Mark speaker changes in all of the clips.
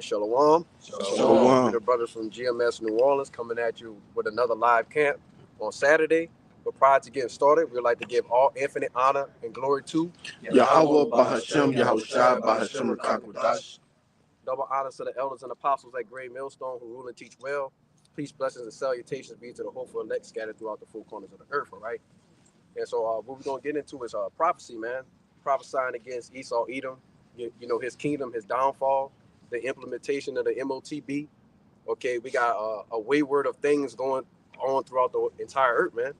Speaker 1: Shalom.
Speaker 2: Shalom.
Speaker 1: We're the brothers from GMS New Orleans coming at you with another live camp on Saturday. But prior to getting started, we'd like to give all infinite honor and glory to
Speaker 2: Yahweh Bahashem, Yahushua Bahashem Rakakwadash.
Speaker 1: double honors to the elders and apostles at Great Millstone who rule and teach well. Peace, blessings, and salutations be to the hopeful elect scattered throughout the four corners of the earth, all right? And so what we're going to get into is prophecy, man. Prophesying against Esau, Edom, his kingdom, his downfall, the implementation of the MOTB. Okay, we got a wayward of things going on throughout the entire earth, man.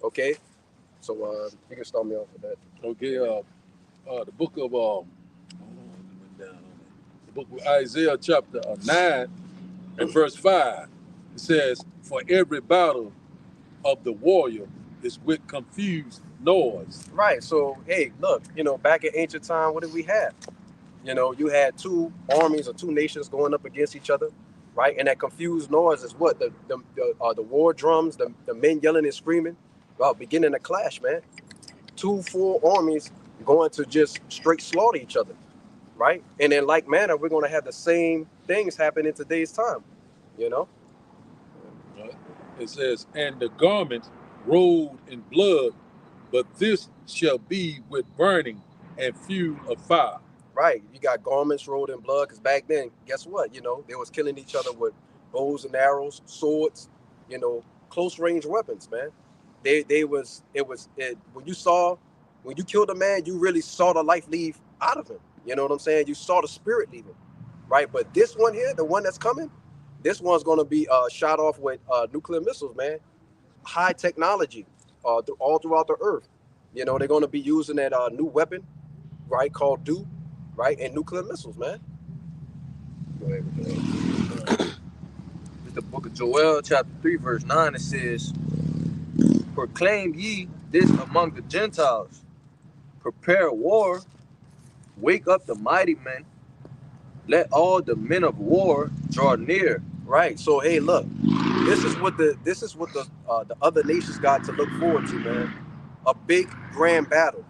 Speaker 1: Okay, so you can start me off with that.
Speaker 3: Okay, the book of the book of Isaiah chapter 9 and verse 5. It says, "For every battle of the warrior is with confused noise."
Speaker 1: Right. So hey, look, back in ancient time, what did we have? You had two armies or two nations going up against each other, right? And that confused noise is what the war drums, the men yelling and screaming, beginning to clash, man. Two full armies going to just straight slaughter each other, right? And in like manner, we're going to have the same things happen in today's time,
Speaker 3: Right? It says, "And the garment rolled in blood, but this shall be with burning and fuel of fire."
Speaker 1: Right. You got garments rolled in blood because back then, guess what? They was killing each other with bows and arrows, swords, close range weapons, man. When you killed a man, you really saw the life leave out of him. You know what I'm saying? You saw the spirit leaving, right? But this one here, the one that's coming, this one's going to be shot off with nuclear missiles, man. High technology all throughout the earth. They're going to be using that new weapon, right, called DO, right, and nuclear missiles, man. Go ahead.
Speaker 4: It's the book of Joel, chapter 3, verse 9. It says, "Proclaim ye this among the Gentiles. Prepare war. Wake up the mighty men. Let all the men of war draw near."
Speaker 1: Right. So hey, look, this is what the other nations got to look forward to, man. A big grand battle,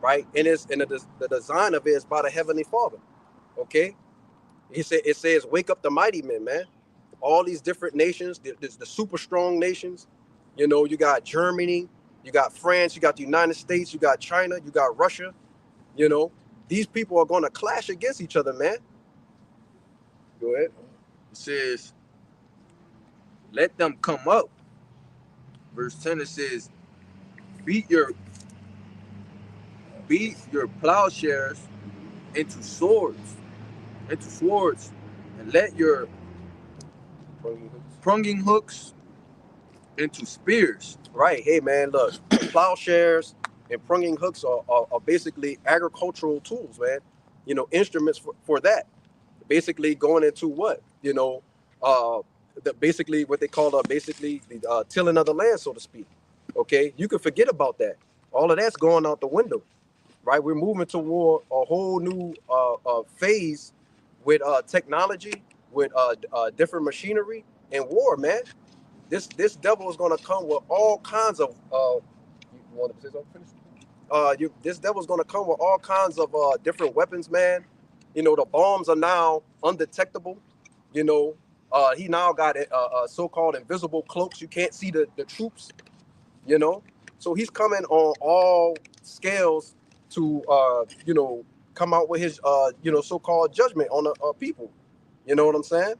Speaker 1: right? And the design of it is by the Heavenly Father. Okay. It says, "Wake up the mighty men, man." All these different nations, the super strong nations. You got Germany, you got France, you got the United States, you got China, you got Russia. These people are going to clash against each other, man. Go ahead.
Speaker 4: It says, "Let them come up." Verse 10, it says, beat your plowshares into swords, and let your pronging hooks into spears.
Speaker 1: Right. Hey, man, look, plowshares and pronging hooks are basically agricultural tools, man. Instruments for that. Basically going into what? Basically what they call the tilling of the land, so to speak. Okay, you can forget about that. All of that's going out the window, right? We're moving toward a whole new phase with technology, with different machinery and war, man. This devil is going to come with all kinds of. You want to say something? Finish. This devil's going to come with all kinds of different weapons, man. The bombs are now undetectable. He now got so-called invisible cloaks. You can't see the troops. So he's coming on all scales to come out with his so-called judgment on the people. You know what I'm saying?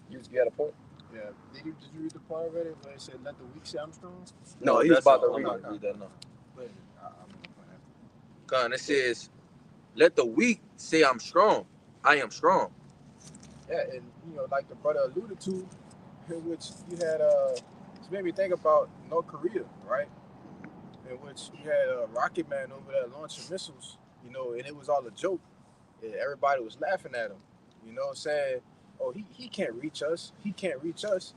Speaker 1: You got a point.
Speaker 2: Yeah. Did you read the part already where it said, "Let the weak say I'm strong"?
Speaker 1: No, he was about to read
Speaker 4: that now.
Speaker 2: But I'm
Speaker 4: God, it says, "Let the weak say I'm strong. I am strong."
Speaker 2: Yeah, and like the brother alluded to, in which you had it made me think about North Korea, right? In which you had a rocket man over there launching missiles, and it was all a joke. And everybody was laughing at him, saying, "Oh, he can't reach us. He can't reach us."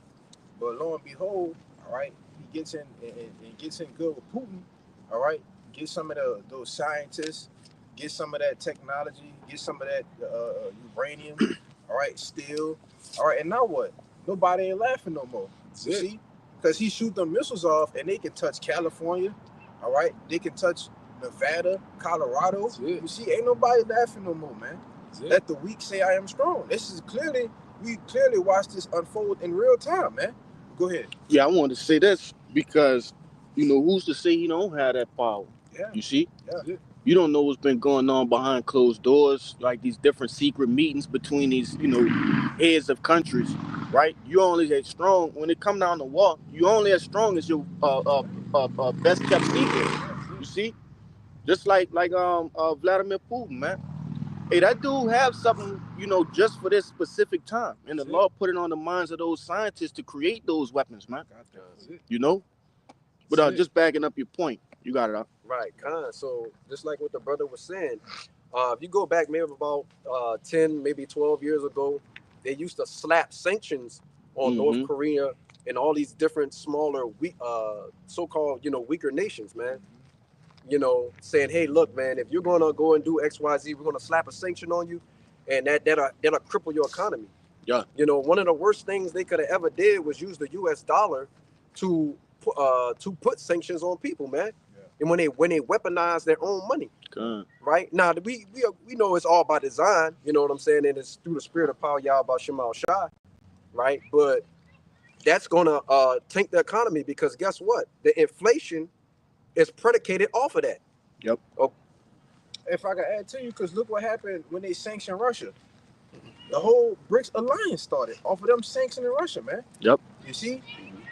Speaker 2: But lo and behold, all right, he gets in and gets in good with Putin, all right. Get some of those scientists, get some of that technology, get some of that uranium, all right, steel, all right. And now what? Nobody ain't laughing no more. You see? Because he shoot them missiles off, and they can touch California, all right? They can touch Nevada, Colorado. You see, ain't nobody laughing no more, man. Let the weak say I am strong. We clearly watched this unfold in real time, man. Go ahead.
Speaker 5: Yeah, I wanted to say this because, who's to say he don't have that power?
Speaker 2: Yeah.
Speaker 5: You see?
Speaker 2: Yeah.
Speaker 5: You don't know what's been going on behind closed doors, like these different secret meetings between these, heads of countries, right? You only as strong when it come down to war. You only as strong as your best kept secret. You see, just like Vladimir Putin, man. Hey, that dude have something, just for this specific time, and the law put it on the minds of those scientists to create those weapons, man. But just backing up your point, you got it up.
Speaker 1: Right, so just like what the brother was saying, if you go back maybe about 10, maybe 12 years ago, they used to slap sanctions on North Korea and all these different smaller, so-called, weaker nations, man. Saying, hey, look, man, if you're gonna go and do X, Y, Z, we're gonna slap a sanction on you, and that'll cripple your economy.
Speaker 5: Yeah.
Speaker 1: One of the worst things they could have ever did was use the U.S. dollar to put sanctions on people, man. Yeah. And when they weaponize their own money, right? Now we know it's all by design, you know what I'm saying, and it's through the spirit of power, Yahweh Shemal Shah, right? But that's gonna tank the economy because guess what? The inflation is predicated off of that.
Speaker 5: Yep.
Speaker 1: Oh.
Speaker 2: If I could add to you, because look what happened when they sanctioned Russia. The whole BRICS alliance started off of them sanctioning Russia, man.
Speaker 5: Yep.
Speaker 2: You see?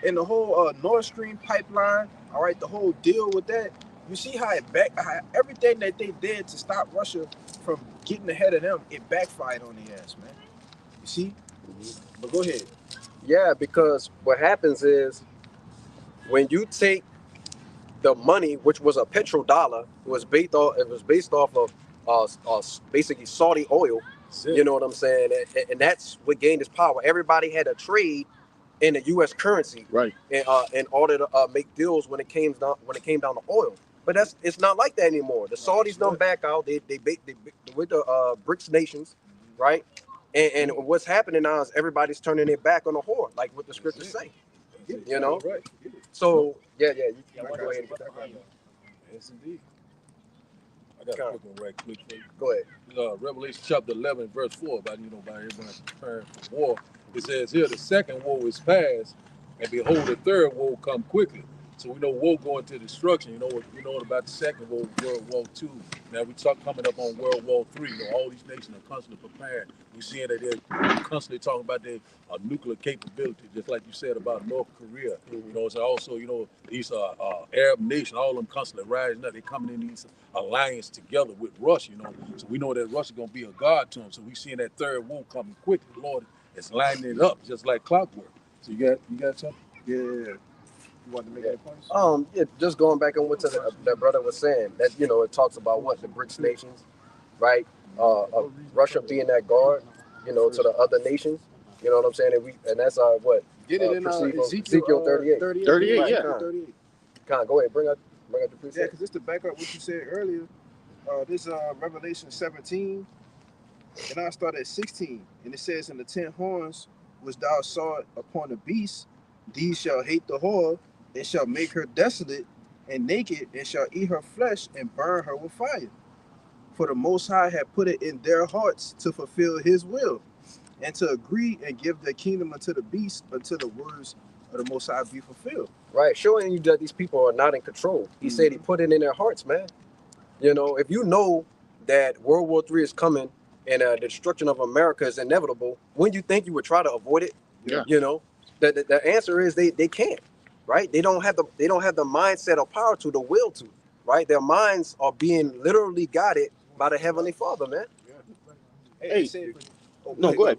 Speaker 2: And the whole Nord Stream pipeline, all right, the whole deal with that, you see how how everything that they did to stop Russia from getting ahead of them, it backfired on their ass, man. You see? But go ahead.
Speaker 1: Yeah, because what happens is when you take the money, which was a petrodollar, it was based off of basically Saudi oil. You know what I'm saying? And that's what gained its power. Everybody had a trade in the U.S. currency,
Speaker 5: right?
Speaker 1: In order to make deals when it came down to oil. But it's not like that anymore. The Saudis don't back out. They with the BRICS nations, right? And what's happening now is everybody's turning their back on the whore, like what the scriptures say.
Speaker 2: Right.
Speaker 1: So yeah, you go ahead and get that.
Speaker 2: Yes, indeed.
Speaker 3: I got a quick one right quick for you.
Speaker 1: Go ahead.
Speaker 3: Revelation chapter 11, verse 4, about everybody preparing for war. It says here, the second woe is past, and behold, the third woe come quickly. So we know woe going to destruction. You know about the second woe, World War II. Now we talk coming up on World War III. All these nations are constantly preparing. We're seeing that they're constantly talking about their nuclear capability, just like you said about North Korea. So also, these Arab nations, all of them constantly rising up. They're coming in these alliance together with Russia. So we know that Russia gonna be a god to them. So we seeing that third woe coming quickly. The Lord is lining it up just like clockwork. So you got something?
Speaker 2: Yeah. You want to make any points?
Speaker 1: Yeah, just going back on what that brother was saying, that it talks about what the BRICS nations, right? Russia being that guard, to the other nations. You know what I'm saying? And that's what
Speaker 2: get it in
Speaker 1: Ezekiel 38.
Speaker 5: 38,
Speaker 1: right,
Speaker 5: yeah.
Speaker 2: 38.
Speaker 1: Go ahead, bring up the precept.
Speaker 2: Yeah, because just to back up what you said earlier, this Revelation 17, and I start at 16, and it says, "In the 10 horns which thou sawest upon the beast, these shall hate the whore, and shall make her desolate and naked, and shall eat her flesh and burn her with fire. For the Most High had put it in their hearts to fulfill his will, and to agree and give the kingdom unto the beast until the words of the Most High be fulfilled."
Speaker 1: Right, showing you that these people are not in control. He said he put it in their hearts, man. If you know that World War III is coming and the destruction of America is inevitable, wouldn't you think you would try to avoid it?
Speaker 5: Yeah.
Speaker 1: The answer is they can't, right? They don't have the mindset or power to, the will to, right? Their minds are being literally guided by the Heavenly Father, man.
Speaker 5: Hey, go ahead.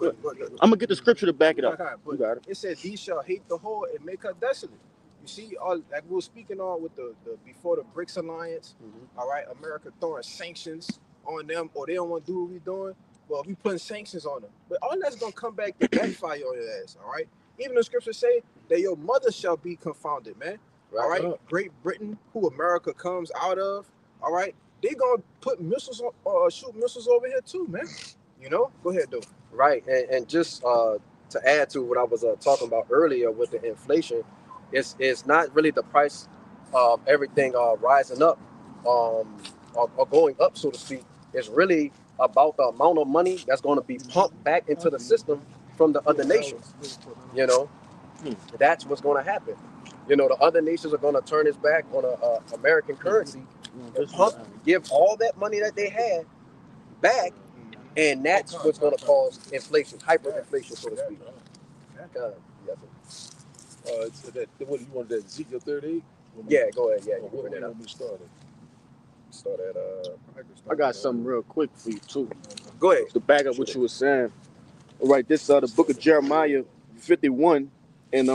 Speaker 5: I'm gonna get the scripture to back it up.
Speaker 2: You got it. It said, "These shall hate the whore and make her desolate." You see, like we were speaking on with the before the BRICS alliance. All right, America throwing sanctions on them, or they don't want to do what we're doing. Well, we putting sanctions on them, but all that's gonna come back to backfire on your ass. All right. Even the scriptures say that your mother shall be confounded, man. Right. All right. Great Britain, who America comes out of. All right. They gonna put missiles on, shoot missiles over here too, man. Go ahead, though.
Speaker 1: Right, and just to add to what I was talking about earlier with the inflation, it's not really the price of everything rising up or going up, so to speak. It's really about the amount of money that's going to be pumped back into the system from the other nations. You know, that's what's going to happen. You know, the other nations are going to turn its back on American currency and give all that money that they had back, and that's what's going to cause inflation, hyperinflation, so to speak. Yes,
Speaker 3: So what you want that Ezekiel 38?
Speaker 1: yeah, go ahead. Yeah, you
Speaker 3: What
Speaker 1: can
Speaker 3: do
Speaker 1: bring
Speaker 3: you
Speaker 1: that up.
Speaker 3: want me to start at?
Speaker 1: Start at
Speaker 5: I got something real quick for you too.
Speaker 1: Go ahead.
Speaker 5: To back up what you were saying. All right, this the book of Jeremiah 51 and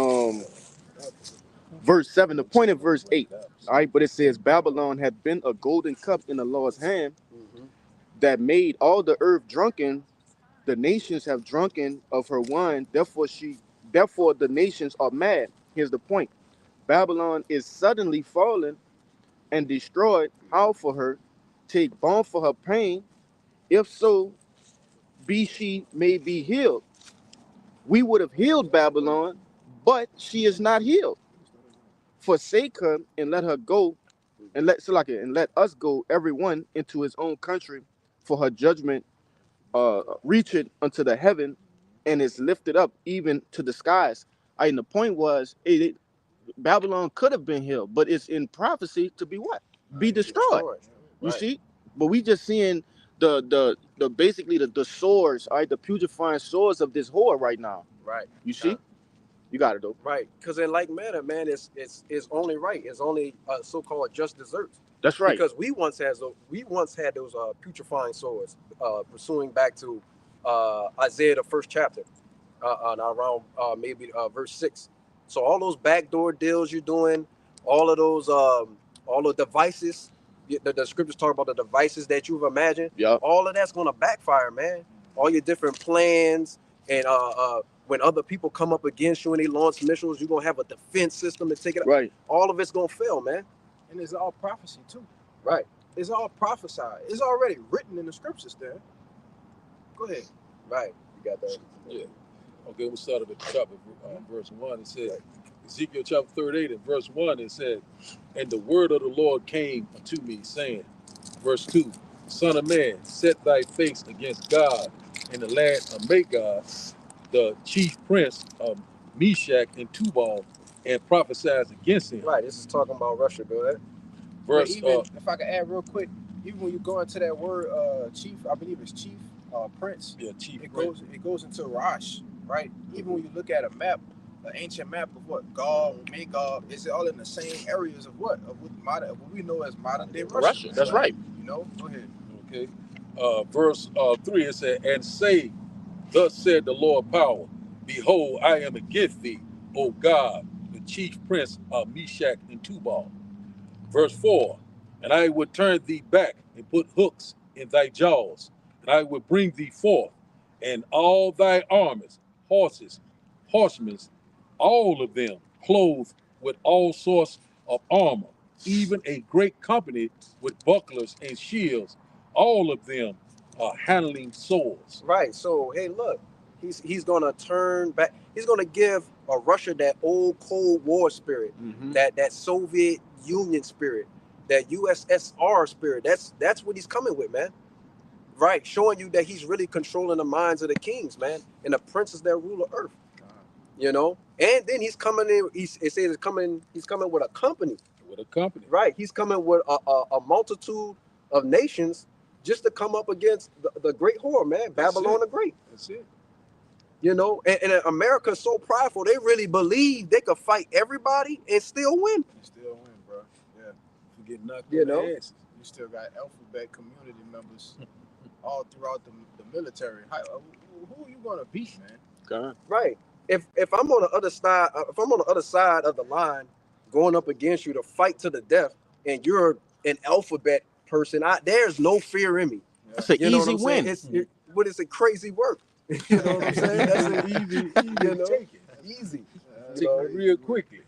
Speaker 5: verse 7. The point in verse 8. All right, but it says Babylon had been a golden cup in the Lord's hand that made all the earth drunken. The nations have drunken of her wine, therefore the nations are mad. Here's the point. Babylon is suddenly fallen and destroyed. How for her? Take balm for her pain. If so, be she may be healed. We would have healed Babylon, but she is not healed. Forsake her and let her go, and let us go, everyone into his own country, for her judgment reacheth unto the heaven, and is lifted up even to the skies. And the point was, Babylon could have been healed, but it's in prophecy to be what? Be destroyed. You see? But we just seeing the basically the swords, all right, the putrefying swords of this whore right now.
Speaker 1: Right.
Speaker 5: You see? You got it though.
Speaker 1: Right. Because in like manner, man, it's only right. It's only so-called just desserts.
Speaker 5: That's right.
Speaker 1: Because we once had those putrefying swords, pursuing back to Isaiah the first chapter, around maybe verse 6. So all those backdoor deals you're doing, all of those all the devices, the scriptures talk about the devices that you've imagined.
Speaker 5: Yeah.
Speaker 1: All of that's gonna backfire, man. All your different plans and when other people come up against you and they launch missiles, you're gonna have a defense system to take it out.
Speaker 5: Right.
Speaker 1: All of it's gonna fail, man.
Speaker 2: And it's all prophecy too.
Speaker 1: Right.
Speaker 2: It's all prophesied. It's already written in the scriptures there. Go ahead.
Speaker 1: Right. You got that.
Speaker 3: Yeah. Okay, we'll start at chapter verse 1. It said, Ezekiel chapter 38 and verse 1, it said, and the word of the Lord came unto me, saying, verse 2, Son of man, set thy face against God in the land of Magog, the chief prince of Meshach and Tubal, and prophesies against him.
Speaker 1: Right. This is talking about Russia. Go ahead.
Speaker 3: Verse,
Speaker 2: even, if I could add real quick, even when you go into that word chief, I believe it's chief, prince.
Speaker 3: yeah, chief
Speaker 2: It
Speaker 3: prince.
Speaker 2: goes into Rosh, right? Even when you look at a map, an ancient map of what Gog, Magog, it's all in the same areas of what what we know as modern day Russia.
Speaker 5: That's right.
Speaker 2: You know, go ahead.
Speaker 3: Okay. Verse 3, it said, and say, thus said the Lord power, behold, I am against thee, O God, the chief prince of Meshach and Tubal. Verse 4, and I would turn thee back and put hooks in thy jaws, and I would bring thee forth, and all thy armies, horses, horsemen, all of them clothed with all sorts of armor, even a great company with bucklers and shields, all of them are handling swords.
Speaker 1: Right. So hey, look, he's gonna turn back. He's gonna give Russia that old Cold War spirit, that Soviet Union spirit, that USSR spirit. That's what he's coming with, man. Right, showing you that he's really controlling the minds of the kings, man, and the princes that rule the earth. You know, and then he's coming in. It says he's coming with a company.
Speaker 3: With a company.
Speaker 1: Right, he's coming with a multitude of nations just to come up against the great whore, man, Babylon the Great.
Speaker 3: That's it.
Speaker 1: You know, and America's so prideful, they really believe they could fight everybody and still win.
Speaker 2: You still win, bro. Yeah.
Speaker 3: You get knocked
Speaker 1: You
Speaker 3: on
Speaker 1: know?
Speaker 3: the asses.
Speaker 2: You still got alphabet community members all throughout the military. Who are you gonna beat, man?
Speaker 5: God.
Speaker 1: Right. If I'm on the other side, of the line, going up against you to fight to the death, and you're an alphabet person, there's no fear in me.
Speaker 5: That's an
Speaker 1: You know
Speaker 5: easy
Speaker 1: what I'm
Speaker 5: win.
Speaker 1: saying? But it's a crazy work. You know what I'm saying? That's an easy, you know,
Speaker 3: Take it.
Speaker 1: easy.
Speaker 3: Take it real quickly.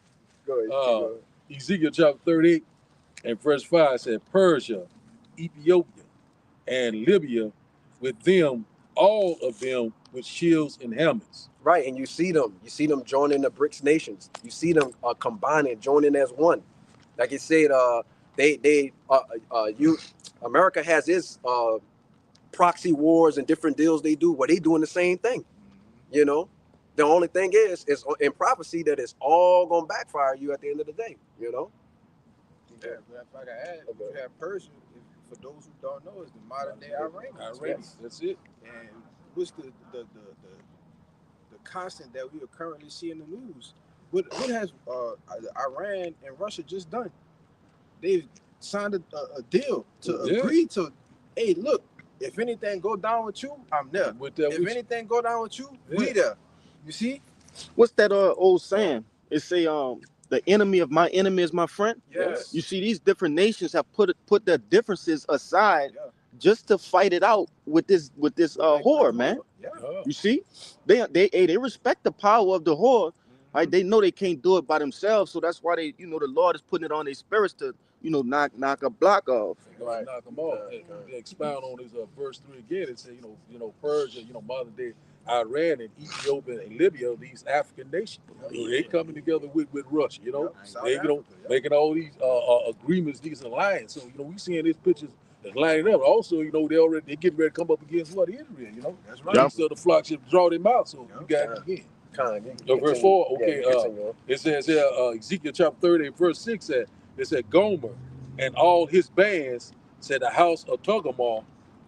Speaker 1: Go ahead.
Speaker 3: Ezekiel chapter 38 and verse 5 said, Persia, Ethiopia, and Libya, with them, all of them with shields and helmets.
Speaker 1: Right, and you see them joining the BRICS nations. You see them combining, joining as one. Like it said, America has its proxy wars and different deals they do, well, they doing the same thing. You know, the only thing is in prophecy that it's all gonna backfire you at the end of the day. You know.
Speaker 2: Yeah, but if I can add, you have Persia. For those who don't know, is the modern day Iran.
Speaker 3: That's it.
Speaker 2: And what's the constant that we are currently seeing in the news? What has Iran and Russia just done? They've signed a deal to agree to, hey, look, if anything go down with you, I'm there. If anything go down with you, we there. You see?
Speaker 5: What's that old saying? It say the enemy of my enemy is my friend.
Speaker 2: Yes.
Speaker 5: You see, these different nations have put their differences aside just to fight it out with this whore, man.
Speaker 2: Yeah.
Speaker 5: You see, they respect the power of the whore. Right? They know they can't do it by themselves, so that's why they, the Lord is putting it on their spirits to, knock a block off.
Speaker 3: Right. Knock them off. They expound on this verse 3 again. It says, Persia, modern day Iran and Ethiopia and Libya, these African nations, they coming together with Russia, they, making all these agreements, these alliances. So, we seeing these pictures that's lining up. Also, they getting ready to come up against Israel,
Speaker 2: That's right.
Speaker 3: So the flock should draw them out. So you got it again. Verse 4, okay, it says here, Ezekiel chapter 30, verse 6 said, it said, Gomer and all his bands, said the house of Togarmah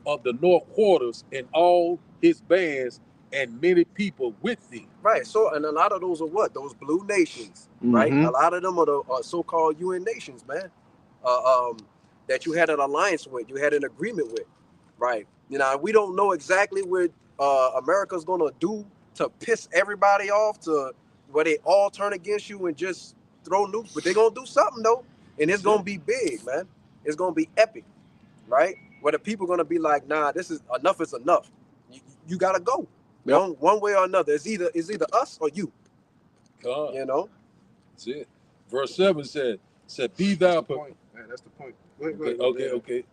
Speaker 3: of the north quarters, and all his bands and many people with thee.
Speaker 1: Right. So, and a lot of those are what? Those blue nations, right? A lot of them are the so-called UN nations, man. That you had an alliance with, you had an agreement with, right? We don't know exactly what America's gonna do to piss everybody off, to where they all turn against you and just throw nukes, but they're gonna do something though, and it's gonna be big, man. It's gonna be epic, right? Where the people gonna be like, nah, this is enough. Is enough. You gotta go. One way or another. It's either us or you.
Speaker 3: God.
Speaker 1: That's
Speaker 3: it. Verse 7 said, be thou.
Speaker 2: That's the point.
Speaker 3: Okay.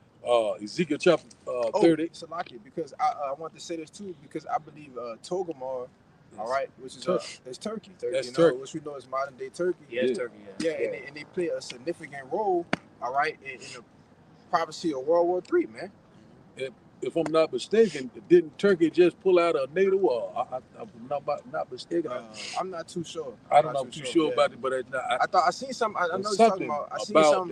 Speaker 3: Ezekiel chapter 30.
Speaker 2: Salaki, because I want to say this too, because I believe Togarmah, all right, which is it's Turkey.
Speaker 3: That's Turkey.
Speaker 2: Which we know is modern day Turkey.
Speaker 4: Yes, Turkey.
Speaker 2: Yeah, and they play a significant role, all right, in the prophecy of World War III, man.
Speaker 3: If I'm not mistaken, didn't Turkey just pull out a NATO war? I'm not mistaken.
Speaker 2: I'm not too sure.
Speaker 3: I'm not too sure about it, but
Speaker 2: I thought I seen some. I know you're talking about. I seen some.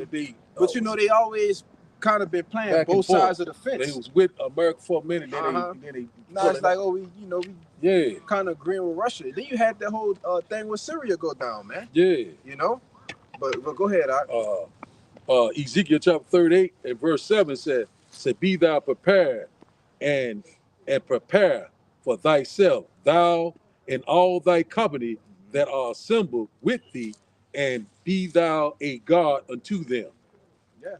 Speaker 2: But they always kind of been playing both sides of the fence.
Speaker 3: They was with America for a minute, then they
Speaker 2: now it's like, we kind of agreeing with Russia. Then you had that whole thing with Syria go down, man.
Speaker 3: Yeah.
Speaker 2: But go ahead.
Speaker 3: Ezekiel chapter 38 and verse 7 said, be thou prepared and prepare for thyself, thou and all thy company that are assembled with thee, and be thou a God unto them.
Speaker 2: Yeah,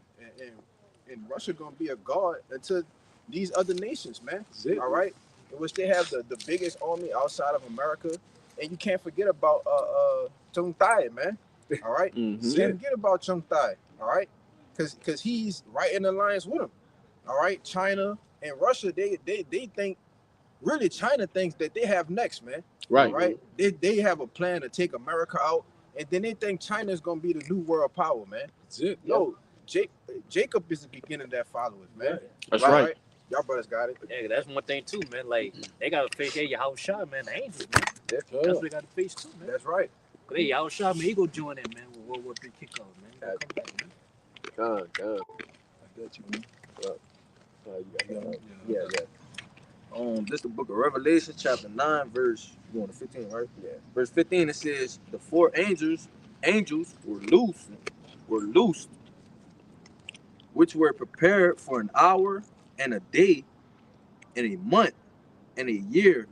Speaker 2: and Russia gonna be a god unto these other nations, man. All right, in which they have the biggest army outside of America, and you can't forget about Chung Thai, man. All right, can't forget about Chung Thai. All right, because he's right in alliance with him. All right, China and Russia, they think, really China thinks that they have next, man.
Speaker 5: Right.
Speaker 2: Right. They have a plan to take America out, and then they think China is gonna be the new world power, man.
Speaker 3: That's it.
Speaker 2: Yo, Jacob is the beginning of that followers, man.
Speaker 5: That's right.
Speaker 2: Y'all brothers got it.
Speaker 6: Yeah, that's one thing too, man. Like they gotta face Yahushua, man, the angels, man. That's what they gotta face too, man.
Speaker 2: That's right.
Speaker 6: But hey, Yahushua, man, he go join that, man, with World War III kickoff, man. He gonna come back, man.
Speaker 1: God.
Speaker 3: I got you, man.
Speaker 4: This is the book of Revelation, chapter 9, verse, you going to 15, right? Yeah. Verse 15, it says, the four angels were loosed, which were prepared for an hour and a day and a month and a year,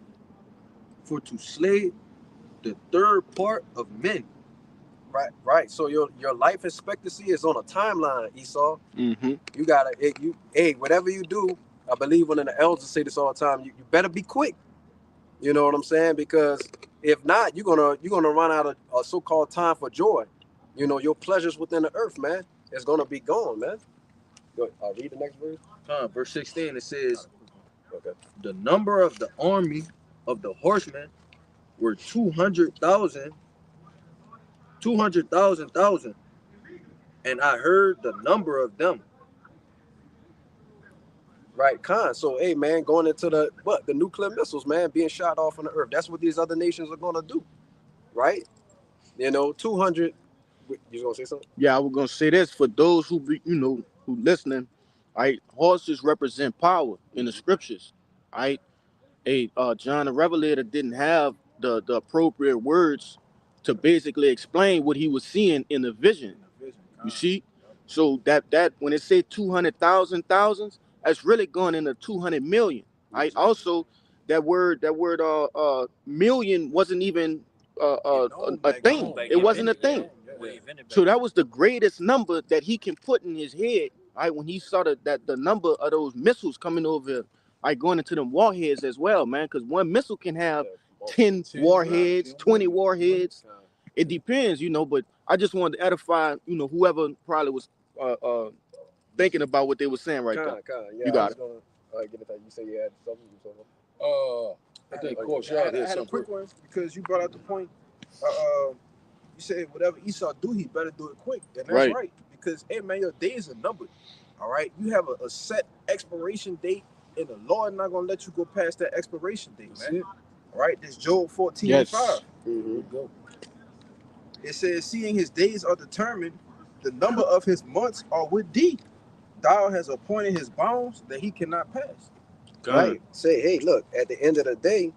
Speaker 4: for to slay the third part of men.
Speaker 1: Right. So your life expectancy is on a timeline, Esau.
Speaker 5: Mm-hmm.
Speaker 1: You gotta, whatever you do, I believe one of the elders say this all the time. You better be quick. You know what I'm saying? Because if not, you're gonna run out of a so-called time for joy. Your pleasures within the earth, man, it's gonna be gone, man. Go read the next verse.
Speaker 4: Verse 16, it says, the number of the army of the horsemen were 200,000, and I heard the number of them.
Speaker 1: Right, Khan. So, hey, man, going into the nuclear missiles, man, being shot off on the earth. That's what these other nations are gonna do, right? 200. You gonna say something?
Speaker 5: Yeah, I was gonna say this for those who be, who listening. Right, horses represent power in the scriptures. Right, John the Revelator didn't have the appropriate words to basically explain what he was seeing in the vision. You see, so that when it say 200,000 thousands, that's really going into 200 million. Right. Also, that word million wasn't even a thing. It wasn't a thing. So that was the greatest number that he can put in his head. Right, when he saw that the number of those missiles coming over, like going into them warheads as well, man. Because one missile can have 10 warheads, 20 warheads. It depends, but I just wanted to edify, whoever probably was thinking about what they were saying right there.
Speaker 1: Yeah,
Speaker 5: You got it.
Speaker 1: Get it. You say you had something.
Speaker 3: I think Coach
Speaker 2: I
Speaker 3: Shard
Speaker 2: had
Speaker 3: had
Speaker 2: a
Speaker 3: something.
Speaker 2: quick one because you brought out the point. You said whatever Esau do, he better do it quick, and that's right. Because hey man, your days are numbered. All right, you have a set expiration date, and the Lord not gonna let you go past that expiration date, man. All right, this Job 14:5.
Speaker 1: Mm-hmm.
Speaker 2: It says, seeing his days are determined, the number of his months are with thee. Thou has appointed his bounds that he cannot pass.
Speaker 1: Right. Say, hey, look, at the end of the day,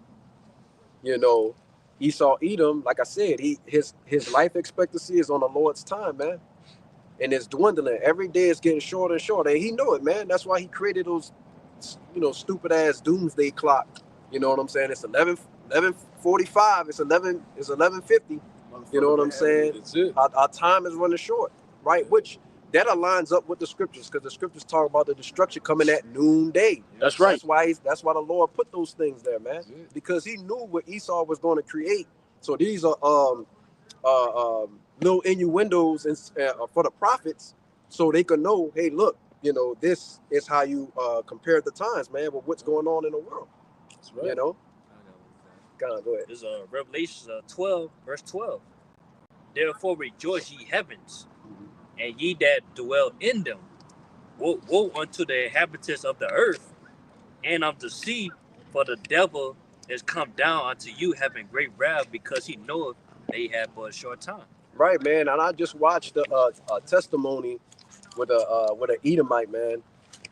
Speaker 1: Esau Edom, like I said, his life expectancy is on the Lord's time, man. And it's dwindling. Every day it's getting shorter and shorter. And he know it, man. That's why he created those, stupid ass doomsday clock. You know what I'm saying? It's 11:45. It's 11:50. You know what I'm saying?
Speaker 3: That's it.
Speaker 1: Our time is running short, right? Which that aligns up with the scriptures, because the scriptures talk about the destruction coming at noonday.
Speaker 5: That's right.
Speaker 1: That's why the Lord put those things there, man. Because he knew what Esau was going to create. So these are little innuendos for the prophets, so they could know, hey, look, this is how you compare the times, man, with what's going on in the world.
Speaker 3: That's right.
Speaker 1: God, go ahead.
Speaker 6: This is Revelation 12, verse 12. Therefore rejoice, ye heavens, and ye that dwell in them. Woe unto the inhabitants of the earth and of the sea, for the devil is come down unto you, having great wrath, because he knoweth they have but a short time.
Speaker 1: Right, man. And I just watched a testimony with an Edomite, man.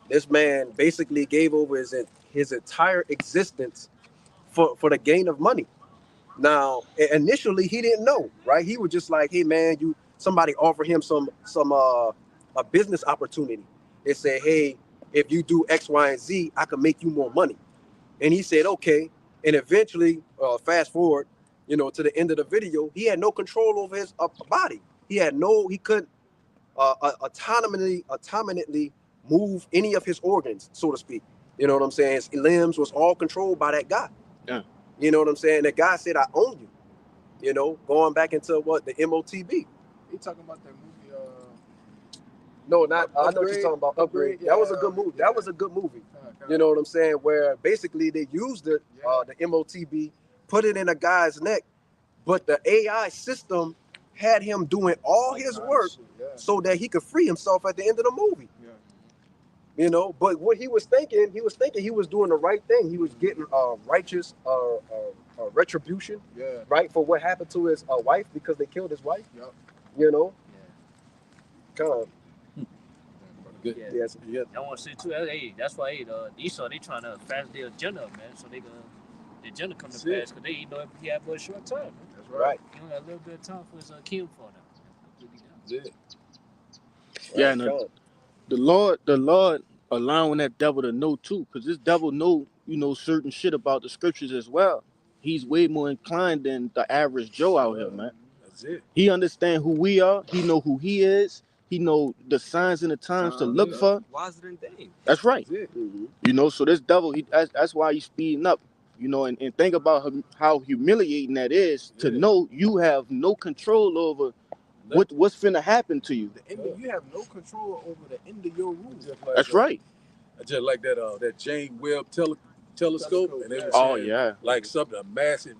Speaker 1: This man basically gave over his entire existence for the gain of money. Now, initially he didn't know, right? He was just like, hey man, somebody offered him a business opportunity. They said, hey, if you do X, Y, and Z, I can make you more money. And he said, okay. And eventually, fast forward, to the end of the video, he had no control over his body. He couldn't autonomously move any of his organs, so to speak. You know what I'm saying? His limbs was all controlled by that guy.
Speaker 5: Yeah.
Speaker 1: You know what I'm saying? The guy said, I own you. Going back into the MOTB.
Speaker 2: You talking about that movie?
Speaker 1: No, not. I know what you're talking about. Upgrade.
Speaker 2: Yeah,
Speaker 1: that was a good movie. That was a good movie. You know what I'm saying? Where basically they used the MOTB, put it in a guy's neck, but the AI system had him doing all his work so that he could free himself at the end of the movie. But what he was thinking he was doing the right thing. He was getting righteous retribution, right, for what happened to his wife, because they killed his wife. Kind of.
Speaker 3: Good.
Speaker 6: Yeah.
Speaker 1: Yes.
Speaker 3: Yeah.
Speaker 6: I want to say too, hey, that's why Esau, they trying to fast their agenda up, man, so the agenda come to pass, because they know he have but a short time. Man.
Speaker 2: That's
Speaker 1: Right.
Speaker 6: He only got a little bit of time for his kingdom for them.
Speaker 3: That's it.
Speaker 5: Yeah, and the Lord allowing that devil to know too, because this devil know, certain shit about the scriptures as well. He's way more inclined than the average Joe out here, man.
Speaker 3: That's it.
Speaker 5: He understand who we are. He know who he is. He know the signs and the times to look for.
Speaker 4: Wiser than Dave.
Speaker 5: That's right.
Speaker 3: That's it.
Speaker 1: Mm-hmm.
Speaker 5: So this devil, that's why he's speeding up. And think about how humiliating that is to know you have no control over what's finna happen to you.
Speaker 2: You have no control over the end of your rule.
Speaker 5: That's right.
Speaker 3: I just like that James Webb telescope, and they were
Speaker 5: Oh
Speaker 3: saying,
Speaker 5: yeah.
Speaker 3: like a massive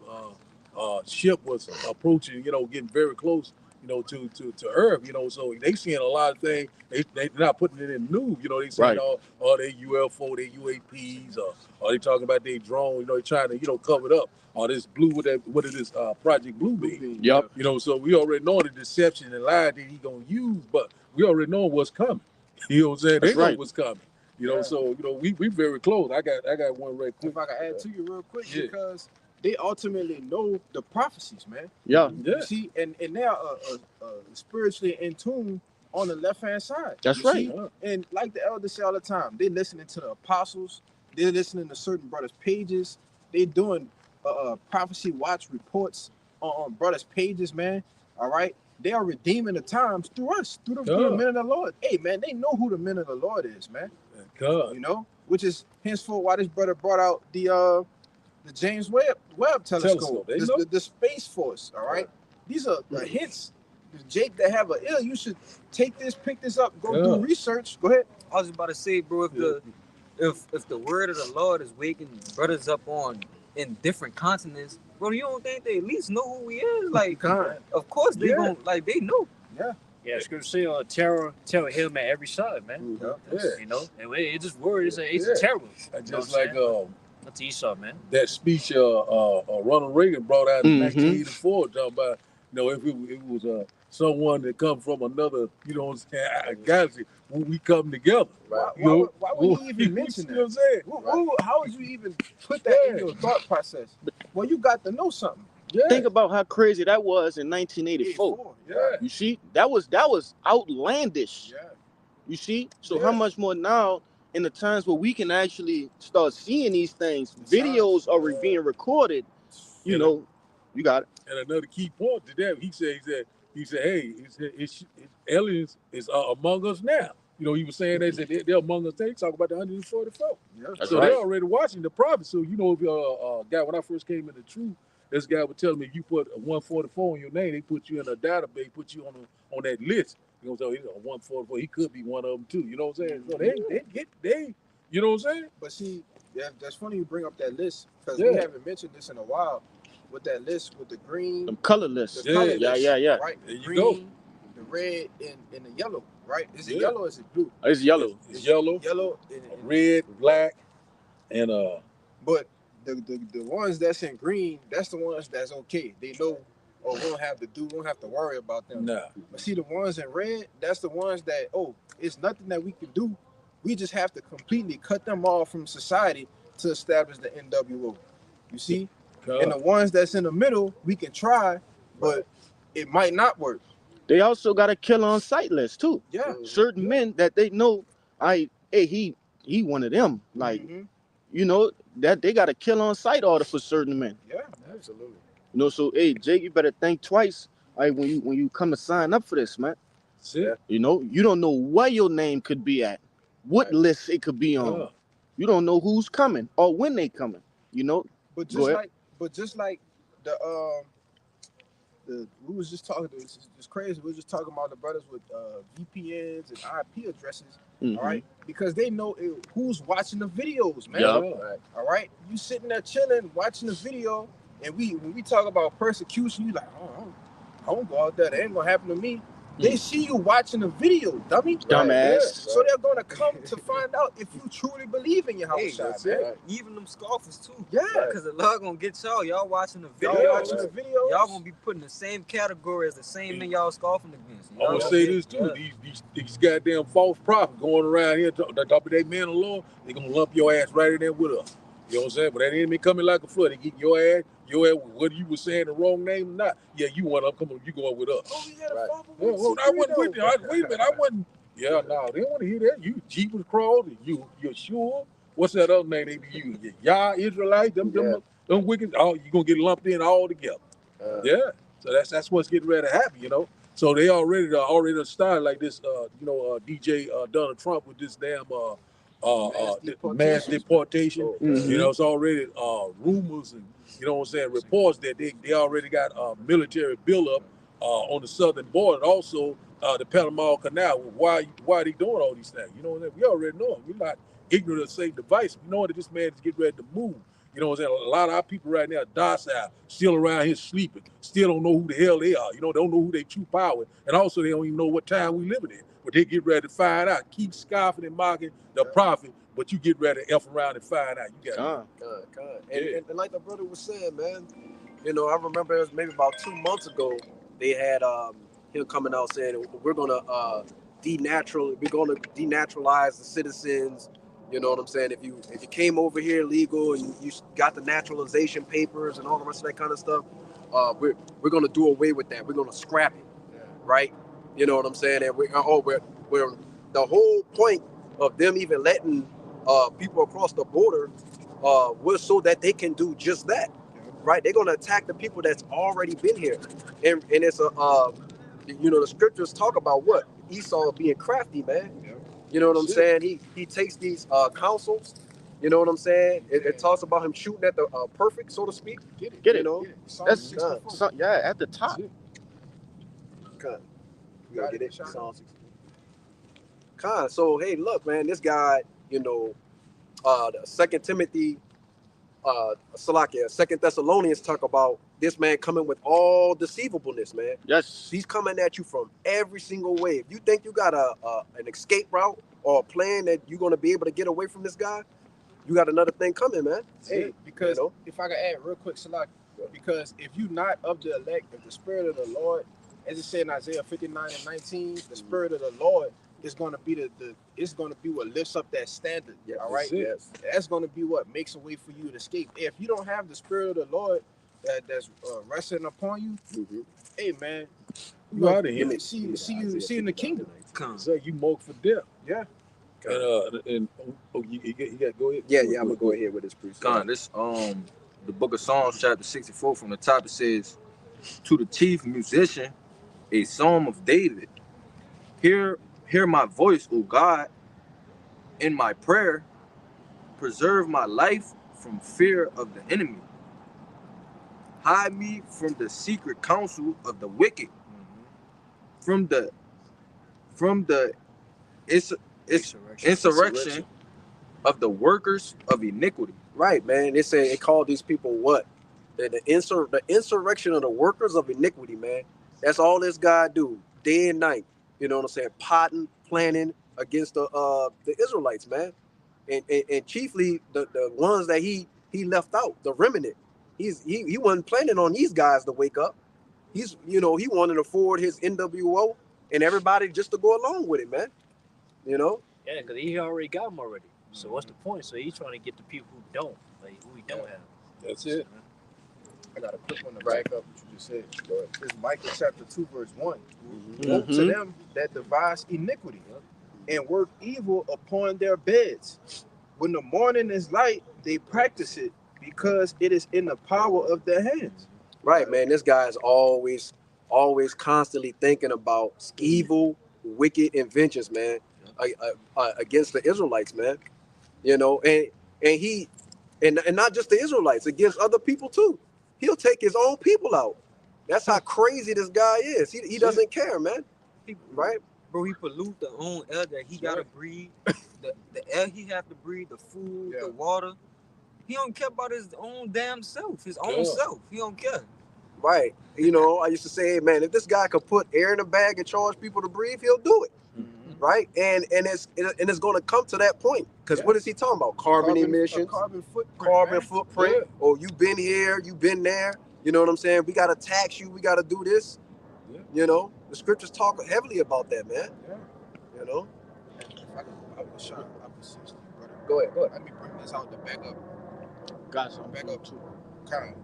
Speaker 3: ship was approaching, getting very close, to Earth, so they seeing a lot of things. They not putting it in the news, they seeing
Speaker 5: Right.
Speaker 3: all their UFO, their UAPs, or they talking about their drone, they trying to, cover it up. Or this blue, what it is, Project Bluebeam.
Speaker 5: Yep.
Speaker 3: So we already know the deception and lie that he gonna use, but we already know what's coming. You know what I'm saying?
Speaker 5: That's
Speaker 3: They know
Speaker 5: right.
Speaker 3: what's coming.
Speaker 2: Yeah.
Speaker 3: So we very close. I got one right quick.
Speaker 2: If I can add to you real quick,
Speaker 3: Yeah.
Speaker 2: because they ultimately know the prophecies, man.
Speaker 5: Yeah,
Speaker 3: Yeah.
Speaker 2: You see, and they are spiritually in tune on the left hand side.
Speaker 5: that's
Speaker 2: You
Speaker 5: right.
Speaker 2: see? And like the elders say all the time, they listening to the apostles. They're listening to certain brothers' pages. They doing prophecy watch reports on brothers' pages, man. All right. They are redeeming the times through us, through the men of the Lord. Hey, man, they know who the men of the Lord is, man.
Speaker 3: God.
Speaker 2: Which is henceforth why this brother brought out the James Webb telescope,
Speaker 3: They know.
Speaker 2: the Space Force. All right, these are the hints. Jake, that have an ill, you should take this, pick this up, go do research. Go ahead.
Speaker 4: I was about to say, bro, if the word of the Lord is waking brothers up in different continents, bro, you don't think they at least know who we is? Like, of course they gon' they know.
Speaker 6: Yeah, scripture say, tell him at every side, man. And it just word. It's terrible.
Speaker 3: Just
Speaker 6: You
Speaker 3: like
Speaker 6: know that's Esau, man.
Speaker 3: that speech Ronald Reagan brought out in
Speaker 5: Mhm.
Speaker 3: 1984, talking about if it was someone that come from another galaxy, when we come together.
Speaker 2: Why would he even mention
Speaker 3: You know
Speaker 2: that?
Speaker 3: what I'm saying?
Speaker 2: How would you even put that in your thought process? Well, you got to know something.
Speaker 3: Yeah.
Speaker 5: Think about how crazy that was in 1984.
Speaker 3: Yeah.
Speaker 5: You see, that was outlandish.
Speaker 2: Yeah.
Speaker 5: You see, so how much more now in the times where we can actually start seeing these things? Videos are being recorded. You got it.
Speaker 3: And another key point to that, he said, hey, it's aliens is among us now. He was saying that they're among us. They talk about the 144.
Speaker 2: Yeah.
Speaker 5: That's
Speaker 3: So
Speaker 5: right.
Speaker 3: they're already watching the prophet. So if guy, when I first came into truth, this guy would tell me if you put a 144 in your name, they put you in a database, put you on that list. So he's a 144. He could be one of them too. You know what I'm saying? So they you know what I'm saying?
Speaker 2: But see, that's funny you bring up that list because
Speaker 3: Yeah.
Speaker 2: we haven't mentioned this in a while. With that list, with the green,
Speaker 5: Them color lists.
Speaker 2: the color
Speaker 5: Yeah,
Speaker 2: list,
Speaker 5: yeah.
Speaker 2: right?
Speaker 3: There
Speaker 2: The
Speaker 3: you
Speaker 2: green,
Speaker 3: go.
Speaker 2: the red, and the yellow, right? Is it
Speaker 3: Yeah.
Speaker 2: yellow or is it blue?
Speaker 5: It's yellow.
Speaker 3: It's yellow,
Speaker 2: Yellow and
Speaker 3: red, black, and
Speaker 2: But the ones that's in green, that's the ones that's okay. They know, we don't have to worry about them.
Speaker 3: nah.
Speaker 2: But see, the ones in red, that's the ones that, it's nothing that we can do. We just have to completely cut them off from society to establish the NWO. You see? And the ones that's in the middle, we can try, but it might not work.
Speaker 5: They also got a kill on sight list too.
Speaker 2: Yeah.
Speaker 5: Certain men that they know, he one of them. Like,
Speaker 2: Mhm.
Speaker 5: that they got a kill on sight order for certain men.
Speaker 2: Yeah, absolutely.
Speaker 5: So Jake, you better think twice. When you come to sign up for this, man.
Speaker 3: That's it.
Speaker 5: You don't know where your name could be at, what list it could be on.
Speaker 3: Yeah.
Speaker 5: You don't know who's coming or when they coming.
Speaker 2: But
Speaker 5: Go ahead.
Speaker 2: just like we was just talking. It's crazy. We was just talking about the brothers with VPNs and IP addresses.
Speaker 5: Mhm.
Speaker 2: All right, because they know who's watching the videos, man.
Speaker 5: Yeah.
Speaker 2: All right, you sitting there chilling, watching the video, and when we talk about persecution, you like, I won't go out there. That ain't gonna happen to me. They see you watching the video, dummy.
Speaker 5: Dumbass.
Speaker 2: So they're gonna come to find out if you truly believe in your house,
Speaker 4: Hey,
Speaker 2: shot,
Speaker 4: that's
Speaker 2: man.
Speaker 4: it. Even them scoffers too.
Speaker 2: Yeah.
Speaker 4: Because the Lord gonna get y'all watching the
Speaker 2: Y'all
Speaker 4: video.
Speaker 2: watching the videos.
Speaker 4: Y'all gonna be put in the same category as the same men y'all scoffing against.
Speaker 3: I'm gonna say this too. These goddamn false prophets going around here talking about they men of the Lord, they gonna lump your ass right in there with us. You know what I'm saying? But that enemy coming like a flood. They get your ass, whether you were saying the wrong name or not. Yeah, you want up, come on, you going with us.
Speaker 2: Oh, we got a
Speaker 1: Right.
Speaker 2: Well,
Speaker 3: I wasn't with you. Wait a minute, I wasn't. Yeah, no, they don't want to hear that. You Jeepers Crawl, you're sure. What's that other name they be using? Y'all Israelites, them wicked. Oh, you gonna get lumped in all together. Yeah. So that's what's getting ready to happen. So they already started like this. DJ Donald Trump with this damn mass deportation.
Speaker 5: Mhm.
Speaker 3: It's already rumors and reports that they already got military buildup on the southern border, and also the Panama Canal. Why are they doing all these things? We already know. We're not ignorant of Satan's device. We know that this man is getting ready to move. You know what I'm saying? A lot of our people right now are docile, still around here sleeping, still don't know who the hell they are. You know, don't know who they true power, and also they don't even know what time we living in. But they get ready to find out. Keep scoffing and mocking the prophet, but you get ready to F around and find out. You got
Speaker 1: God.
Speaker 3: Yeah.
Speaker 1: And like the brother was saying, man, you know, I remember it was maybe about 2 months ago, they had him coming out saying we're gonna denaturalize the citizens. You know what I'm saying? If you came over here legal and you got the naturalization papers and all the rest of that kind of stuff, we're gonna do away with that. We're gonna scrap it, right? You know what I'm saying? And we're the whole point of them even letting people across the border was so that they can do just that, right? They're gonna attack the people that's already been here, and it's you know, the scriptures talk about what Esau being crafty, man. You know what I'm saying? He takes these counsels. You know what I'm saying? It talks about him shooting at the perfect, so to speak.
Speaker 5: Get it.
Speaker 1: You know,
Speaker 5: That's
Speaker 2: 64.
Speaker 5: yeah, at the top.
Speaker 1: Con. You gotta get it. Psalm 64. Con. So hey, look, man, this guy, you know, the Second Timothy, Salakia, Second Thessalonians talk about this man coming with all deceivableness, man.
Speaker 5: Yes.
Speaker 1: He's coming at you from every single way. If you think you got an escape route or a plan that you're gonna be able to get away from this guy, you got another thing coming, man.
Speaker 2: Hey, because
Speaker 1: you know?
Speaker 2: if I can add real quick, Salak, because if you're not of the elect, if the Spirit of the Lord, as it said in Isaiah 59:19, the Spirit of the Lord is going to be it's going to be what lifts up that standard.
Speaker 1: Yeah,
Speaker 2: all right,
Speaker 1: yes.
Speaker 2: That's going to be what makes a way for you to escape. If you don't have the Spirit of the Lord that's resting upon you, hey man,
Speaker 3: you out of here.
Speaker 2: see you in the kingdom.
Speaker 3: It's like you moke for death.
Speaker 2: Yeah.
Speaker 3: And you got to go ahead.
Speaker 1: Yeah, I'm gonna go ahead with this priest.
Speaker 4: God, this the book of Psalms, chapter 64, from the top it says, "To the chief musician, a psalm of David. Hear my voice, O God, in my prayer. Preserve my life from fear of the enemy. Hide me from the secret counsel of the wicked, from the insurrection of the workers of iniquity."
Speaker 1: Right, man. It called these people what? The insurrection of the workers of iniquity, man. That's all this guy do, day and night. You know what I'm saying? Plotting, planning against the Israelites, man. And chiefly the ones that he left out, the remnant. He wasn't planning on these guys to wake up. He wanted to forward his NWO and everybody just to go along with it, man. You know?
Speaker 6: Yeah, because he already got them already. So what's the point? So he's trying to get the people who don't, like who he don't have.
Speaker 3: That's it.
Speaker 2: I got a quick one to back up what you just said. It's Micah chapter 2, verse 1. Woe to them that devise iniquity and work evil upon their beds. When the morning is light, they practice it because it is in the power of their hands.
Speaker 1: Right, man. This guy is always constantly thinking about evil, wicked inventions, man, against the Israelites, man. You know, and not just the Israelites, against other people too. He'll take his own people out. That's how crazy this guy is. He doesn't care, man. Right?
Speaker 7: Bro, he pollute the own air that he gotta breathe. The air he have to breathe, the food, the water. He don't care about his own damn self, his own self. He don't care.
Speaker 1: Right. You know, I used to say, hey, man, if this guy could put air in a bag and charge people to breathe, he'll do it. Right? And it's going to come to that point. Because what is he talking about? Carbon emissions,
Speaker 2: carbon footprint.
Speaker 1: Yeah. Oh, you've been here, you've been there. You know what I'm saying? We got to tax you. We got to do this. Yeah. You know, the scriptures talk heavily about that, man. Yeah. You know?
Speaker 2: I was shocked. I was 60, brother.
Speaker 1: Go ahead.
Speaker 2: Let me bring this out to back up.
Speaker 5: Got some.
Speaker 2: Back up too. Kind.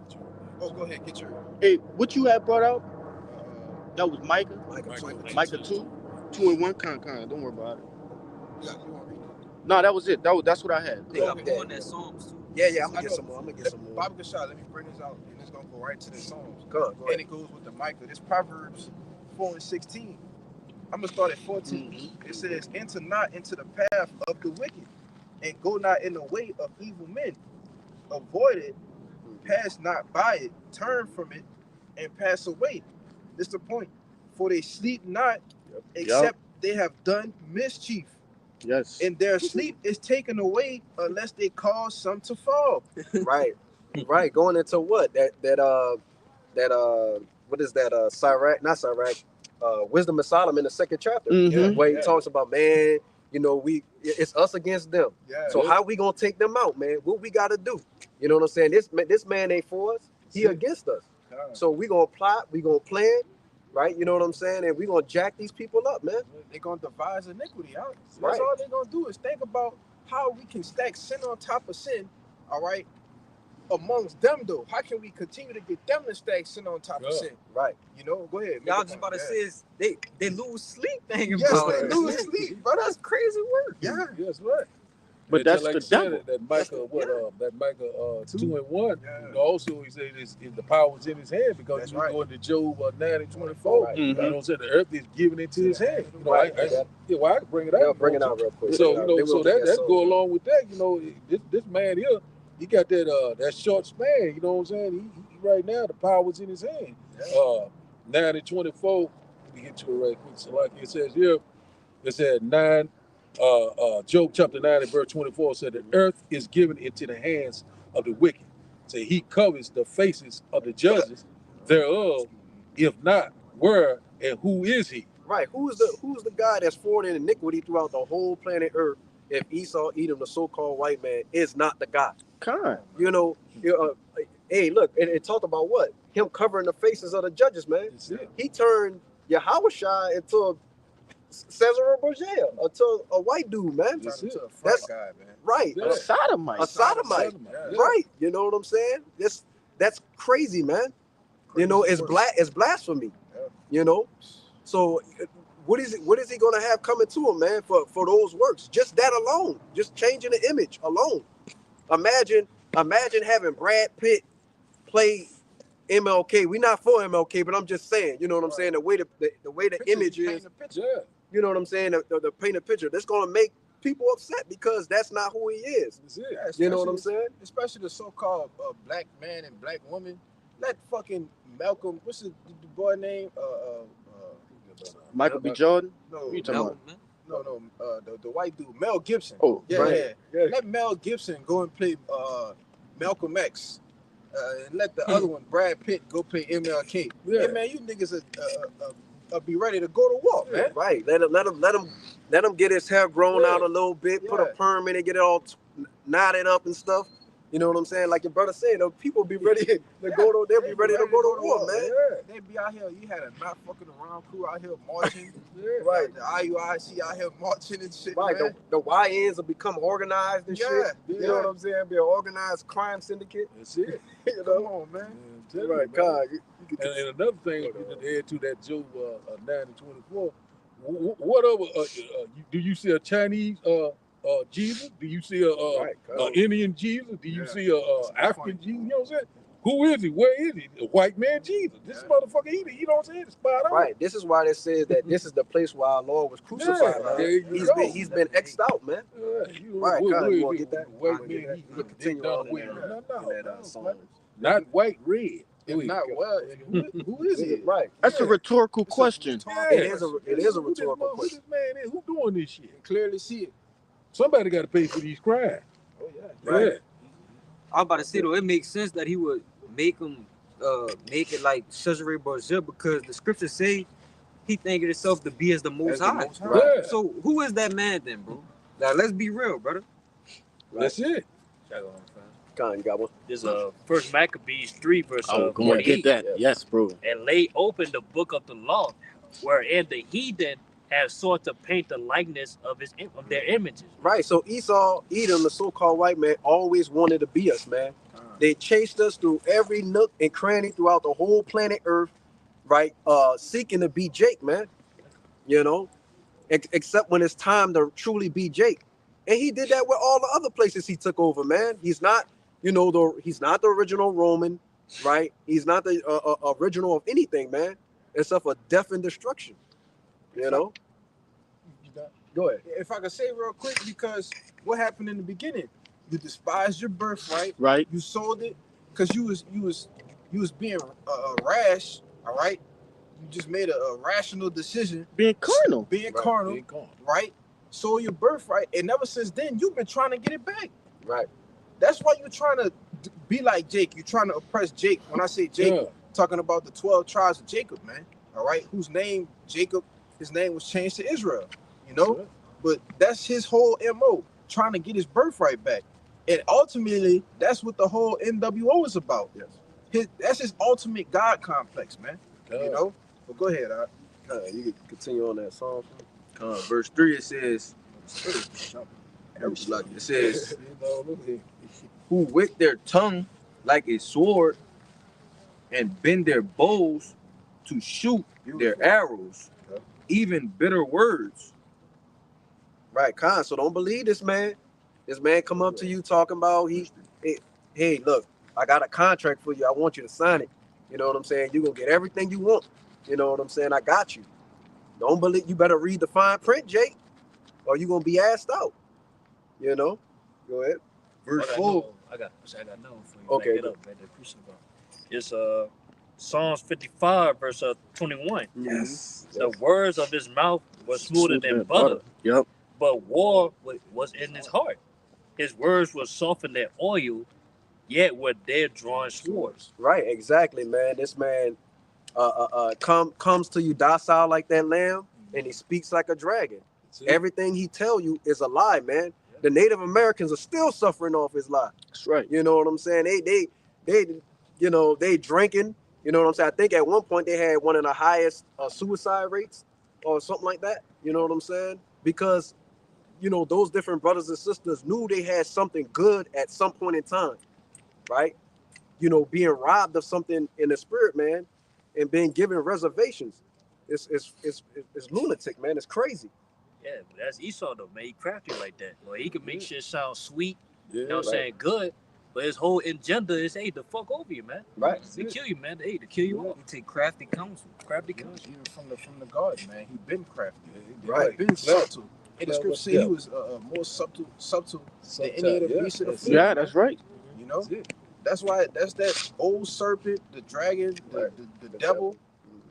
Speaker 2: Oh, go ahead. Get your.
Speaker 5: Hey, what you had brought out? That was Micah. Micah 2. 2 and 1. Con. Don't worry about it.
Speaker 2: Yeah, you want to read it?
Speaker 5: No, that was it. That's what I had.
Speaker 7: They got more in that Psalms too.
Speaker 1: Yeah. I'm gonna get some more.
Speaker 2: Bobby Kashad, let me bring this out, and it's gonna go right to the Psalms.
Speaker 1: Go ahead.
Speaker 2: And it goes with the Micah. This Proverbs 4 and 16. I'm gonna start at 14. It says, "Enter not into the path of the wicked, and go not in the way of evil men. Avoid it, pass not by it, turn from it, and pass away." This is the point. For they sleep not, except they have done mischief.
Speaker 5: Yes.
Speaker 2: And their sleep is taken away unless they cause some to fall.
Speaker 1: Right, right. Going into what what is that? Sirach, not Sirach. Wisdom of Solomon, the second chapter,
Speaker 5: Mhm.
Speaker 1: where he talks about, man, it's us against them.
Speaker 2: Yeah.
Speaker 1: So how we gonna take them out, man? What we gotta do? You know what I'm saying? This man ain't for us. He against us. So we gonna plot, we gonna plan, right? You know what I'm saying? And we gonna jack these people up, man.
Speaker 2: They're gonna devise iniquity. Huh? That's
Speaker 1: Right.
Speaker 2: all they're gonna do is think about how we can stack sin on top of sin. All right. Amongst them though, how can we continue to get them to stack sin on top of sin?
Speaker 1: Right.
Speaker 2: You know, go ahead.
Speaker 7: Y'all just about to say is they lose sleep thinking
Speaker 2: Yes,
Speaker 7: about
Speaker 2: they
Speaker 7: it.
Speaker 2: lose sleep, bro.
Speaker 7: That's crazy work.
Speaker 2: Yeah.
Speaker 3: Yes, right.
Speaker 5: But
Speaker 3: And
Speaker 5: that's
Speaker 3: like
Speaker 5: the
Speaker 3: you said,
Speaker 5: devil.
Speaker 3: That Micah, that Micah 2:1.
Speaker 2: Yeah.
Speaker 3: You know, also, he said the power was in his hand because
Speaker 2: That's
Speaker 3: you
Speaker 2: right.
Speaker 3: go into Job 9:24.
Speaker 1: Right.
Speaker 3: You know what I'm saying? The earth is given into his hand. You know,
Speaker 1: Right.
Speaker 3: I can bring it out.
Speaker 1: Yeah, bring it out real quick.
Speaker 3: So
Speaker 1: They
Speaker 3: you know,
Speaker 1: will
Speaker 3: so
Speaker 1: get
Speaker 3: that
Speaker 1: sold.
Speaker 3: go along with that. You know, this man here, he got that short span. You know what I'm saying? He right now the power was in his hand. 9:24. Let me get to it right quick. So like it says here, it said 9. Job chapter 9 and verse 24 said the earth is given into the hands of the wicked. So he covers the faces of the judges thereof. If not, where and who is he?
Speaker 1: Right. Who's the guy that's forwarding iniquity throughout the whole planet Earth? If Esau, Edom, the so-called white man, is not the guy.
Speaker 5: Con.
Speaker 1: Hey, look, it talked about what? Him covering the faces of the judges, man.
Speaker 3: That's it.
Speaker 1: He turned Yahushua into a Cesar Borgia, into a white dude, man.
Speaker 3: That's
Speaker 2: Turn
Speaker 3: it.
Speaker 2: into a front
Speaker 1: That's-
Speaker 2: guy, man.
Speaker 1: Right.
Speaker 3: Yeah.
Speaker 5: A sodomite.
Speaker 1: A sodomite.
Speaker 3: Yeah.
Speaker 1: Right. You know what I'm saying? That's crazy, man. You know, it's blasphemy.
Speaker 2: Yeah.
Speaker 1: You know? So what is he gonna have coming to him, man, for those works? Just that alone. Just changing the image alone. Imagine having Brad Pitt play MLK. We're not for MLK, but I'm just saying, you know what I'm saying? The way the image is,
Speaker 3: Yeah.
Speaker 1: you know what I'm saying? The paint a picture. That's gonna make people upset because that's not who he is.
Speaker 3: That's it.
Speaker 2: Yeah,
Speaker 1: You know what I'm
Speaker 2: especially-
Speaker 1: saying?
Speaker 2: Especially the so-called black man and black woman. Let fucking Malcolm, what's the boy name?
Speaker 5: Michael B. Jordan.
Speaker 2: No,
Speaker 5: Who you talking
Speaker 7: No,
Speaker 5: about?
Speaker 2: no, the white dude, Mel Gibson.
Speaker 5: Oh,
Speaker 2: yeah,
Speaker 1: right.
Speaker 2: yeah. Let Mel Gibson go and play Malcolm X, and let the other one, Brad Pitt, go play MLK.
Speaker 3: Yeah.
Speaker 2: Hey man, you niggas be ready to go to war, man.
Speaker 1: Right. Let him get his hair grown out a little bit, put a
Speaker 2: Yeah.
Speaker 1: perm in it, get it all knotted up and stuff. You know what I'm saying? Like your brother said, the people be ready to go to. They'll be ready to go to war, man.
Speaker 2: Yeah. They be out here. You had a not fucking around crew out here marching.
Speaker 1: Right.
Speaker 2: The IUIC out here marching and shit.
Speaker 1: Right.
Speaker 2: Man.
Speaker 1: The YNs will become organized and
Speaker 2: Yeah,
Speaker 1: shit. You know
Speaker 2: yeah.
Speaker 1: what I'm saying? Be an organized crime syndicate.
Speaker 3: That's it.
Speaker 1: You
Speaker 2: Come
Speaker 1: know?
Speaker 2: on, man.
Speaker 3: I'm telling you,
Speaker 1: Right.
Speaker 3: man.
Speaker 1: God. You can
Speaker 3: And another thing to add to that Job 9:24, what other do you see a Chinese Jesus? Do you see
Speaker 1: Right,
Speaker 3: a Indian Jesus? Do you
Speaker 2: Yeah.
Speaker 3: see a African Jesus? You know what I'm saying? Who is he? Where is he? A white man Jesus. This motherfucker, you know what I'm saying? It's spot on.
Speaker 1: Right. This is why they said that this is the place where our Lord was crucified,
Speaker 3: Yeah,
Speaker 1: man.
Speaker 3: there you go.
Speaker 1: He's been X'd out, man.
Speaker 3: Yeah, you
Speaker 1: Right,
Speaker 3: what-
Speaker 1: Kyle,
Speaker 3: what
Speaker 1: you
Speaker 3: is
Speaker 1: wanna
Speaker 3: he?
Speaker 1: get that?
Speaker 3: White
Speaker 1: We'll
Speaker 3: man, he
Speaker 1: continue
Speaker 3: done
Speaker 1: on in
Speaker 3: with
Speaker 1: that,
Speaker 3: it.
Speaker 1: in that song.
Speaker 3: Not white, red.
Speaker 2: If not, well, who is he?
Speaker 1: Right.
Speaker 5: That's a rhetorical question.
Speaker 1: It is a rhetorical
Speaker 3: Who
Speaker 1: question.
Speaker 3: this man is? Who doing this shit?
Speaker 2: You can clearly see it.
Speaker 3: Somebody got to pay for these crimes.
Speaker 2: Oh yeah.
Speaker 1: Right.
Speaker 3: Yeah.
Speaker 7: I was about to say though, it makes sense that he would make it like Cesare Borgia because the scriptures say he thinking himself to be as the most
Speaker 2: As the
Speaker 7: high.
Speaker 2: Most High.
Speaker 3: Right.
Speaker 7: So who is that man then, bro? Now let's be real, brother.
Speaker 3: That's it.
Speaker 1: Con, you got one?
Speaker 6: This First Maccabees 3 verse
Speaker 5: I was going to get
Speaker 6: 48.
Speaker 5: that. Yes, bro.
Speaker 6: And lay open the book of the law, wherein the heathen have sought to paint the likeness of their images.
Speaker 1: Right. So Esau, Edom, the so-called white man, always wanted to be us, man. They chased us through every nook and cranny throughout the whole planet Earth, right? Seeking to be Jake, man. You know, except when it's time to truly be Jake. And he did that with all the other places he took over, man. He's not, he's not the original Roman, right? He's not the original of anything, man, except for death and destruction. You know. Go ahead.
Speaker 2: If I could say real quick, because what happened in the beginning? You despised your birthright.
Speaker 5: Right?
Speaker 2: You sold it because you was being rash. All right. You just made a rational decision,
Speaker 5: Being carnal.
Speaker 2: being carnal,
Speaker 3: Big con.
Speaker 2: right? sold your birthright, and ever since then you've been trying to get it back.
Speaker 1: Right.
Speaker 2: That's why you're trying to be like Jake. You're trying to oppress Jake. When I say Jake,
Speaker 3: Yeah.
Speaker 2: talking about the 12 tribes of Jacob, man. All right, whose name Jacob? His name was changed to Israel. You know,
Speaker 3: Right.
Speaker 2: but that's his whole MO, trying to get his birthright back. And ultimately, that's what the whole NWO is about.
Speaker 1: Yes.
Speaker 2: That's his ultimate God complex, man.
Speaker 3: God.
Speaker 2: You know. But go ahead,
Speaker 1: You can continue on that song.
Speaker 4: Verse 3, it says, it says,
Speaker 3: You know, look here.
Speaker 4: who with their tongue like a sword and bend their bows to shoot their arrows,
Speaker 2: Yeah.
Speaker 4: even bitter words.
Speaker 1: Right, Khan. So don't believe this man. This man come up to you talking about hey, look, I got a contract for you. I want you to sign it. You know what I'm saying? You're gonna get everything you want. You know what I'm saying? I got you. Don't believe. You better read the fine print, Jake, or you're gonna be asked out. You know? Go ahead.
Speaker 4: Verse
Speaker 6: I got
Speaker 4: 4.
Speaker 6: another one for you.
Speaker 1: Okay,
Speaker 6: Back it up, man. It's Psalms 55, verse 21.
Speaker 1: Yes.
Speaker 6: The words of his mouth were smoother than butter,
Speaker 5: Yep.
Speaker 6: but war was in his heart. His words were softer than oil, yet were there drawing swords.
Speaker 1: Right, exactly, man. This man comes to you docile like that lamb, and he speaks like a dragon.
Speaker 3: That's it.
Speaker 1: Everything he tell you is a lie, man. The Native Americans are still suffering off his lie.
Speaker 5: That's right.
Speaker 1: You know what I'm saying? They drinking. You know what I'm saying? I think at one point they had one of the highest suicide rates or something like that. You know what I'm saying? Because, those different brothers and sisters knew they had something good at some point in time, right? Being robbed of something in the spirit, man, and being given reservations. It's lunatic, man. It's crazy.
Speaker 6: Yeah, but that's Esau though, man. He crafty like that. Well, he can make shit sound sweet,
Speaker 3: Yeah,
Speaker 6: you know what I'm saying, good, but his whole agenda is, hey, to fuck over you, man.
Speaker 1: Right.
Speaker 6: To kill you, man. Hey, to kill you off.
Speaker 7: You take crafty counsel.
Speaker 6: Crafty
Speaker 2: Even
Speaker 6: counsel.
Speaker 2: from the garden, man. He been crafty.
Speaker 1: Right.
Speaker 2: He been subtle. And the
Speaker 3: Clever,
Speaker 2: scripture say he was more subtle than any of the beasts of the field.
Speaker 5: Yeah, that's right.
Speaker 2: You know,
Speaker 3: That's it.
Speaker 2: that's why that's that old serpent, the dragon, the devil.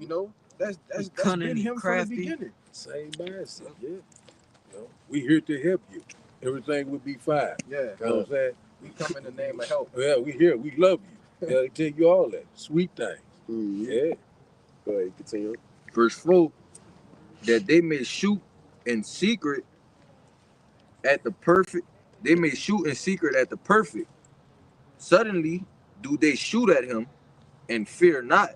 Speaker 2: You know, that's
Speaker 7: cunning,
Speaker 2: been him
Speaker 7: crafty.
Speaker 2: from the beginning.
Speaker 3: Same mindset. Yeah. We here to help you. Everything will be fine.
Speaker 2: Yeah,
Speaker 3: You know what I'm saying?
Speaker 2: we come in the name of help.
Speaker 3: Yeah, we here. We love you. Yeah, they tell you all that. Sweet things.
Speaker 1: Mhm.
Speaker 3: Yeah.
Speaker 1: Go ahead, continue.
Speaker 4: Verse 4, that they may shoot in secret at the perfect. They may shoot in secret at the perfect. Suddenly do they shoot at him and fear not.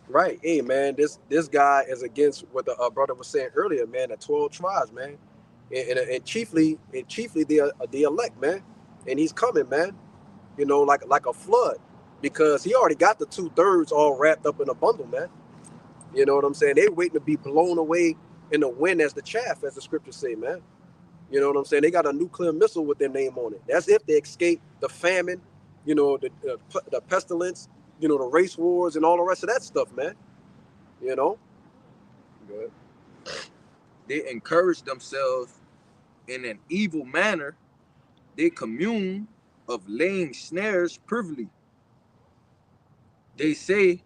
Speaker 1: Right. Hey, man, this guy is against what the brother was saying earlier, man, the 12 tribes, man. And chiefly the elect, man. And he's coming, man, like a flood, because he already got the 2/3 all wrapped up in a bundle, man. You know what I'm saying? They waiting to be blown away in the wind as the chaff, as the scriptures say, man. You know what I'm saying? They got a nuclear missile with their name on it. That's if they escape the famine, the pestilence, the race wars and all the rest of that stuff, man. Go ahead.
Speaker 4: They encourage themselves in an evil manner. They commune of laying snares privily. They say,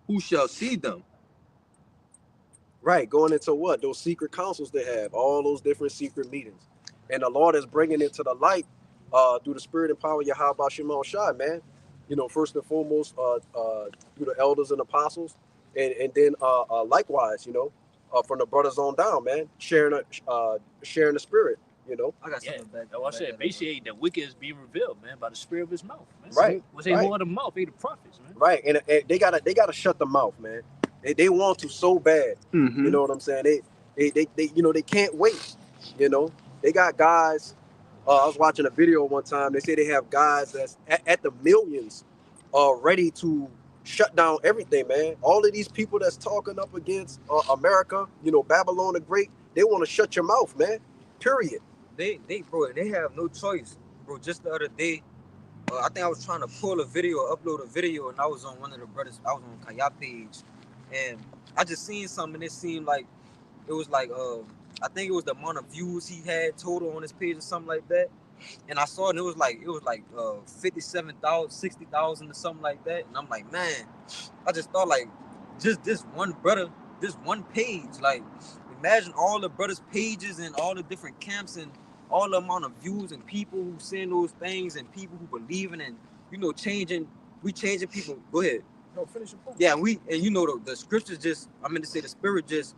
Speaker 4: who shall see them?
Speaker 1: Right, going into what? Those secret councils they have, all those different secret meetings. And the Lord is bringing it to the light through the spirit and power of Yahweh Shema Shai, man. First and foremost, through the elders and apostles. And then likewise, from the brothers on down, man, sharing the spirit,
Speaker 7: I got
Speaker 6: Yeah,
Speaker 7: something back.
Speaker 6: I said, basically, the wicked is being revealed, man, by the spirit of his mouth, man.
Speaker 1: Right,
Speaker 6: What's they
Speaker 1: right.
Speaker 6: hold of the mouth? They the prophets, man.
Speaker 1: Right. And they gotta shut the mouth, man. They want to so bad.
Speaker 5: Mm-hmm.
Speaker 1: You know what I'm saying? They can't wait. They got guys. I was watching a video one time. They say they have guys that's at the millions, ready to shut down everything, man. All of these people that's talking up against America, Babylon the Great, they want to shut your mouth, man. Period.
Speaker 7: They have no choice, bro. Just the other day, I think I was trying to upload a video, and I was on one of the brothers. I was on Kaya page, and I just seen something. It seemed like it was like I think it was the amount of views he had total on his page or something like that. And I saw it, and it was like 57,000, 60,000 or something like that. And I'm like, man, I just thought like just this one brother, this one page, like if imagine all the brothers' pages and all the different camps and all the amount of views and people who saying those things and people who believing and changing. We changing people. Go ahead.
Speaker 2: No, finish your point.
Speaker 7: Yeah, the scriptures just, I mean to say the spirit just,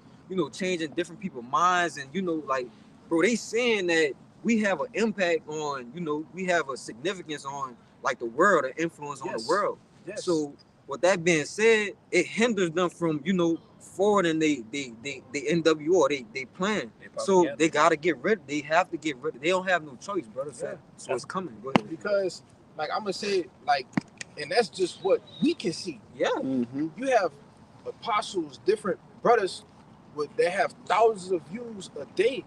Speaker 7: changing different people's minds and like, bro, they saying that we have an impact on, we have a significance on like the world, an influence on the world.
Speaker 2: Yes.
Speaker 7: So with that being said, it hinders them from, forwarding they NWO or they plan. So they gotta get rid. They have to get rid. They don't have no choice, brother.
Speaker 2: Yeah.
Speaker 7: So it's coming. Go ahead.
Speaker 2: Because like I'm gonna say it, like, and that's just what we can see.
Speaker 7: Yeah.
Speaker 5: Mm-hmm.
Speaker 2: You have apostles, different brothers, they have thousands of views a day,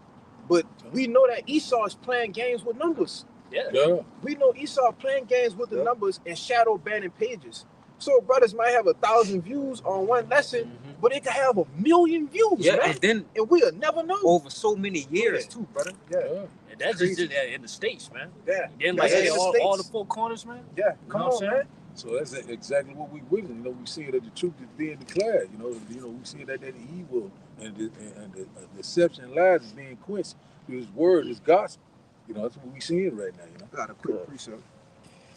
Speaker 2: but we know that Esau is playing games with numbers.
Speaker 3: Yeah.
Speaker 2: We know Esau playing games with the numbers and shadow banning pages. So brothers might have 1,000 views on one lesson, but it could have 1,000,000 views.
Speaker 7: Yeah,
Speaker 2: man.
Speaker 7: and then
Speaker 2: and we'll never know.
Speaker 7: over so many years too, brother.
Speaker 2: Yeah.
Speaker 6: And that's just in the States, man.
Speaker 2: Yeah.
Speaker 6: Then
Speaker 2: That's
Speaker 6: like
Speaker 2: in the
Speaker 6: all the
Speaker 2: States.
Speaker 6: four corners, man.
Speaker 2: Yeah. Come
Speaker 6: know what
Speaker 2: on,
Speaker 6: I'm
Speaker 2: man.
Speaker 3: So that's exactly what we witness. You know, we see that the truth is being declared. You know, we see that the evil and the deception and lies is being quenched through His word, His gospel. You know, that's what we seeing right now. You know.
Speaker 2: I got a quick precept.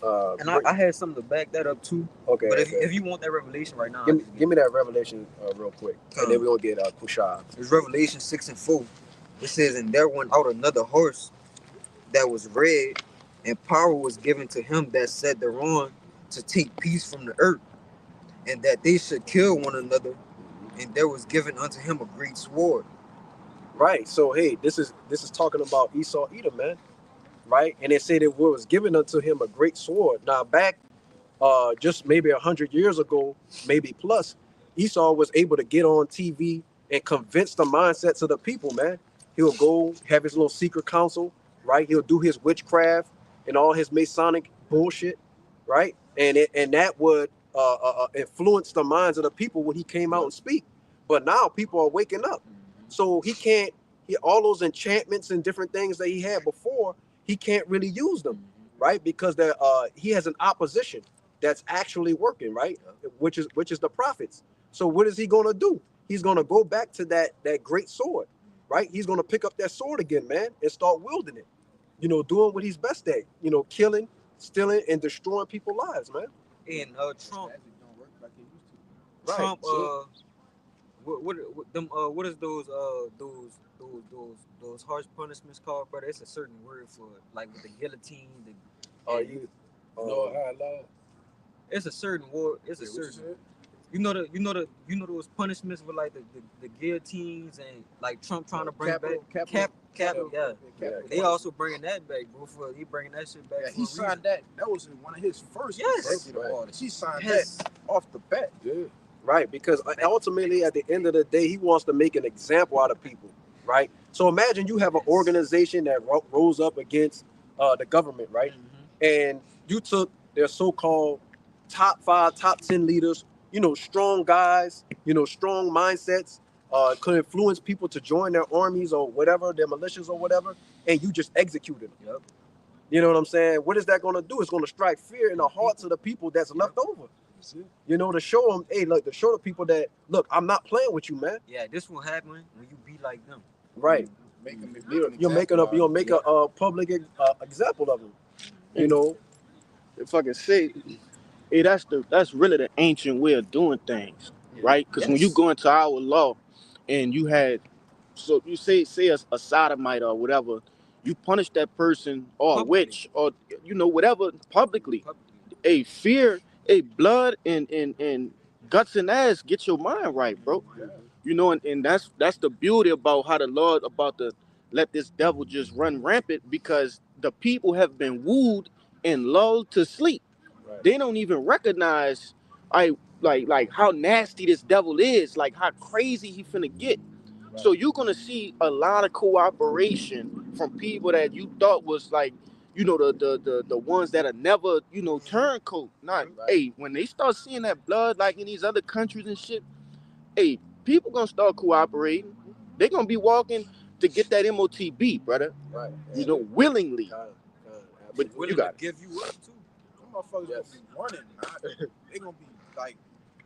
Speaker 7: And I had something to back that up too.
Speaker 1: Okay.
Speaker 7: But
Speaker 1: okay.
Speaker 7: if you want that revelation right now,
Speaker 1: Give me that revelation real quick, and then we're gonna get Kushab.
Speaker 7: it's Revelation 6:4. It says, "And there went out another horse that was red, and power was given to him that sat thereon to take peace from the earth, and that they should kill one another. And there was given unto him a great sword."
Speaker 1: Right. So hey, this is talking about Esau Edom, man. Right. And it said it was given unto him a great sword. Now back just maybe 100 years ago, maybe plus, Esau was able to get on TV and convince the mindsets of the people, man. He'll go have his little secret council, right? He'll do his witchcraft and all his Masonic bullshit, right? And that would influence the minds of the people when he came out and speak. But now people are waking up. So all those enchantments and different things that he had before, he can't really use them, right? Because he has an opposition that's actually working, right? Which is the prophets. So what is he gonna do? He's gonna go back to that great sword, right? He's gonna pick up that sword again, man, and start wielding it. Doing what he's best at. Killing, stealing, and destroying people's lives, man.
Speaker 7: And Trump,
Speaker 2: Magic don't work like it used to.
Speaker 1: Right.
Speaker 7: Trump,
Speaker 1: So-
Speaker 7: what is those harsh punishments called, brother? It's a certain word for it, like with the guillotine.
Speaker 3: High law.
Speaker 7: It's a certain word. It's a certain. You know those punishments with like the guillotines and like Trump trying to bring back cap. Yeah. They also bringing that back, bro. He bringing that shit back.
Speaker 2: Yeah,
Speaker 7: for
Speaker 2: he
Speaker 7: a
Speaker 2: signed
Speaker 7: reason.
Speaker 2: that. That was one of his first
Speaker 7: Yes.
Speaker 2: executive orders. He signed
Speaker 7: Yes.
Speaker 2: that off the bat.
Speaker 3: Yeah.
Speaker 1: Right, because ultimately, at the end of the day, he wants to make an example out of people, right? So imagine you have an organization that rose up against the government, right? And you took their so-called top 5, top 10 leaders, strong guys, strong mindsets, could influence people to join their armies or whatever, their militias or whatever, and you just executed them.
Speaker 7: Yep.
Speaker 1: You know what I'm saying? What is that going to do? It's going to strike fear in the hearts of the people that's left over. To show them, hey, look, to show the people that, look, I'm not playing with you, man.
Speaker 7: Yeah, this will happen when you be like them.
Speaker 1: Right. You'll make a public example of them.
Speaker 5: If I can say, hey, that's really the ancient way of doing things, right? Because when you go into our law, and you had, so you say a sodomite or whatever, you punish that person or a witch or whatever publicly. Hey, fear, hey, blood and guts and ass, get your mind right, bro. And that's the beauty about how the Lord about to let this devil just run rampant, because the people have been wooed and lulled to sleep. Right. They don't even recognize like how nasty this devil is, like how crazy he finna get. Right. So you're gonna see a lot of cooperation from people that you thought was like, the ones that are never, turncoat. Not, hey, when they start seeing that blood like in these other countries and shit, hey, people gonna start cooperating. They're gonna be walking to get that MOTB, brother. Right. Willingly.
Speaker 7: But you got to give you up too.
Speaker 2: Some motherfuckers gonna be running, man. They gonna be like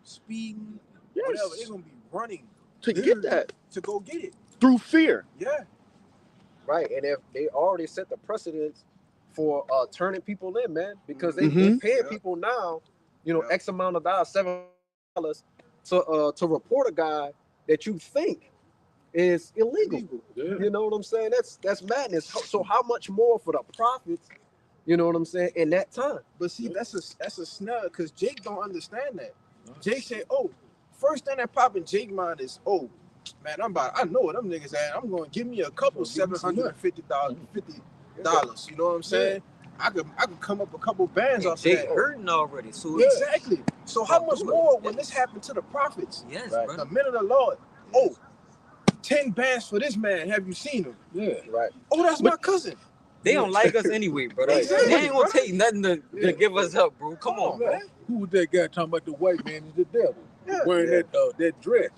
Speaker 2: speeding, whatever. They gonna be running
Speaker 5: to get that,
Speaker 2: to go get it.
Speaker 5: through fear.
Speaker 2: Yeah.
Speaker 1: Right, and if they already set the precedence for turning people in, man, because they
Speaker 5: Mhm.
Speaker 1: paying
Speaker 2: Yeah.
Speaker 1: people now, you know,
Speaker 2: Yeah.
Speaker 1: X amount of dollars, $7 to report a guy that you think is illegal.
Speaker 2: Illegal.
Speaker 3: Yeah.
Speaker 1: You know what I'm saying? That's madness. So how much more for the profits? You know what I'm saying? In that time,
Speaker 2: But see, that's a snub because Jake don't understand that. Jake said, "Oh, first thing that popping Jake mind is, oh, man, I know what them niggas at. I'm going to give me a couple
Speaker 3: Gonna give me some
Speaker 2: $750, $50. You know what I'm saying? I could come up a couple bands
Speaker 7: And
Speaker 2: off of
Speaker 7: Jake
Speaker 2: that.
Speaker 7: hurting already, so
Speaker 2: Exactly. So how much
Speaker 7: do it.
Speaker 2: more when
Speaker 7: Yes.
Speaker 2: this happened to the prophets?
Speaker 7: yes,
Speaker 1: Right.
Speaker 2: The
Speaker 7: brother.
Speaker 2: men of the Lord. Oh, 10 bands for this man. Have you seen him?
Speaker 3: Yeah.
Speaker 1: right?
Speaker 2: Oh, that's my cousin.
Speaker 7: They don't like us anyway, brother.
Speaker 2: Exactly,
Speaker 7: They ain't gonna
Speaker 2: brother.
Speaker 7: take nothing to give us up, bro. Come on, man.
Speaker 3: Who was that guy talking about the white man is the devil?
Speaker 2: Yeah.
Speaker 3: Wearing that dress,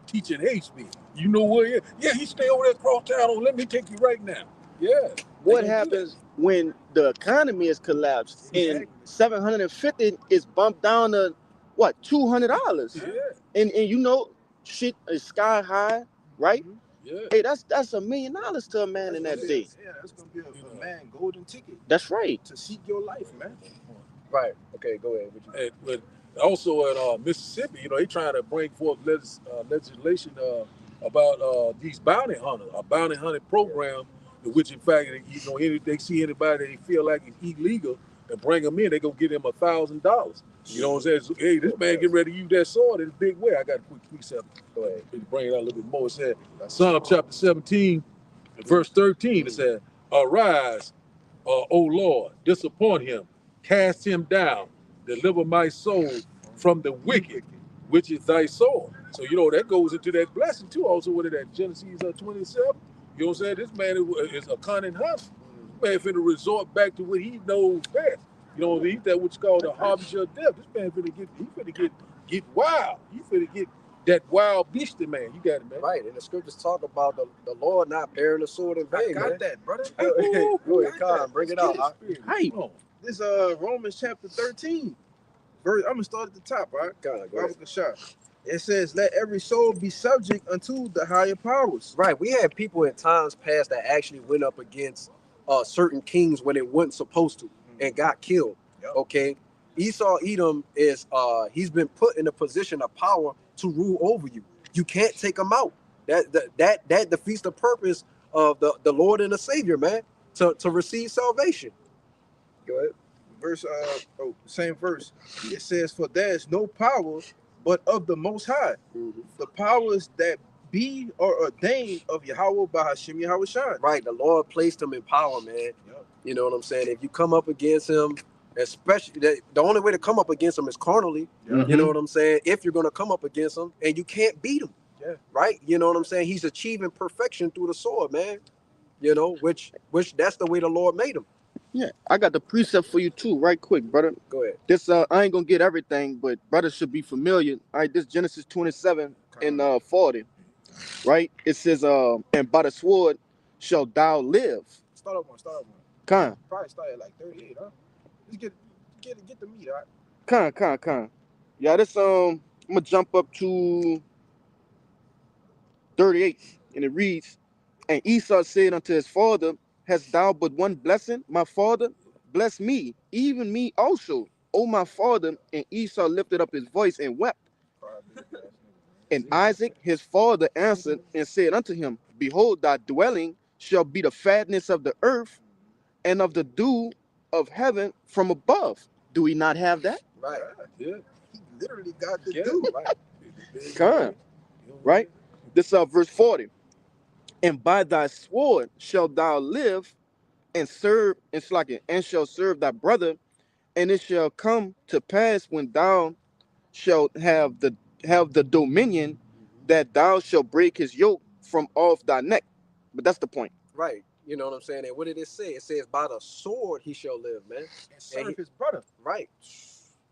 Speaker 3: teaching hate speech. You know where he is? Yeah, he stay over there across town. Oh, let me take you right now. Yeah.
Speaker 5: What
Speaker 3: They gonna do
Speaker 5: happens when the economy is collapsed and
Speaker 2: Exactly.
Speaker 5: 750 is bumped down to what, $200?
Speaker 3: that. Yeah.
Speaker 5: And you know, shit is sky high, right?
Speaker 2: Mhm.
Speaker 3: Yeah.
Speaker 5: Hey, that's $1 million to a man in
Speaker 2: That's
Speaker 5: that
Speaker 2: gonna
Speaker 5: day.
Speaker 2: be- Yeah, that's gonna be a man golden ticket
Speaker 5: That's right.
Speaker 2: to seek your life, man.
Speaker 1: Right. Okay, go ahead. What you-
Speaker 3: But also at Mississippi, you know, they trying to bring forth legislation about these bounty hunters, a bounty hunting program, in which, in fact, you know, they see anybody they feel like is illegal and bring them in, they gonna give them $1,000. You know what I'm saying? So, hey, this man getting ready to use that sword in a big way. I got a quick precept. Go ahead. Bring it out a little bit more. It said, Psalm chapter 17, verse 13. It said, "Arise, O Lord, disappoint him, cast him down, deliver my soul from the wicked, which is thy soul." So, you know, that goes into that blessing too. Also, with that Genesis 27. You know what I'm saying? This man is a cunning hunter. Man finna resort back to what he knows best. You know, he's that what's called a harbinger of death. This man finna get wild. He finna get that wild beastie man. You got it, man.
Speaker 1: Right, and the scriptures talk about the Lord not bearing the sword in
Speaker 2: I
Speaker 1: vain,
Speaker 2: got
Speaker 1: man.
Speaker 2: that, brother.
Speaker 1: Go ahead,
Speaker 2: Got
Speaker 1: Khan,
Speaker 2: that.
Speaker 1: bring it
Speaker 2: Let's
Speaker 1: out.
Speaker 2: get it.
Speaker 5: Hey,
Speaker 3: Come on.
Speaker 2: This Romans chapter 13. I'm gonna start at the top, all right?
Speaker 1: Khan, go
Speaker 2: Baba
Speaker 1: ahead.
Speaker 2: Kashar. It says, "Let every soul be subject unto the higher powers."
Speaker 1: Right, we had people in times past that actually went up against certain kings when it wasn't supposed to and got killed.
Speaker 2: Yep.
Speaker 1: Okay, Esau Edom is he's been put in a position of power to rule over you. You can't take him out. That defeats the purpose of the Lord and the Savior, man, to receive salvation. Go ahead.
Speaker 2: Verse same verse. It says, "For there is no power but of the Most High. The powers that be are ordained of Yahweh by Hashem Yahweh Shai."
Speaker 1: Right, the Lord placed him in power, man.
Speaker 2: Yep.
Speaker 1: You know what I'm saying? If you come up against him, especially the only way to come up against him is carnally.
Speaker 2: Yeah.
Speaker 1: You know what I'm saying? If you're gonna come up against him and you can't beat him,
Speaker 2: Yeah.
Speaker 1: right? You know what I'm saying? He's achieving perfection through the sword, man. You know, which that's the way the Lord made him.
Speaker 5: Yeah, I got the precept for you too, right quick, brother.
Speaker 1: Go ahead.
Speaker 5: This I ain't gonna get everything, but brothers should be familiar. All right, this Genesis 27 and 40, right? It says, "And by the sword shall thou live."
Speaker 2: Start up one.
Speaker 5: Con,
Speaker 2: Probably start at like 38, huh? Let's get the meat, all right?
Speaker 5: con. Yeah, this I'm gonna jump up to 38, and it reads, "And Esau said unto his father, Hast thou but one blessing, my father? Bless me, even me also, O my father." And Esau lifted up his voice and wept. And Isaac his father answered and said unto him, Behold, thy dwelling shall be the fatness of the earth and of the dew of heaven from above. Do we not have that?
Speaker 1: Right.
Speaker 3: Yeah.
Speaker 2: He literally got the
Speaker 3: Yeah.
Speaker 2: dude.
Speaker 1: Right.
Speaker 5: Con, right? This verse 40. "And by thy sword shalt thou live and serve and shall serve thy brother, and it shall come to pass when thou shalt have the dominion that thou shalt break his yoke from off thy neck." But that's the point.
Speaker 1: Right. You know what I'm saying? And what did it say? It says, by the sword he shall live, man.
Speaker 2: And serve
Speaker 1: he-
Speaker 2: his brother.
Speaker 1: Right.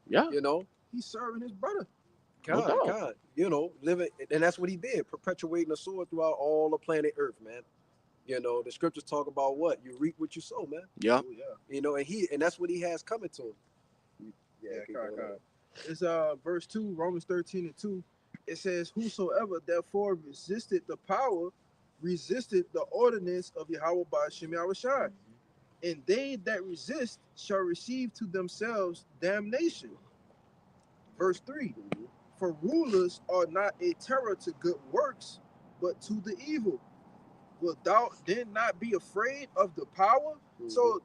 Speaker 5: Yeah,
Speaker 1: You know,
Speaker 2: He's serving his brother.
Speaker 5: No doubt.
Speaker 1: God, you know, living, and that's what he did, perpetuating the sword throughout all the planet Earth, man. You know, the scriptures talk about what you reap what you sow, man.
Speaker 5: yeah.
Speaker 2: Oh, yeah.
Speaker 1: You know, and that's what he has coming to him.
Speaker 2: Yeah,
Speaker 1: keep
Speaker 2: God,
Speaker 1: going
Speaker 2: God.
Speaker 1: on.
Speaker 2: It's verse 2, Romans 13 and 2. It says, "Whosoever therefore resisted the power resisted the ordinance of Yahweh by Shem Yahushai. And they that resist shall receive to themselves damnation. Verse 3. For rulers are not a terror to good works, but to the evil. Will thou then not be afraid of the power? So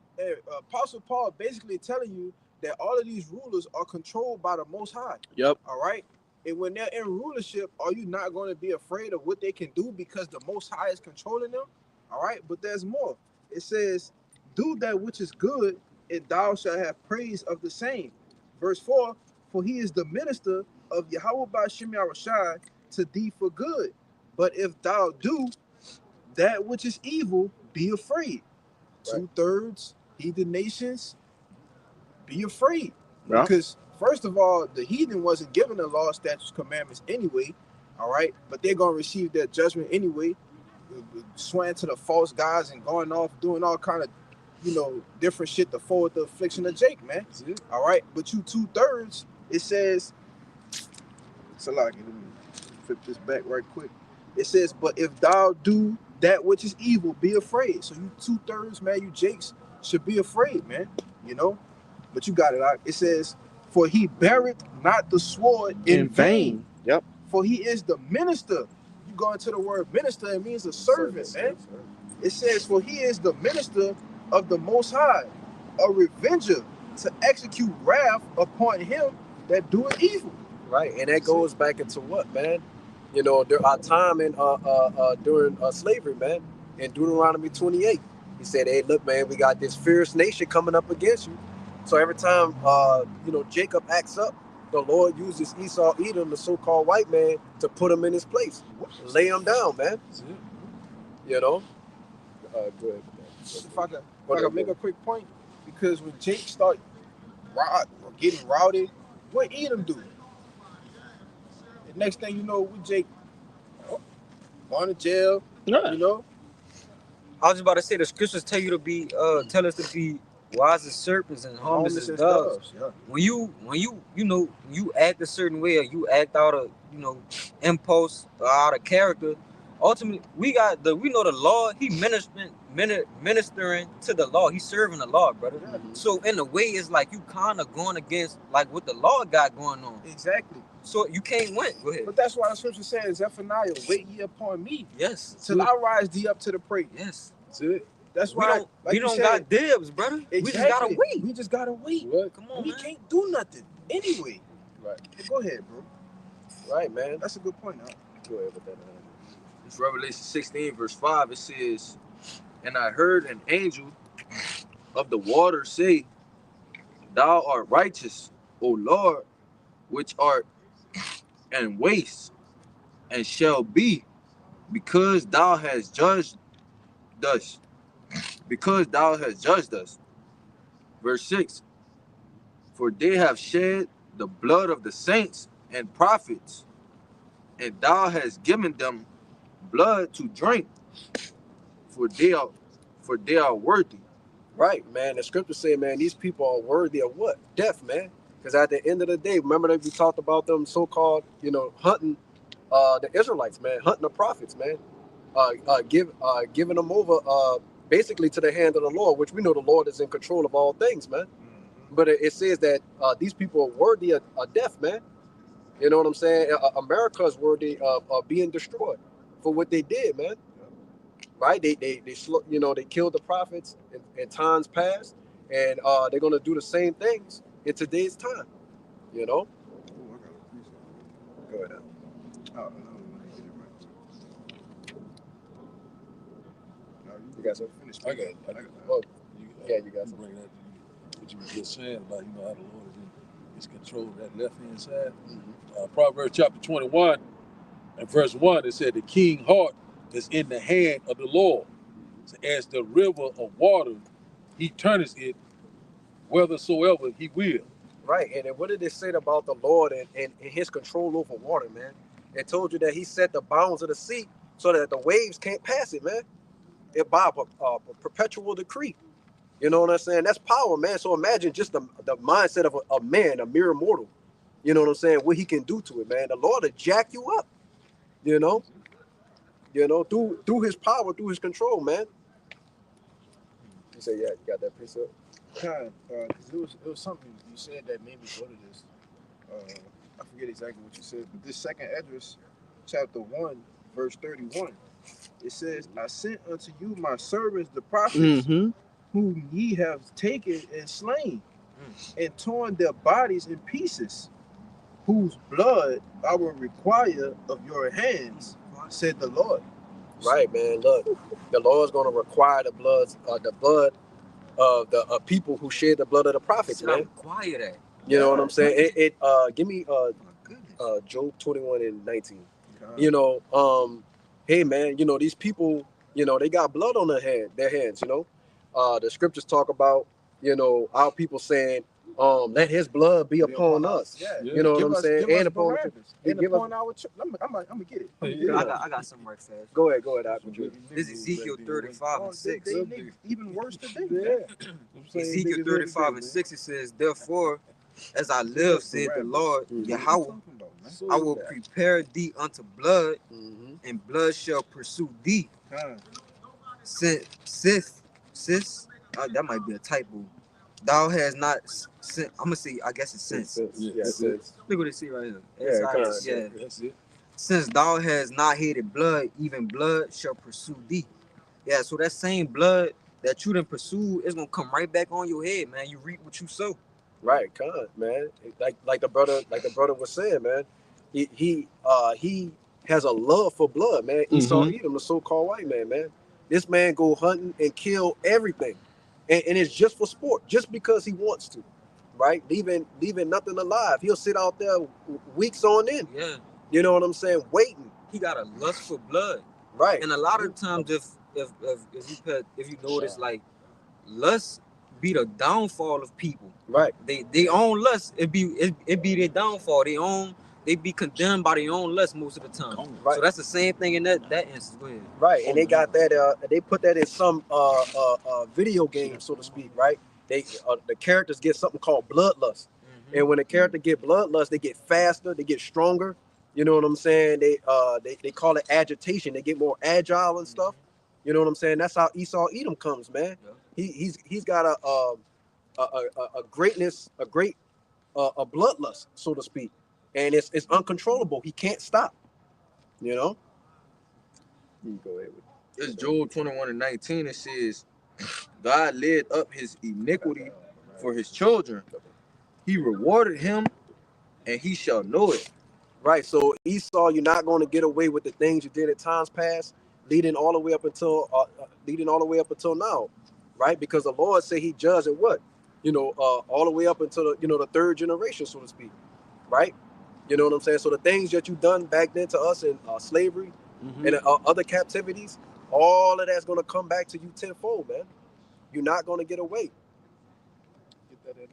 Speaker 2: Apostle Paul basically telling you that all of these rulers are controlled by the Most High.
Speaker 5: Yep.
Speaker 2: All right. And when they're in rulership, are you not going to be afraid of what they can do because the Most High is controlling them? All right. But there's more. It says, do that which is good, and thou shalt have praise of the same. Verse 4, for he is the minister of Yahweh by Shem Yahushai to thee for good. But if thou do that which is evil, be afraid.
Speaker 1: Right.
Speaker 2: 2/3 heathen nations, be afraid.
Speaker 5: Yeah.
Speaker 2: Because first of all, the heathen wasn't given the law, statutes, commandments anyway. All right, but they're gonna receive their judgment anyway, swearing to the false gods and going off doing all kind of, different shit to forward the affliction of Jake, man. All right, but you 2/3, it says, Salaki, let me flip this back right quick. It says, but if thou do that which is evil, be afraid. So you 2/3, man, you Jakes should be afraid, man. But you got it out. It says, for he beareth not the sword in vain.
Speaker 5: Yep.
Speaker 2: For he is the minister. You go into the word minister, it means a servant, man. It says, for he is the minister of the Most High, a revenger to execute wrath upon him that doeth evil.
Speaker 1: Right, and that goes back into what, man? Our time in during slavery, man. In Deuteronomy 28, he said, "Hey, look, man, we got this fierce nation coming up against you." So every time, Jacob acts up, the Lord uses Esau, Edom, the so-called white man, to put him in his place, lay him down, man. Go ahead.
Speaker 2: If I could make a quick point, because when Jake start getting rowdy, what Edom do? The next thing you know, we Jake going to jail.
Speaker 5: Yeah.
Speaker 7: I was just about to say the scriptures tell you to be tell us to be wise as serpents and harmless as doves.
Speaker 2: Yeah.
Speaker 7: When you act a certain way or you act out of impulse or out of character, ultimately we know the law. He ministering to the law. He's serving the law, brother.
Speaker 2: Yeah.
Speaker 7: So in a way, it's like you kind of going against like what the law got going on.
Speaker 2: Exactly.
Speaker 7: So you can't win. Go ahead.
Speaker 2: But that's why the scripture says, Zephaniah, wait ye upon me,
Speaker 7: Yes.
Speaker 2: till I rise thee up to the praise.
Speaker 7: Yes.
Speaker 2: That's it. That's
Speaker 7: We
Speaker 2: why
Speaker 7: don't,
Speaker 2: like
Speaker 7: we
Speaker 2: you
Speaker 7: don't
Speaker 2: said,
Speaker 7: got dibs, brother.
Speaker 2: exactly.
Speaker 7: We just gotta wait.
Speaker 2: We just gotta wait.
Speaker 3: What?
Speaker 7: Come on,
Speaker 2: We
Speaker 7: man.
Speaker 2: can't do nothing anyway.
Speaker 1: Right.
Speaker 2: Go ahead, bro.
Speaker 1: Right, man.
Speaker 2: That's a good point. Huh?
Speaker 1: Go ahead with that.
Speaker 4: It's Revelation 16, verse 5. It says, and I heard an angel of the water say, thou art righteous, O Lord, which art and waste, and shall be, because thou hast judged us. Because thou hast judged us. Verse 6. For they have shed the blood of the saints and prophets, and thou hast given them blood to drink, for they are worthy.
Speaker 1: Right, man. The scripture say, man, these people are worthy of what? Death, man. Because at the end of the day, remember that we talked about them so-called, hunting the Israelites, man, hunting the prophets, man, giving them over basically to the hand of the Lord, which we know the Lord is in control of all things, man. But it says that these people are worthy of death, man. You know what I'm saying? America is worthy of being destroyed for what they did, man. Right? They killed the prophets in times past, and they're gonna do the same things in today's time.
Speaker 2: Oh, I got a
Speaker 1: Go ahead.
Speaker 2: Oh,
Speaker 1: You got something?
Speaker 2: Finish.
Speaker 3: I got it.
Speaker 1: Well,
Speaker 3: You,
Speaker 1: yeah, you got
Speaker 3: you bring that. What you were just saying about how the Lord is in His control of that left hand side. Proverbs chapter 21 and verse 1. It said, "The king's heart is in the hand of the Lord. So as the river of water, He turneth it whithersoever He will."
Speaker 1: Right, and then what did it say about the Lord and his control over water, man? It told you that he set the bounds of the sea so that the waves can't pass it, man. It by a perpetual decree. You know what I'm saying? That's power, man. So imagine just the mindset of a man, a mere mortal. You know what I'm saying? What he can do to it, man. The Lord will jack you up, you know, through his power, through his control, man. You say, yeah, you got that piece up.
Speaker 2: Because it was something you said that made me go to this. I forget exactly what you said, but this second Esdras, chapter 1, verse 31, it says, I sent unto you my servants, the prophets,
Speaker 5: Mm-hmm.
Speaker 2: whom ye have taken and slain, and torn their bodies in pieces, whose blood I will require of your hands, said the Lord.
Speaker 1: Right, man. Look, the Lord's gonna require the blood of the people who shed the blood of the prophets,
Speaker 7: Should I
Speaker 1: man.
Speaker 7: require that?
Speaker 1: You know what I'm saying? Give me
Speaker 7: My goodness.
Speaker 1: Job 21 and 19.
Speaker 2: God.
Speaker 1: You know, hey man, you know, these people, you know, they got blood on their hands, you know. The scriptures talk about, you know, our people saying, let his blood be upon us.
Speaker 2: Yeah.
Speaker 1: You know what I'm saying?
Speaker 2: Give
Speaker 1: And
Speaker 2: us
Speaker 1: upon
Speaker 2: Barabbas. And
Speaker 1: give us-
Speaker 2: upon our church. I'm gonna get it.
Speaker 7: I got something right fast.
Speaker 1: go ahead, Aqua.
Speaker 7: This is Ezekiel 35 and 6.
Speaker 2: They live even worse today.
Speaker 3: Yeah.
Speaker 7: Ezekiel 35 and 6, it says, therefore, as I live, said the Lord, Yahweh, I will prepare thee unto blood,
Speaker 1: Mm-hmm.
Speaker 7: and blood shall pursue thee. Since that might be a typo. Thou has not sent. I'm gonna see. I guess it's since.
Speaker 1: Yeah,
Speaker 3: that's
Speaker 1: since.
Speaker 7: Look what it see right here.
Speaker 1: Yeah,
Speaker 7: S-I-S,
Speaker 1: kinda.
Speaker 7: yeah.
Speaker 3: That's it.
Speaker 7: Since thou has not hated blood, even blood shall pursue thee. Yeah. So that same blood that you done pursue is gonna come right back on your head, man. You reap what you sow.
Speaker 1: Right, man. Like the brother was saying, man. He has a love for blood, man. Esau Edom, the so-called white man. This man go hunting and kill everything, and it's just for sport, just because he wants to, right? Leaving nothing alive. He'll sit out there weeks on end.
Speaker 7: Yeah.
Speaker 1: You know what I'm saying? Waiting.
Speaker 7: He got a lust for blood,
Speaker 1: Right.
Speaker 7: and a lot of times, if you notice, like, lust be the downfall of people.
Speaker 1: Right.
Speaker 7: They own lust. It be their downfall. They be condemned by their own lust most of the time.
Speaker 1: Right.
Speaker 7: So that's the same thing in that instance. Go ahead.
Speaker 1: Right, and they got that. They put that in some video game, so to speak. Right. They the characters get something called bloodlust, and when a character get bloodlust, they get faster, they get stronger. You know what I'm saying? They call it agitation. They get more agile and stuff. You know what I'm saying? That's how Esau Edom comes, man.
Speaker 7: Yeah.
Speaker 1: He's got a greatness, a bloodlust, so to speak, and it's uncontrollable. He can't stop. You know. You go ahead with it.
Speaker 4: It's Job 21 and 19. It says, God led up his iniquity for his children. He rewarded him, and he shall know it.
Speaker 1: Right. So Esau, you're not going to get away with the things you did at times past, leading all the way up until now, right? Because the Lord said He judged at what, all the way up until the third generation, so to speak, right? You know what I'm saying? So the things that you done back then to us in slavery and other captivities, all of that's going to come back to you tenfold, man. You're not going to get away.
Speaker 2: Get that in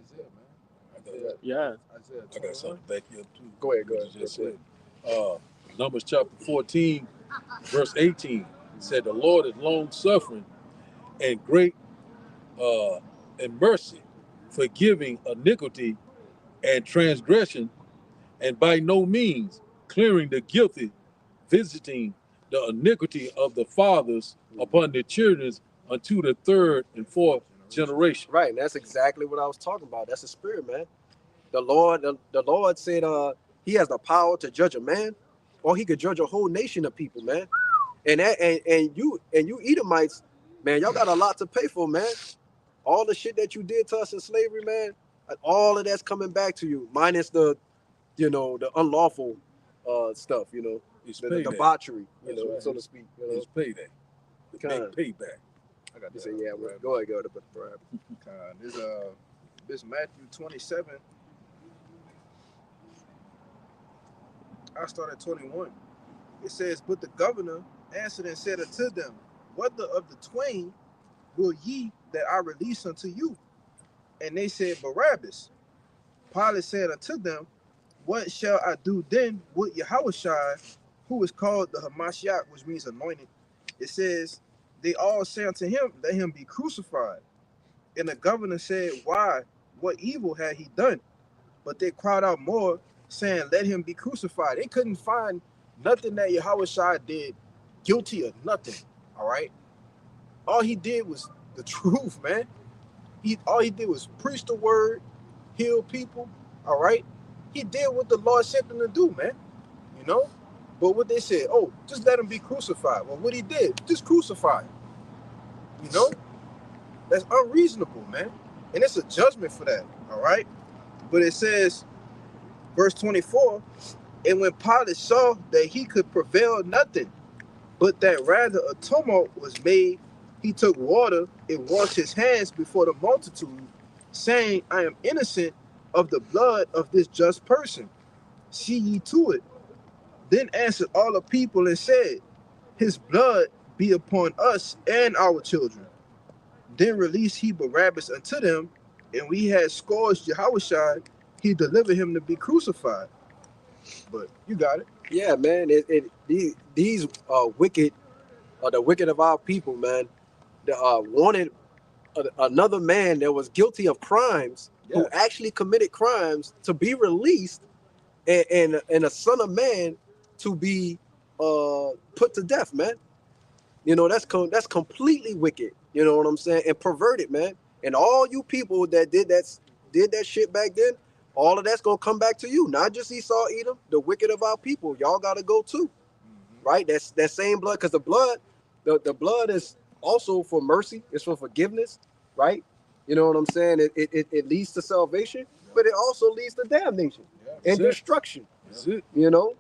Speaker 2: Isaiah, man.
Speaker 5: Yeah.
Speaker 2: Isaiah
Speaker 3: I got something back here too.
Speaker 1: Go ahead.
Speaker 3: You just said. Numbers chapter 14, verse 18. It said, the Lord is long suffering and great in mercy, forgiving iniquity and transgression, and by no means clearing the guilty, visiting the iniquity of the fathers upon the children unto the third and fourth generation.
Speaker 1: Right, and that's exactly what I was talking about. That's the spirit, man. The Lord said He has the power to judge a man, or He could judge a whole nation of people, man. And you Edomites, man, y'all got a lot to pay for, man. All the shit that you did to us in slavery, man, all of that's coming back to you, minus the unlawful stuff,
Speaker 3: It's
Speaker 1: the
Speaker 3: payday.
Speaker 1: debauchery,
Speaker 2: That's right.
Speaker 1: so to speak.
Speaker 3: It's payday.
Speaker 1: Kinda.
Speaker 3: Payback.
Speaker 2: I got
Speaker 1: You
Speaker 2: that.
Speaker 1: say, yeah, well, go ahead,
Speaker 2: There's this Matthew 27. I start at 21. It says, but the governor answered and said unto them, whether of the twain will ye that I release unto you? And they said, Barabbas. Pilate said unto them, what shall I do then with Yahushua, who is called the Hamashiach, which means anointed? It says, they all say unto him, let him be crucified. And the governor said, why? What evil had he done? But they cried out more, saying, let him be crucified. They couldn't find nothing that Yahushua did guilty of nothing. All right. All he did was the truth, man. All he did was preach the word, heal people. All right. He did what the Lord sent him to do, man. You know. But what they said, oh, just let him be crucified. Well, what he did, just crucify him. You know. That's unreasonable, man. And it's a judgment for that. All right. But it says, verse 24, and when Pilate saw that he could prevail nothing, but that rather a tumult was made, he took water and washed his hands before the multitude, saying, I am innocent of the blood of this just person. See ye to it. Then answered all the people and said, his blood be upon us and our children. Then released he Barabbas unto them, and we had scourged Yahushua, he delivered him to be crucified. But you got it.
Speaker 1: Yeah, man. These wicked, the wicked of our people, man, wanted another man that was guilty of crimes, who actually committed crimes, to be released, and a son of man to be put to death, man. You know, that's completely wicked. You know what I'm saying? And perverted, man. And all you people that did that shit back then, all of that's gonna come back to you. Not just Esau, Edom, the wicked of our people. Y'all gotta go too, right? That's that same blood, because the blood is also for mercy. It's for forgiveness, right? You know what I'm saying? It leads to salvation, but it also leads to damnation and destruction.
Speaker 3: That's it.
Speaker 1: You know,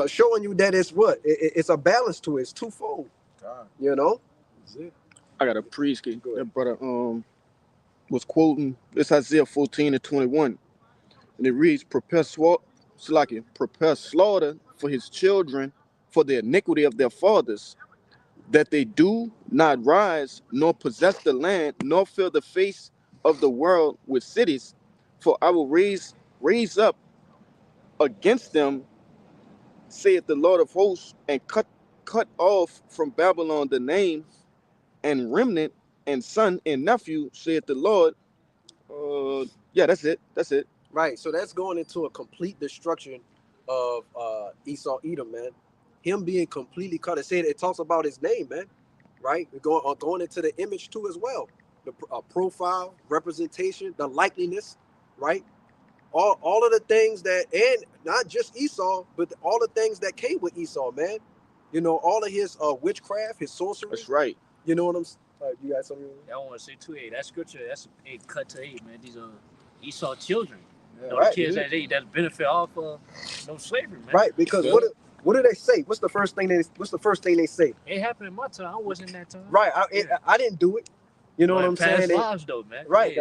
Speaker 1: showing you that it's what it's a balance to it. It's twofold.
Speaker 2: God.
Speaker 1: You know.
Speaker 3: That's it.
Speaker 5: I got a priest. That brother was quoting this Isaiah 14:21, and it reads, prepare slaughter for his children, for the iniquity of their fathers, that they do not rise, nor possess the land, nor fill the face of the world with cities. For I will raise up against them, saith the Lord of hosts, and cut off from Babylon the name and remnant and son and nephew, saith the Lord. Yeah, that's it.
Speaker 1: Right. So that's going into a complete destruction of Esau, Edom, man. Him being completely cut. It talks about his name, man. Right. We're going into the image too as well. The profile, representation, the likeliness, right? All of the things that, and not just Esau, but all the things that came with Esau, man. You know, all of his witchcraft, his sorcery.
Speaker 5: That's right.
Speaker 1: You know what I'm saying? You got something?
Speaker 6: I want to say too, that scripture, that's a cut to 8, man. These are Esau children.
Speaker 2: Yeah,
Speaker 6: The kids that benefit off of no slavery, man.
Speaker 1: Right, because what do they say? What's the first thing they say?
Speaker 6: It happened in my time. I wasn't in that time.
Speaker 1: Right, I didn't do it. You know what I'm saying?
Speaker 6: Past lives, though, man.
Speaker 1: Right,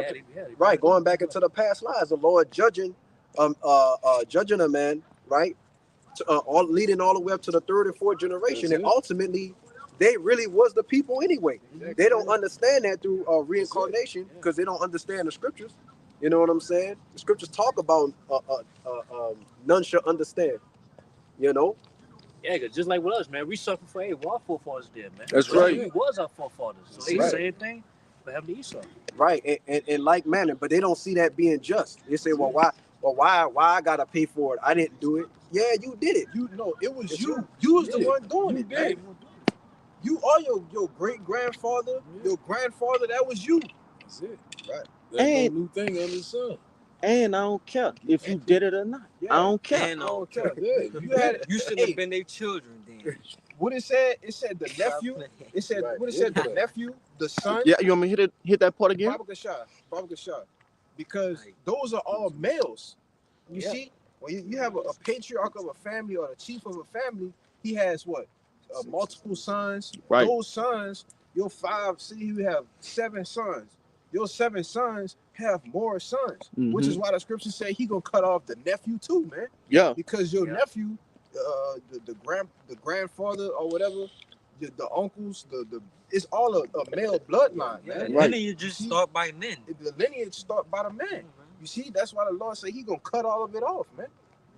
Speaker 6: Right.
Speaker 1: Going back into the past lives, the Lord judging a man, right? Leading all the way up to the third and fourth generation, and ultimately, they really was the people anyway. Exactly. They don't understand that through reincarnation, because they don't understand the scriptures. You know what I'm saying? The scriptures talk about none shall understand. You know?
Speaker 6: Yeah, because just like with us, man, we suffer for our forefathers did, man.
Speaker 5: That's right.
Speaker 6: We was our forefathers. So they say the same thing, but have the Esau.
Speaker 1: Right, and like manner, but they don't see that being just. They say, well, why I gotta pay for it? I didn't do it. Yeah, you did it.
Speaker 2: You know, it was you. You was the one doing it, man. You are your great grandfather, your grandfather. That was you.
Speaker 3: That's it.
Speaker 2: Right.
Speaker 3: There's no new thing under the sun.
Speaker 5: And I don't care if you did it or not. I don't care.
Speaker 7: And
Speaker 2: I don't care. You
Speaker 7: shouldn't have been their children then.
Speaker 2: What it said the nephew. It said what it said the nephew, the son.
Speaker 5: Yeah, you want me to hit that part again?
Speaker 2: Baba Gashar. Because those are all males. You see, when you have a patriarch of a family or the chief of a family, he has what? Multiple sons.
Speaker 5: Right.
Speaker 2: Those sons, your 5, see, you have 7 sons. Your 7 sons have more sons, which is why the scriptures say he gonna cut off the nephew too, man.
Speaker 5: Yeah.
Speaker 2: Because your nephew, the grandfather or whatever, the uncles, it's all a male bloodline, man.
Speaker 7: Right. Lineage just start by men.
Speaker 2: The lineage start by the man. You see, that's why the Lord said he gonna cut all of it off, man.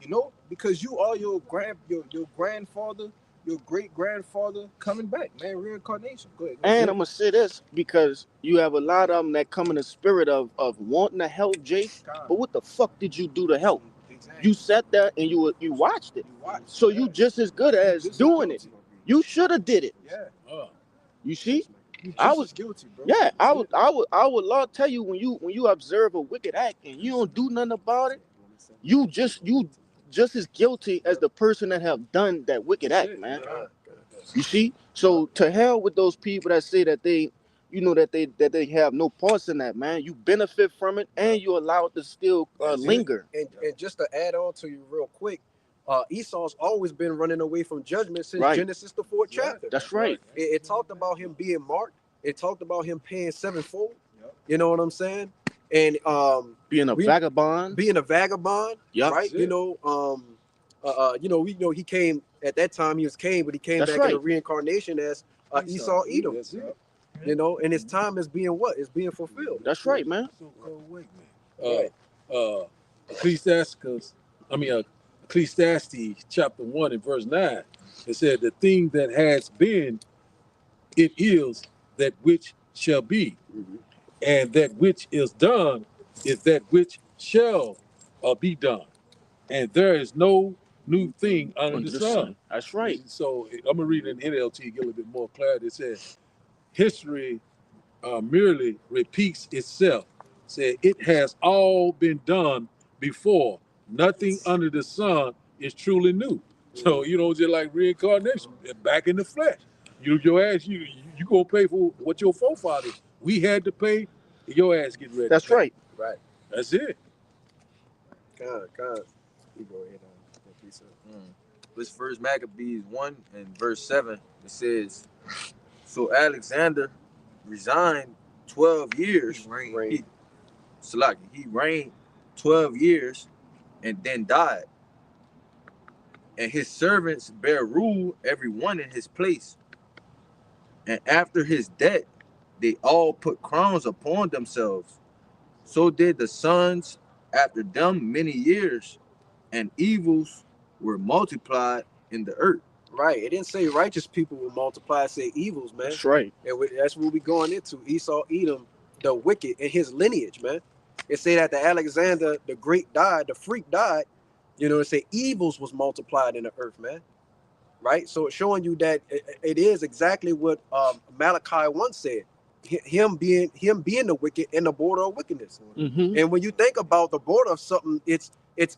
Speaker 2: You know, because you are your grandfather, your great grandfather coming back, man. Reincarnation. Go ahead.
Speaker 5: And I'm gonna say this because you have a lot of them that come in the spirit of wanting to help Jake, but what the fuck did you do to help? Exactly. You sat there and you watched it. So you just as good as doing it. You should have did it.
Speaker 2: Yeah.
Speaker 3: Oh,
Speaker 5: You see?
Speaker 2: You
Speaker 5: I
Speaker 2: just
Speaker 5: was-
Speaker 2: as guilty, bro.
Speaker 5: Yeah,
Speaker 2: That's it.
Speaker 5: I would Lord tell you when you observe a wicked act and you don't do nothing about it, you just as guilty as the person that have done that wicked
Speaker 3: that's
Speaker 5: act,
Speaker 3: it.
Speaker 5: man.
Speaker 3: Yeah.
Speaker 5: You see? So to hell with those people that say that they, that they have no parts in that, man. You benefit from it and you allow it to still
Speaker 1: That's it.
Speaker 5: linger.
Speaker 1: And just to add on to you real quick, Esau's always been running away from judgment since
Speaker 5: Right.
Speaker 1: Genesis the 4th chapter.
Speaker 5: That's right.
Speaker 1: It talked about him being marked. It talked about him paying sevenfold.
Speaker 2: Yep.
Speaker 1: You know what I'm saying? And
Speaker 5: Being a
Speaker 1: we-
Speaker 5: vagabond.
Speaker 1: being a vagabond,
Speaker 5: Yep.
Speaker 1: right?
Speaker 3: That's
Speaker 1: You
Speaker 3: it.
Speaker 1: know, we know he came at that time. He was Cain, but he came
Speaker 5: That's
Speaker 1: back in the
Speaker 5: right.
Speaker 1: reincarnation as Esau Edom.
Speaker 3: That's it.
Speaker 1: You know, and his time is being what? It's being fulfilled.
Speaker 5: That's right, man.
Speaker 3: So cold weight, man. Ecclesiastes chapter 1 and verse 9. It said, the thing that has been, it is that which shall be, and that which is done is that which shall be done. And there is no new thing under the sun.
Speaker 5: That's right.
Speaker 3: So I'm gonna read it in NLT to get a little bit more clarity. It says, history merely repeats itself. Said it has all been done before. Nothing under the sun is truly new. So just like reincarnation, back in the flesh. Your ass, you gonna pay for what your forefathers we had to pay. Your ass get ready.
Speaker 5: That's right.
Speaker 1: Right.
Speaker 3: That's it.
Speaker 1: God. You go ahead and please, sir.
Speaker 4: This First Maccabees 1 and verse 7, it says, so Alexander resigned 12 years.
Speaker 1: Rain.
Speaker 4: He reigned 12 years and then died. And his servants bear rule, every one in his place. And after his death, they all put crowns upon themselves. So did the sons after them many years, and evils were multiplied in the earth.
Speaker 1: Right. It didn't say righteous people will multiply. It said evils, man.
Speaker 5: That's right.
Speaker 1: And that's what we going into. Esau, Edom, the wicked, and his lineage, man. It say that the Alexander the Great died, the freak died. It say evils was multiplied in the earth, man. Right. So it's showing you that it is exactly what Malachi once said. Him being the wicked and the border of wickedness.
Speaker 5: Mm-hmm.
Speaker 1: And when you think about the border of something, it's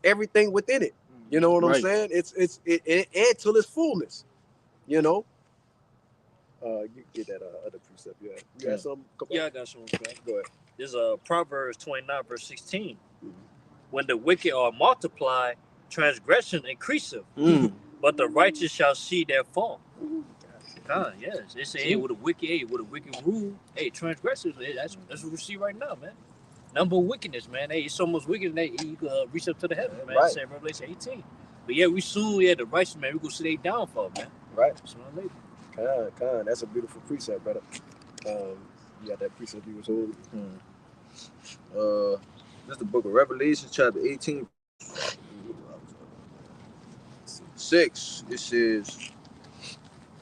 Speaker 1: everything within it. You know what I'm
Speaker 5: Right.
Speaker 1: saying? It adds till its fullness. You get that other precept. You had something?
Speaker 6: Yeah, I got some.
Speaker 1: Go ahead.
Speaker 6: This is Proverbs 29, verse 16. When the wicked are multiplied, transgression increaseth, but the righteous shall see their fall. Yes. They say, hey, with a wicked rule, hey, transgressors, that's what we see right now, man. Number of wickedness, man. Hey, it's so much wicked that you can reach up to the heaven, man.
Speaker 1: Right.
Speaker 6: Say Revelation 18. But yeah, the righteous, man, we gonna see their downfall, man.
Speaker 1: Right.
Speaker 6: Sooner or later.
Speaker 1: Con. That's a beautiful precept, brother. You got that precept you was holding.
Speaker 4: This is the book of Revelation, chapter 18. 6, it says,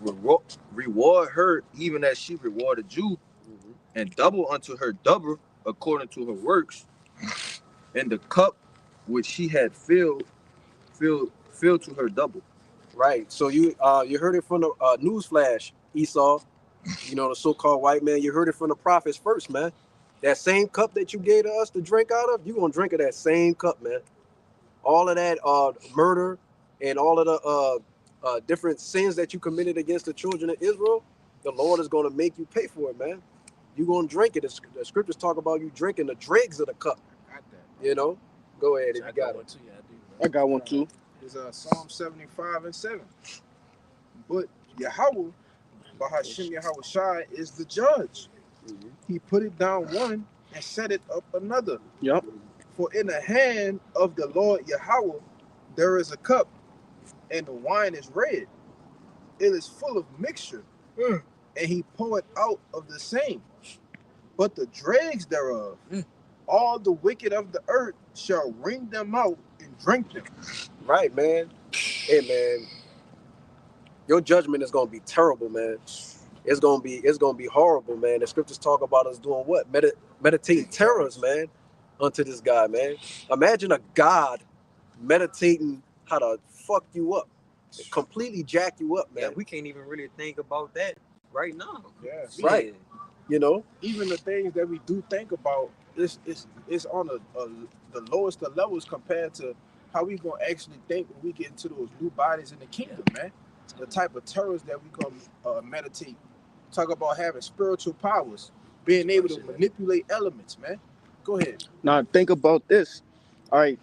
Speaker 4: reward her even as she rewarded you, and double unto her double according to her works, and the cup which she had filled to her double.
Speaker 1: Right. So you heard it from the news flash, Esau. The so-called white man. You heard it from the prophets first, man. That same cup that you gave to us to drink out of, you're gonna drink of that same cup, man. All of that murder and all of the different sins that you committed against the children of Israel, the Lord is gonna make you pay for it, man. You're gonna drink it. The scriptures talk about you drinking the dregs of the cup.
Speaker 2: Got that.
Speaker 1: Go ahead if
Speaker 6: I
Speaker 1: you
Speaker 6: got
Speaker 1: got
Speaker 6: one
Speaker 1: it.
Speaker 6: too. Yeah, I do.
Speaker 5: I got one too.
Speaker 2: Is Psalm 75 and 7. But Yahweh, Bahashim Yahweh Shai, is the judge. He put it down one and set it up another.
Speaker 5: Yep.
Speaker 2: For in the hand of the Lord Yahweh there is a cup, and the wine is red. It is full of mixture, and he poured out of the same. But the dregs thereof, all the wicked of the earth shall wring them out and drink them.
Speaker 1: Right, man. Hey, man. Your judgment is gonna be terrible, man. It's gonna be horrible, man. The scriptures talk about us doing what? Meditating terrors, man, unto this guy, man. Imagine a God meditating how to fuck you up. completely jack you up,
Speaker 7: Yeah,
Speaker 1: man.
Speaker 7: we can't even really think about that right now.
Speaker 2: Yeah.
Speaker 1: Right.
Speaker 7: Shit.
Speaker 1: You know,
Speaker 2: Even the things that we do think about, it's on the lowest of levels compared to how we gonna actually think when we get into those new bodies in the kingdom, man. The type of terrors that we gonna meditate. Talk about having spiritual powers, being able to manipulate elements, man. Go ahead.
Speaker 5: Now think about this. All right,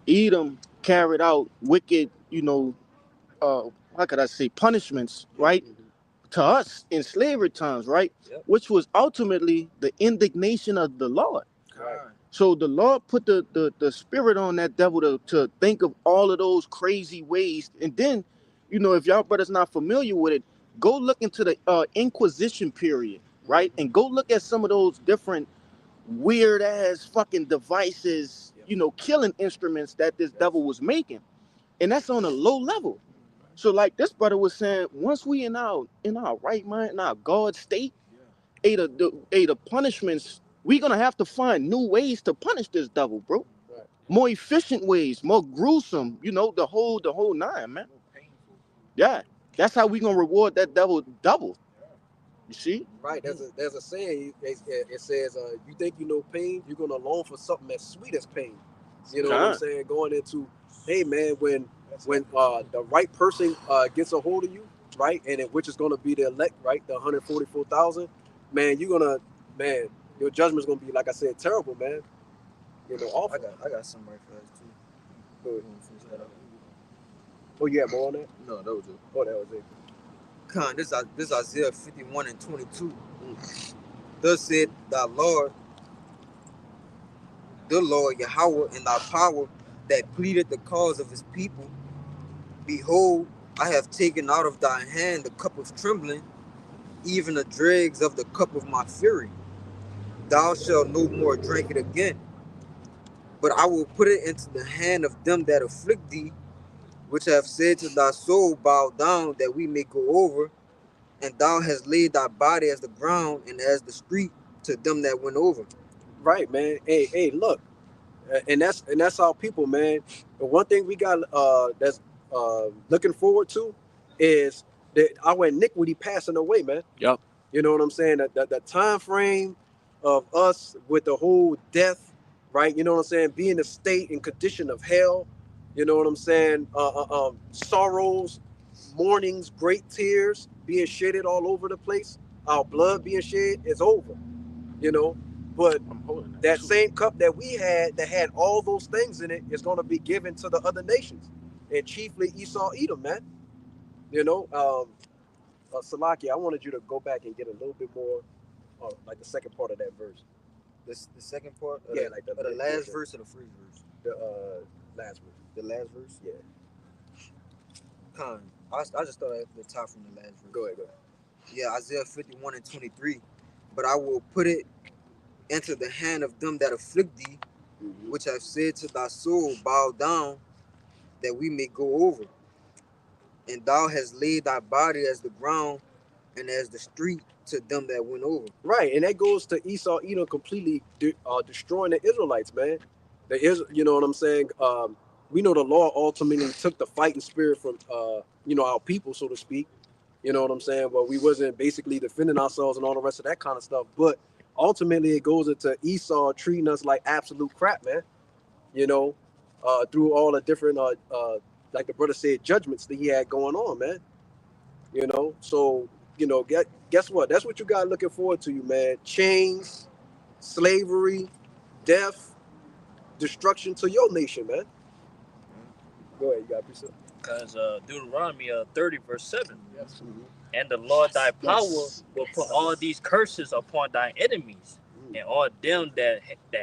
Speaker 5: Edom carried out wicked, how could I say, punishments, right, to us in slavery times, right,
Speaker 7: Yep.
Speaker 5: which was ultimately the indignation of the Lord.
Speaker 1: Right.
Speaker 5: So the Lord put the spirit on that devil to think of all of those crazy ways. And then, if y'all brothers not familiar with it, go look into the Inquisition period, right? And go look at some of those different weird ass fucking devices, killing instruments that this devil was making. And that's on a low level. So like this brother was saying, once we in our right mind, in our God state, the punishments, we're gonna have to find new ways to punish this devil, bro.
Speaker 1: Right.
Speaker 5: More efficient ways, more gruesome, the whole nine, man. Yeah. That's how we gonna reward that devil double. You see?
Speaker 1: right. There's a saying. It says, "You think you know pain? You're gonna long for something as sweet as pain." You know what I'm saying? Going into, hey man, when the right person gets a hold of you, right, and which is gonna be the elect, right, the 144,000, man, your judgment's gonna be, like I said, terrible, man. Awful.
Speaker 7: I got some right for us too.
Speaker 1: Go ahead.
Speaker 7: You wanna finish that up?
Speaker 1: Oh, you had more on that?
Speaker 4: No, that was it.
Speaker 1: Oh, that was it.
Speaker 7: Con, this is Isaiah 51 and 22. Thus said thy Lord, the Lord Yahweh, in thy power that pleaded the cause of his people. Behold, I have taken out of thy hand the cup of trembling, even the dregs of the cup of my fury. Thou shalt no more drink it again, but I will put it into the hand of them that afflict thee, which have said to thy soul, bow down, that we may go over. And thou hast laid thy body as the ground and as the street to them that went over.
Speaker 1: Right, man. Hey, look, and that's our people, man. The one thing we got that's looking forward to is that our iniquity passing away, man.
Speaker 5: Yep.
Speaker 1: You know what I'm saying? The time frame of us with the whole death, right? You know what I'm saying? Being in a state and condition of hell. You know what I'm saying? Sorrows, mournings, great tears being shedded all over the place. Our blood being shed is over. But
Speaker 5: I'm holding
Speaker 1: that
Speaker 5: too.
Speaker 1: same cup that we had that had all those things in it is going to be given to the other nations, and chiefly Esau, Edom, man. Salaki, I wanted you to go back and get a little bit more, like the second part of that verse.
Speaker 7: The second part,
Speaker 1: Yeah, like the
Speaker 7: last verse or the first verse?
Speaker 1: The last verse.
Speaker 7: The last verse?
Speaker 1: Yeah.
Speaker 7: Con, I just thought at the top from the last verse.
Speaker 1: Go ahead.
Speaker 7: Yeah, Isaiah 51 and 23. But I will put it into the hand of them that afflict thee, which have said to thy soul, bow down, that we may go over. And thou hast laid thy body as the ground and as the street to them that went over.
Speaker 1: Right, and that goes to Esau, Edom completely destroying the Israelites, man. You know what I'm saying? We know the Lord ultimately took the fighting spirit from, our people, so to speak. You know what I'm saying? But we wasn't basically defending ourselves and all the rest of that kind of stuff. But ultimately, it goes into Esau treating us like absolute crap, man. Through all the different, like the brother said, judgments that he had going on, man. So, guess what? That's what you got looking forward to, you, man. Chains, slavery, death, destruction to your nation, man. Go ahead, you got precept.
Speaker 6: Because Deuteronomy 30 verse 7. Yes. And the Lord thy power will put all these curses upon thy enemies, and all them that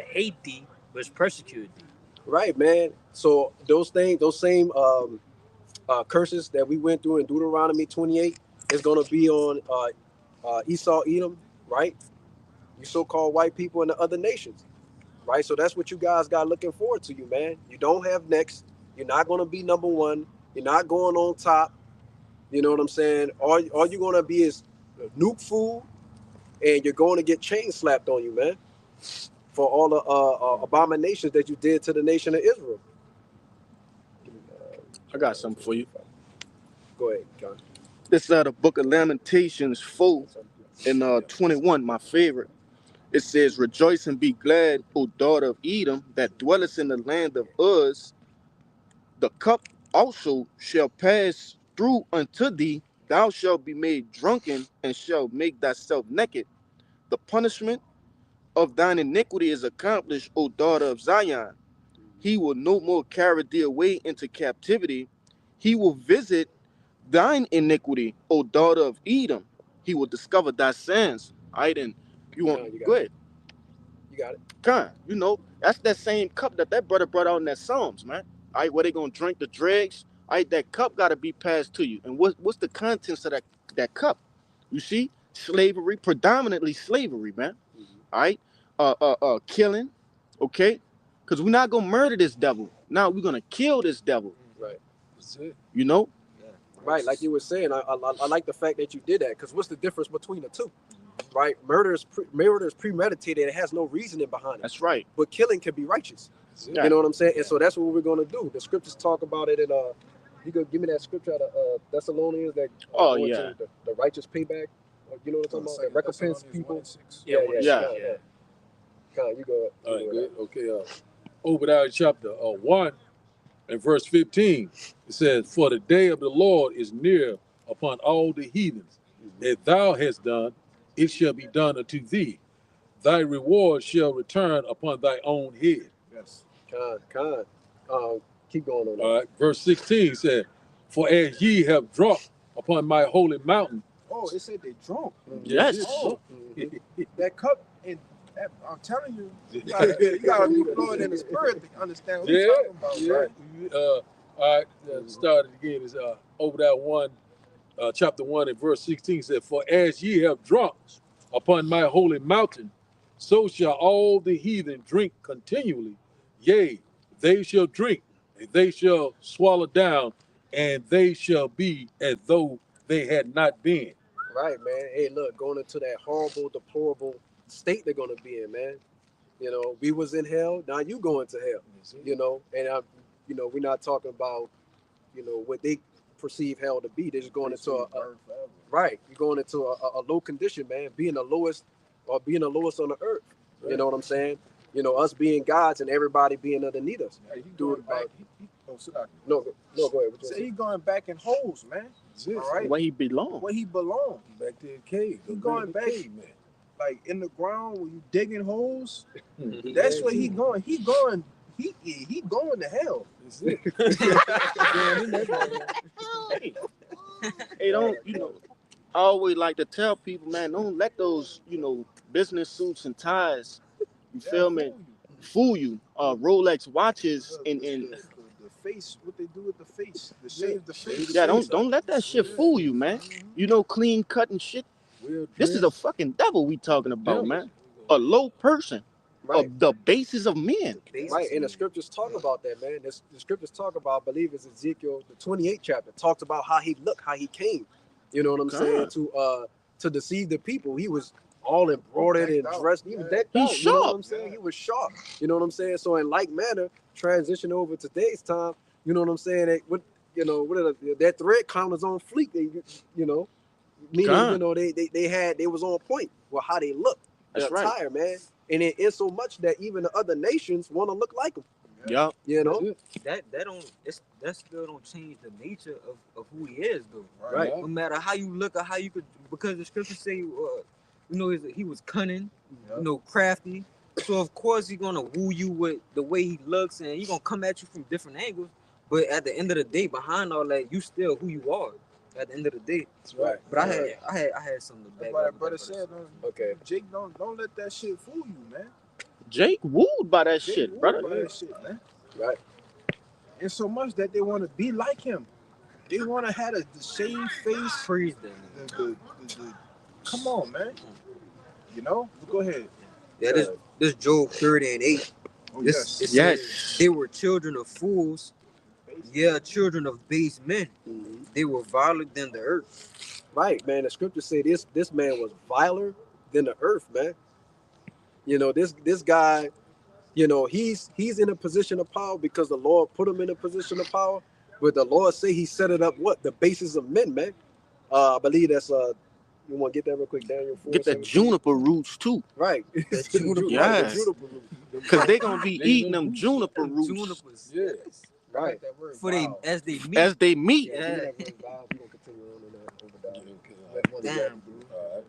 Speaker 6: hate thee, which persecuted thee.
Speaker 1: Right, man. So those same curses that we went through in Deuteronomy 28 is going to be on Esau, Edom, right? You so-called white people in the other nations, right? So that's what you guys got looking forward to, you, man. You don't have next. You're not going to be number one. You're not going on top. You know what I'm saying? All you're going to be is nuke food, and you're going to get chain slapped on you, man, for all the abominations that you did to the nation of Israel.
Speaker 5: I got something for you.
Speaker 1: Go ahead, Con.
Speaker 5: This is the book of Lamentations 4 and 21, my favorite. It says, "Rejoice and be glad, O daughter of Edom, that dwellest in the land of Uz. The cup also shall pass through unto thee. Thou shalt be made drunken, and shalt make thyself naked. The punishment of thine iniquity is accomplished, O daughter of Zion. He will no more carry thee away into captivity. He will visit thine iniquity, O daughter of Edom. He will discover thy sins." All right, and you want,
Speaker 1: Con, you got
Speaker 5: go
Speaker 1: it.
Speaker 5: ahead.
Speaker 1: You got it.
Speaker 5: Con, that's that same cup that brother brought out in that Psalms, man. All right, where they gonna drink the dregs? All right, that cup gotta be passed to you. And what's the contents of that cup? You see, slavery, predominantly slavery, man. All right, killing, okay, because we're not gonna murder this devil. Now we're gonna kill this devil.
Speaker 1: Right.
Speaker 3: That's it.
Speaker 5: You know,
Speaker 1: Right, like you were saying, I like the fact that you did that, because what's the difference between the two? Right, murder is premeditated; it has no reasoning behind it.
Speaker 5: that's right.
Speaker 1: But killing can be righteous.
Speaker 3: That's it.
Speaker 5: Yeah.
Speaker 1: You know what I'm saying? And so that's what we're gonna do. The scriptures talk about it in you could give me that scripture out of Thessalonians that
Speaker 5: Oh,
Speaker 1: go
Speaker 5: yeah.
Speaker 1: into the righteous payback. You know what I'm talking about? The recompense people.
Speaker 6: Yeah,
Speaker 5: Yeah.
Speaker 1: Con, you go.
Speaker 3: All right,
Speaker 1: you go
Speaker 3: good. Okay. Obadiah chapter 1 and verse 15. It says, "For the day of the Lord is near upon all the heathens. That thou hast done, it shall be done unto thee. Thy reward shall return upon thy own head."
Speaker 2: Yes.
Speaker 1: Con. Keep going on.
Speaker 3: All right. Verse 16 said, "For as ye have drunk upon my holy mountain."
Speaker 2: Oh, it said they drunk.
Speaker 5: Yes.
Speaker 2: Oh,
Speaker 1: Mhm.
Speaker 2: that cup, and I'm telling you, you gotta be flowing in the spirit to understand what
Speaker 3: Yeah,
Speaker 2: we're talking about.
Speaker 3: yeah.
Speaker 2: Right?
Speaker 3: All right. Started again. Is Obadiah 1, chapter 1 and verse 16 said, "For as ye have drunk upon my holy mountain, so shall all the heathen drink continually. Yea, they shall drink, and they shall swallow down, and they shall be as though they had not been."
Speaker 1: Right, man. Hey, look, going into that horrible, deplorable state they're gonna be in, man. You know, we was in hell. Now you going to hell. You know, and we're not talking about, what they perceive hell to be. They're just going into a right. You're going into a low condition, man. Being the lowest on the earth. You
Speaker 3: Right.
Speaker 1: know what I'm saying? Us being gods and everybody being underneath us.
Speaker 2: Hey, he
Speaker 1: Do
Speaker 2: going
Speaker 1: it
Speaker 2: back.
Speaker 1: about-
Speaker 2: Oh, Salaki.
Speaker 1: No, go ahead. What you
Speaker 2: Say
Speaker 1: say?
Speaker 2: he going back in holes, man.
Speaker 3: That's it.
Speaker 2: All right.
Speaker 5: Where he belong.
Speaker 2: Where he belong,
Speaker 3: Back to the cave.
Speaker 2: He
Speaker 3: Go
Speaker 2: going
Speaker 3: to the
Speaker 2: back.
Speaker 3: cave, man.
Speaker 2: like in the ground where you digging holes.
Speaker 3: Hmm.
Speaker 2: That's where he going. He going to hell.
Speaker 3: That's it.
Speaker 5: Hey, don't I always like to tell people, man, don't let those business suits and ties, you feel me, fool you. Rolex watches and
Speaker 2: the face, what they do with the face, the shave the face.
Speaker 5: yeah, don't let that shit fool you, man. Clean cut and shit.
Speaker 3: Well
Speaker 5: This is a
Speaker 3: dressed.
Speaker 5: fucking devil we talking about,
Speaker 3: Devil.
Speaker 5: man. A low person,
Speaker 1: Right.
Speaker 5: of the basis of men.
Speaker 1: Right, and the scriptures talk about that, man. The scriptures talk about, I believe it's Ezekiel, the 28th chapter, talks about how he looked, how he came. You know what I'm saying? To deceive the people. He was all embroidered and
Speaker 2: Decked out.
Speaker 1: dressed. He was decked
Speaker 5: He's
Speaker 1: out. You know what
Speaker 5: sharp.
Speaker 1: I'm saying? He was sharp. You know what I'm saying? So in like manner, transition over to today's time. You know what I'm saying? That thread count is on fleek. Meaning
Speaker 5: God.
Speaker 1: they was on point with how they look.
Speaker 5: That's
Speaker 1: Their
Speaker 5: right.
Speaker 1: attire, man. And it is so much that even the other nations want to look like them.
Speaker 5: Yeah.
Speaker 1: You know?
Speaker 7: That still don't change the nature of who he is though.
Speaker 1: Right.
Speaker 7: No matter how you look or how you could, because the scriptures say, he was cunning, crafty. So of course he's gonna woo you with the way he looks, and he's gonna come at you from different angles. But at the end of the day, behind all that, you still who you are. At the end of the day.
Speaker 3: That's right.
Speaker 7: But I had something to
Speaker 2: That's
Speaker 7: back
Speaker 2: why
Speaker 7: up
Speaker 2: that
Speaker 7: what
Speaker 2: brother
Speaker 7: that
Speaker 2: said.
Speaker 1: Okay.
Speaker 2: Jake, don't let that shit fool you, man.
Speaker 5: Jake wooed by that
Speaker 2: Jake
Speaker 5: shit,
Speaker 2: wooed
Speaker 5: brother.
Speaker 2: by that shit, man.
Speaker 1: Right.
Speaker 2: And so much that they want to be like him. They want to have the same face.
Speaker 7: Praise that.
Speaker 2: The, come on, man. Go ahead.
Speaker 7: Yeah, this Job 30 and 8.
Speaker 2: Oh,
Speaker 7: This it
Speaker 5: Yes.
Speaker 7: says, they were children of fools, children of base men. They were viler than the earth.
Speaker 1: Right, man. The scriptures say this man was viler than the earth, man. This guy, he's in a position of power because the Lord put him in a position of power. But the Lord say He set it up what the basis of men, man. I believe that's You want to get that real quick, Daniel? 4,
Speaker 5: Get the
Speaker 1: 17?
Speaker 5: juniper roots too,
Speaker 1: Right.
Speaker 7: The juniper.
Speaker 1: Right,
Speaker 5: Yes.
Speaker 1: the juniper root.
Speaker 5: because they gonna be
Speaker 3: They
Speaker 5: eating
Speaker 3: them
Speaker 5: them
Speaker 3: roots.
Speaker 5: juniper
Speaker 7: Them
Speaker 5: roots
Speaker 7: junipers.
Speaker 3: Yes.
Speaker 2: I
Speaker 1: Right.
Speaker 2: like that word.
Speaker 7: For they
Speaker 2: Wow.
Speaker 7: as they meet.
Speaker 5: as they meet.
Speaker 1: Yeah.
Speaker 7: Yeah.
Speaker 1: Give me that verse, Bob. We're gonna continue on in that over
Speaker 3: Yeah,
Speaker 1: there.
Speaker 3: okay,
Speaker 1: Let one
Speaker 7: Damn,
Speaker 1: Daddy
Speaker 7: bro.
Speaker 1: do it.
Speaker 3: all right.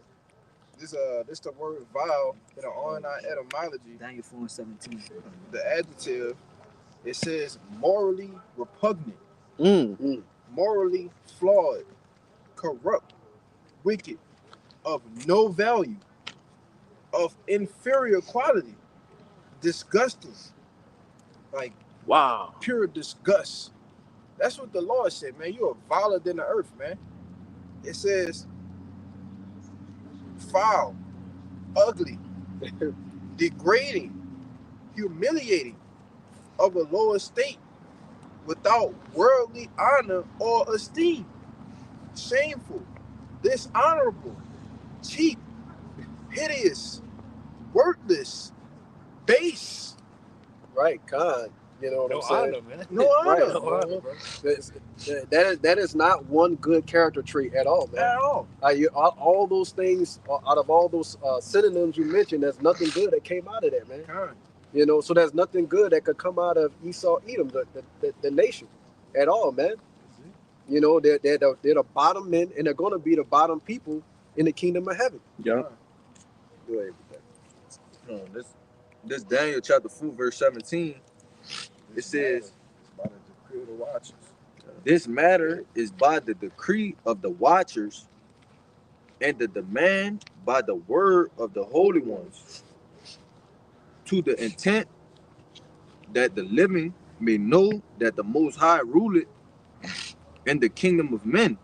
Speaker 2: This the word vile in the online etymology.
Speaker 7: Daniel 4:17.
Speaker 2: The adjective, it says morally repugnant,
Speaker 5: Mm.
Speaker 2: morally flawed, corrupt, wicked, of no value, of inferior quality, disgusting, like
Speaker 5: Wow.
Speaker 2: pure disgust. That's what the Lord said, man. You are viler than the earth, man. It says foul, ugly, degrading, humiliating, of a low estate, without worldly honor or esteem, shameful, dishonorable, cheap, hideous, worthless, base,
Speaker 1: Right, Con. You know what
Speaker 6: No
Speaker 1: I'm saying?
Speaker 6: honor, man.
Speaker 2: no honor
Speaker 1: Right.
Speaker 6: No honor, bro.
Speaker 1: That is not one good character trait at all, man.
Speaker 2: at all.
Speaker 1: All those things, out of all those synonyms you mentioned, there's nothing good that came out of that, man.
Speaker 2: Con.
Speaker 1: You know, so there's nothing good that could come out of Esau, Edom, the nation, at all, man. You know, they're the bottom men, and they're going to be the bottom people in the kingdom of heaven.
Speaker 5: Yeah.
Speaker 1: Go ahead with that.
Speaker 4: This Daniel chapter 4 verse 17. It says,
Speaker 2: By the decree of the watchers.
Speaker 4: "This matter is by the decree of the watchers, and the demand by the word of the holy ones, to the intent that the living may know that the Most High ruleth in the kingdom of men,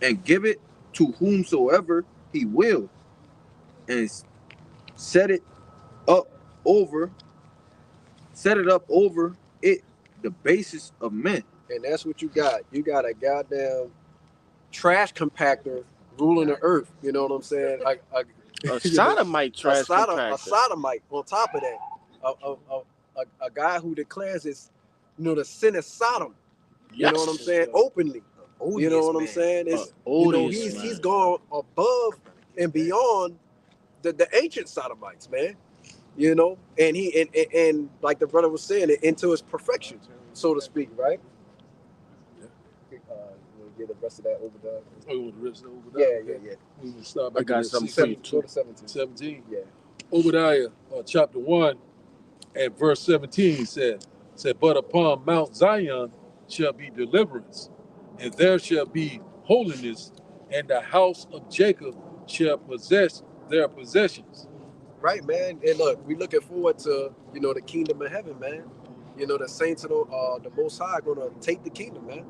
Speaker 4: and give it to whomsoever He will, and set it up over it, the basis of men."
Speaker 1: And that's what you got. You got a goddamn trash compactor ruling the earth. You know what I'm saying?
Speaker 5: A
Speaker 1: you know,
Speaker 5: sodomite trash
Speaker 1: a
Speaker 5: compactor.
Speaker 1: sodomite on top of that. A guy who declares his, the sin is Sodom. You know what I'm saying? Openly. You know what I'm saying? It's,
Speaker 5: Odious, man.
Speaker 1: he's gone above and beyond the ancient sodomites, man. You know, and and like the brother was saying, into his perfection, so to speak, right? We'll get the rest of that over there.
Speaker 3: Oh, you want the rest of over
Speaker 1: Yeah,
Speaker 3: there?
Speaker 1: yeah,
Speaker 3: Okay.
Speaker 1: yeah.
Speaker 3: We can start
Speaker 5: I
Speaker 3: back
Speaker 5: got
Speaker 3: at
Speaker 5: something for you
Speaker 3: 16,
Speaker 1: Go to 17.
Speaker 3: 17.
Speaker 1: Yeah.
Speaker 3: Obadiah chapter 1 and verse 17 said, "But upon Mount Zion shall be deliverance, and there shall be holiness, and the house of Jacob shall possess their possessions."
Speaker 1: Right, man. And look, we looking forward to, the kingdom of heaven, man. The saints of the Most High gonna take the kingdom, man.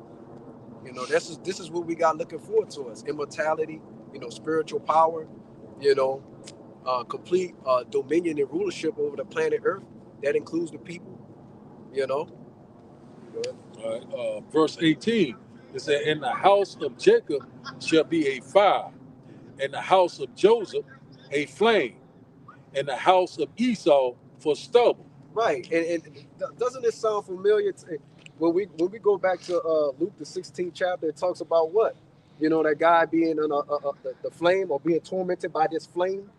Speaker 1: This is what we got looking forward to us: immortality, spiritual power, complete dominion and rulership over the planet Earth. That includes the people. Go ahead.
Speaker 3: All right, verse 18, it said, "In the house of Jacob shall be a fire, and the house of Joseph a flame, and the house of Esau for stubble."
Speaker 1: Right, and doesn't it sound familiar when we go back to Luke the 16th chapter? It talks about what, that guy being in the flame or being tormented by this flame.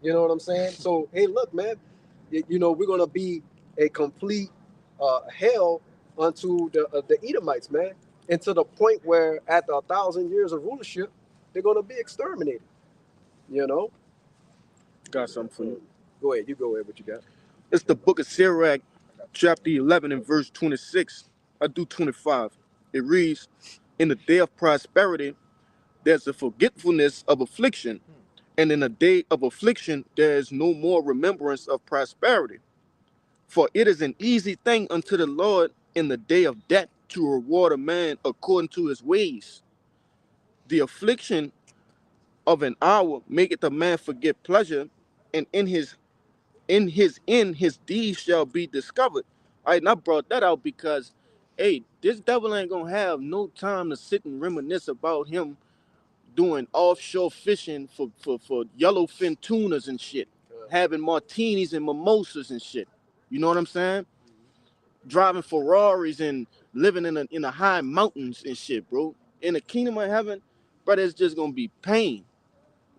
Speaker 1: You know what I'm saying? So hey, look, man, we're gonna be a complete hell unto the Edomites, man, and to the point where after 1,000 years of rulership, they're gonna be exterminated.
Speaker 5: Got something for you.
Speaker 1: Go ahead, you go ahead. What you got?
Speaker 5: It's the book of Sirach, chapter 11 and verse 26. I do 25. It reads, "In the day of prosperity, there's a forgetfulness of affliction, and in a day of affliction, there is no more remembrance of prosperity. For it is an easy thing unto the Lord in the day of death to reward a man according to his ways. The affliction of an hour maketh a man forget pleasure, and in his end his deeds shall be discovered." All right, and I brought that out because, hey, this devil ain't gonna have no time to sit and reminisce about him doing offshore fishing for yellowfin tunas and shit, having martinis and mimosas and shit. You know what I'm saying? driving Ferraris and living in the high mountains and shit, bro. In the kingdom of heaven, brother, it's just gonna be pain.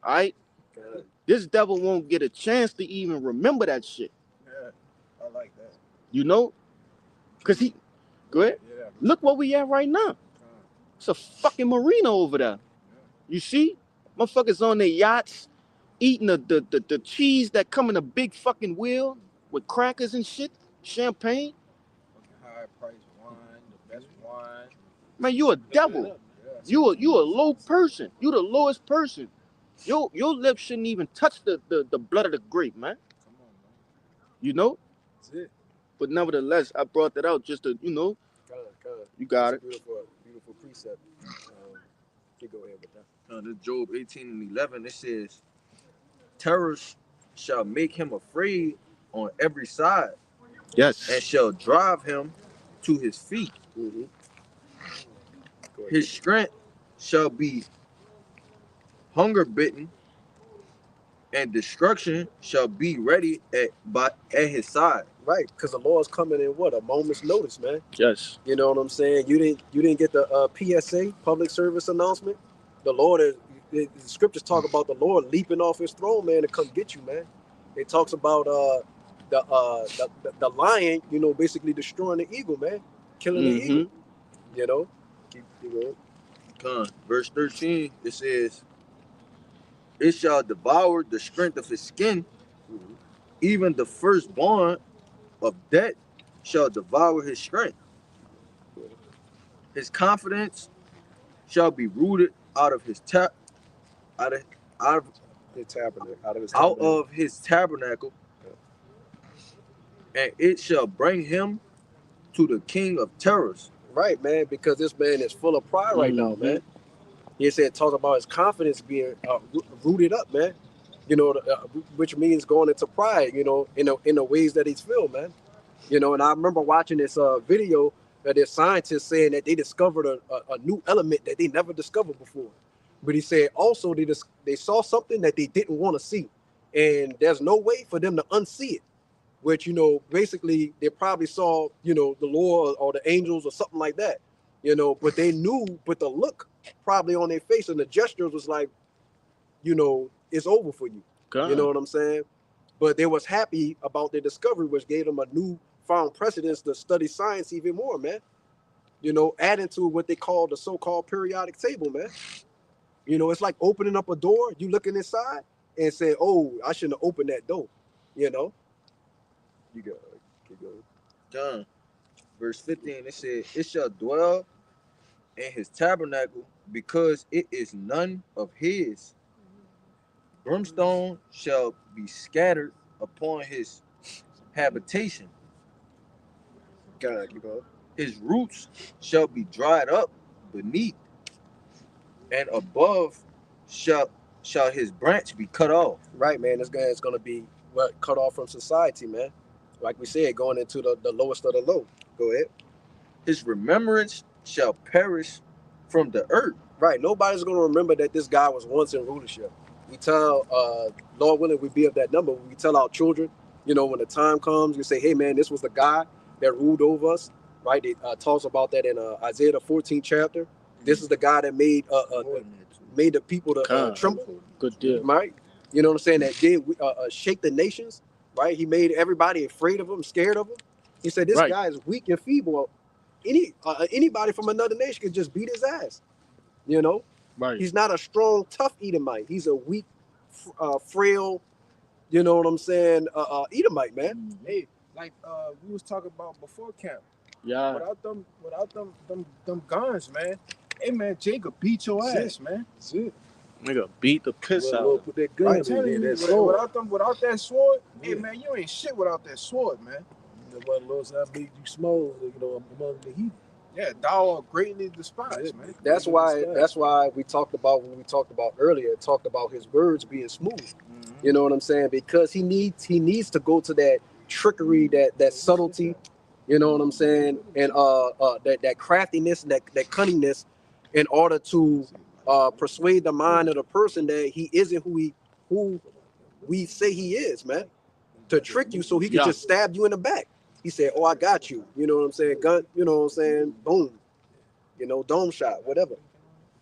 Speaker 5: All right.
Speaker 1: God.
Speaker 5: This devil won't get a chance to even remember that shit.
Speaker 2: Yeah, I like that.
Speaker 5: You know, cause he. Go ahead.
Speaker 2: Yeah.
Speaker 5: Look where we at right now. It's a fucking marina over there. You see, motherfuckers on their yachts eating the cheese that come in a big fucking wheel with crackers and shit, champagne.
Speaker 2: High price wine, the best wine.
Speaker 5: Man, you a devil.
Speaker 2: Yeah.
Speaker 5: You a low person. You the lowest person. Your lips shouldn't even touch the blood of the grape, man.
Speaker 2: Come on, man.
Speaker 5: You know?
Speaker 3: That's it.
Speaker 5: But nevertheless, I brought that out just to, you know,
Speaker 1: God.
Speaker 5: you got
Speaker 1: That's
Speaker 5: it.
Speaker 1: a beautiful precept. You go ahead with that.
Speaker 4: This Job 18:11, it says, terrors shall make him afraid on every side, and
Speaker 5: Yes.
Speaker 4: shall drive him to his feet.
Speaker 1: Mm-hmm. Go ahead.
Speaker 4: His strength shall be hunger bitten, and destruction shall be ready at his side.
Speaker 1: Right, because the Lord's coming in what, a moment's notice, man.
Speaker 5: Yes.
Speaker 1: You know what I'm saying? You didn't get the PSA, public service announcement. The Lord is. The scriptures talk about the Lord leaping off his throne, man, to come get you, man. It talks about the lion, you know, basically destroying the eagle, man, killing the eagle. You know, keep going.
Speaker 4: Verse 13, it says, it shall devour the strength of his skin, even the firstborn of death shall devour his strength. His confidence shall be rooted out of his out of his tabernacle, and it shall bring him to the king of terrors.
Speaker 1: Right, man, because this man is full of pride right now, man. He said, talks about his confidence being rooted up, man. You know, which means going into pride, you know, in the ways that he's filled, man. You know, and I remember watching this video that there's scientists saying that they discovered a new element that they never discovered before. But he said also they saw something that they didn't want to see, and there's no way for them to unsee it. Which, you know, basically they probably saw, you know, the Lord or the angels or something like that, you know, but they knew, but the look probably on their face and the gestures was like, you know, it's over for you.
Speaker 5: God.
Speaker 1: You know what I'm saying? But they was happy about their discovery, which gave them a new found precedence to study science even more, man. You know, adding to what they call the so-called periodic table, man. You know, it's like opening up a door, you looking inside and say, oh, I shouldn't have opened that door, you know? You go, keep going.
Speaker 4: John, verse 15, it said, it shall dwell in his tabernacle because it is none of his. Brimstone shall be scattered upon his habitation.
Speaker 1: God, keep going.
Speaker 4: His roots shall be dried up beneath, and above shall his branch be cut off.
Speaker 1: Right, man. This guy is going to be cut off from society, man. Like we said, going into the lowest of the low. Go ahead.
Speaker 4: His remembrance shall perish from the earth.
Speaker 1: Right. Nobody's going to remember that this guy was once in rulership. We tell, Lord willing, we be of that number. We tell our children, you know, when the time comes, we say, hey, man, this was the guy that ruled over us. Right. It talks about that in Isaiah the 14th chapter. This is the guy that made the people to tremble.
Speaker 5: Good deal.
Speaker 1: Right. You know what I'm saying? That did shake the nations. Right. He made everybody afraid of him, scared of him. He said, this guy is weak and feeble. Anybody from another nation could just beat his ass. You know?
Speaker 5: Right.
Speaker 1: He's not a strong, tough Edomite. He's a weak, frail, you know what I'm saying, Edomite, man.
Speaker 2: Hey, like we was talking about before camp.
Speaker 5: Yeah.
Speaker 2: Without them guns, man. Hey man, Jacob beat your ass, man.
Speaker 3: That's it.
Speaker 5: Nigga beat the piss
Speaker 3: Well,
Speaker 5: out.
Speaker 3: Lord, put that gun
Speaker 2: I'm
Speaker 3: in
Speaker 2: telling
Speaker 3: there.
Speaker 2: you,
Speaker 3: That sword.
Speaker 2: without that sword,
Speaker 3: Yeah.
Speaker 2: hey man, you ain't shit without that sword, man.
Speaker 3: That's why the Lord said, I made you small, you know, among the heathen.
Speaker 2: Yeah, thou art greatly despised, man.
Speaker 1: That's why we talked about when we talked about earlier, talked about his words being smooth.
Speaker 2: Mm-hmm.
Speaker 1: You know what I'm saying? Because he needs to go to that trickery, that subtlety, you know what I'm saying, and that craftiness, that cunningness, in order to persuade the mind of the person that he isn't who we say he is, man. To trick you so he can just stab you in the back. He said, "Oh, I got you." You know what I'm saying? Gun. You know what I'm saying? Boom. You know, dome shot, whatever.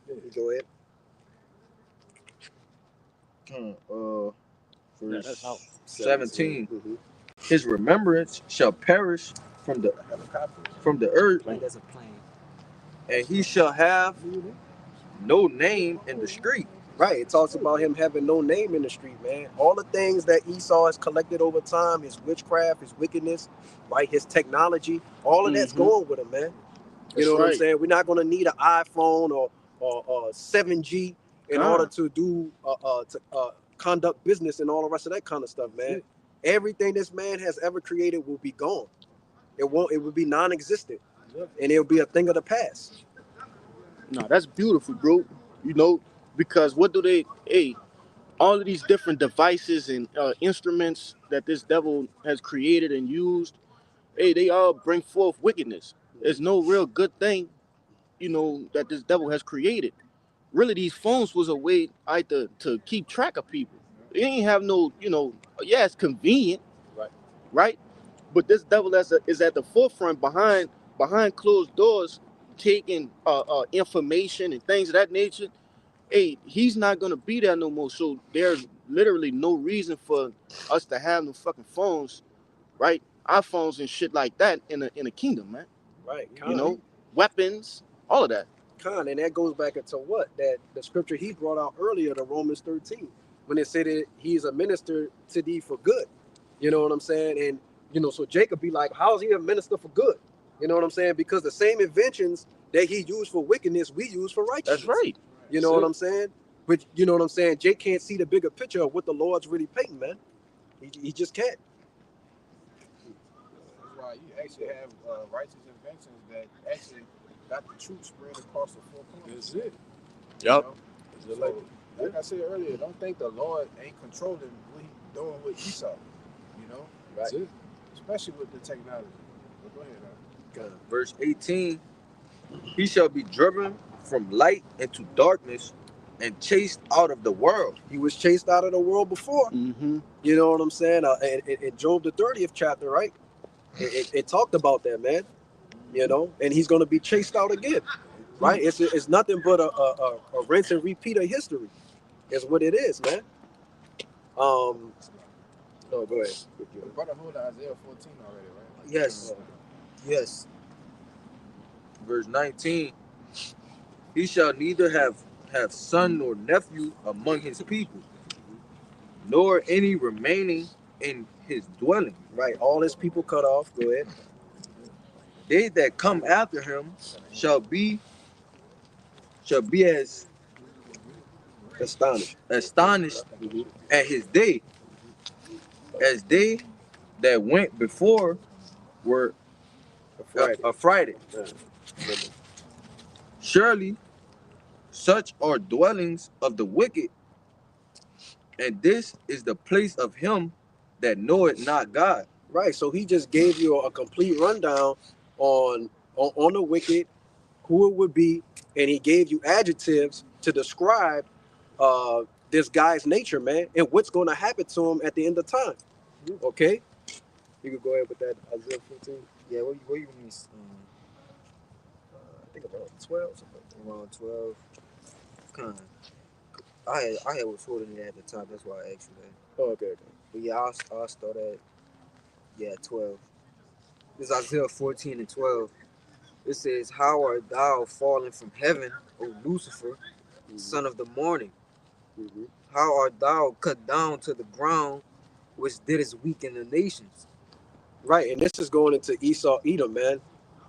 Speaker 1: You go ahead.
Speaker 4: Verse
Speaker 5: that's out.
Speaker 4: 17.
Speaker 1: Mhm.
Speaker 4: His remembrance shall perish from the earth,
Speaker 7: Like there's a plane.
Speaker 4: and he shall have no name in the street.
Speaker 1: Right. It talks about him having no name in the street, man. All the things that Esau has collected over time, his witchcraft, his wickedness, right, his technology, all of that's
Speaker 5: Mhm.
Speaker 1: going with him, man. You
Speaker 5: That's
Speaker 1: know what I'm
Speaker 5: right.
Speaker 1: saying? We're not gonna need an iPhone or 7G in order to do conduct business and all the rest of that kind of stuff, man. Everything this man has ever created will be gone. It won't. It will be non-existent, and it'll be a thing of the past.
Speaker 5: No, that's beautiful, bro. You know, because what do they? Hey, all of these different devices and instruments that this devil has created and used, hey, they all bring forth wickedness. There's no real good thing, you know, that this devil has created. Really, these phones was a way to keep track of people. It ain't have no, you know, yeah, it's convenient,
Speaker 1: Right.
Speaker 5: right? But this devil is at the forefront behind closed doors, taking information and things of that nature. Hey, he's not gonna be there no more. So there's literally no reason for us to have no fucking phones, right? iPhones and shit like that in a kingdom, man.
Speaker 1: Right.
Speaker 5: You know, weapons, all of that.
Speaker 1: And that goes back into what that the scripture he brought out earlier, the Romans 13, when it said that he's a minister to thee for good. You know what I'm saying? And you know, so Jacob be like, "How's he a minister for good?" You know what I'm saying? Because the same inventions that he used for wickedness, we use for righteousness.
Speaker 5: That's right.
Speaker 1: You know what I'm saying? But you know what I'm saying? Jake can't see the bigger picture of what the Lord's really painting, man. He just can't.
Speaker 2: That's why you actually have righteous inventions that actually got the truth spread across the four corners.
Speaker 3: That's it.
Speaker 2: You
Speaker 5: Yep.
Speaker 2: know? So, like I said earlier, don't think the Lord ain't controlling what he's doing with Esau. You know,
Speaker 3: That's it.
Speaker 2: especially with the technology. But go ahead, man.
Speaker 4: Verse 18. He shall be driven from light into darkness and chased out of the world.
Speaker 1: He was chased out of the world before.
Speaker 5: Mm-hmm.
Speaker 1: You know what I'm saying? In Job the 30th chapter, right? It talked about that, man. You know, and he's going to be chased out again, right? It's nothing but a rinse and repeat of history, is what it is, man. No, go ahead.
Speaker 2: The brother hold Isaiah 14 already, right?
Speaker 7: Yes. Yes.
Speaker 4: Verse 19. He shall neither have son nor nephew among his people, nor any remaining in his dwelling.
Speaker 1: Right, all his people cut off. Go ahead.
Speaker 4: They that come after him shall be as
Speaker 1: Astonished.
Speaker 4: at his day, as they that went before were affrighted. Surely such are dwellings of the wicked, and this is the place of him that knoweth not God.
Speaker 1: Right, so he just gave you a complete rundown on the wicked, who it would be, and he gave you adjectives to describe this guy's nature, man, and what's going to happen to him at the end of time. Okay, you can go ahead with that Isaiah 15.
Speaker 7: Yeah, what you mean?
Speaker 1: I think about 12. Something.
Speaker 7: Around 12. Kind of. I had was holding it at the top. That's why I asked you that.
Speaker 1: Oh, okay.
Speaker 7: But yeah, I'll start at 12. This is Isaiah 14 and 12. It says, "How art thou fallen from heaven, O Lucifer, son of the morning?
Speaker 1: Mm-hmm.
Speaker 7: How art thou cut down to the ground, which didst weaken the nations?"
Speaker 1: Right, and this is going into Esau, Edom, man.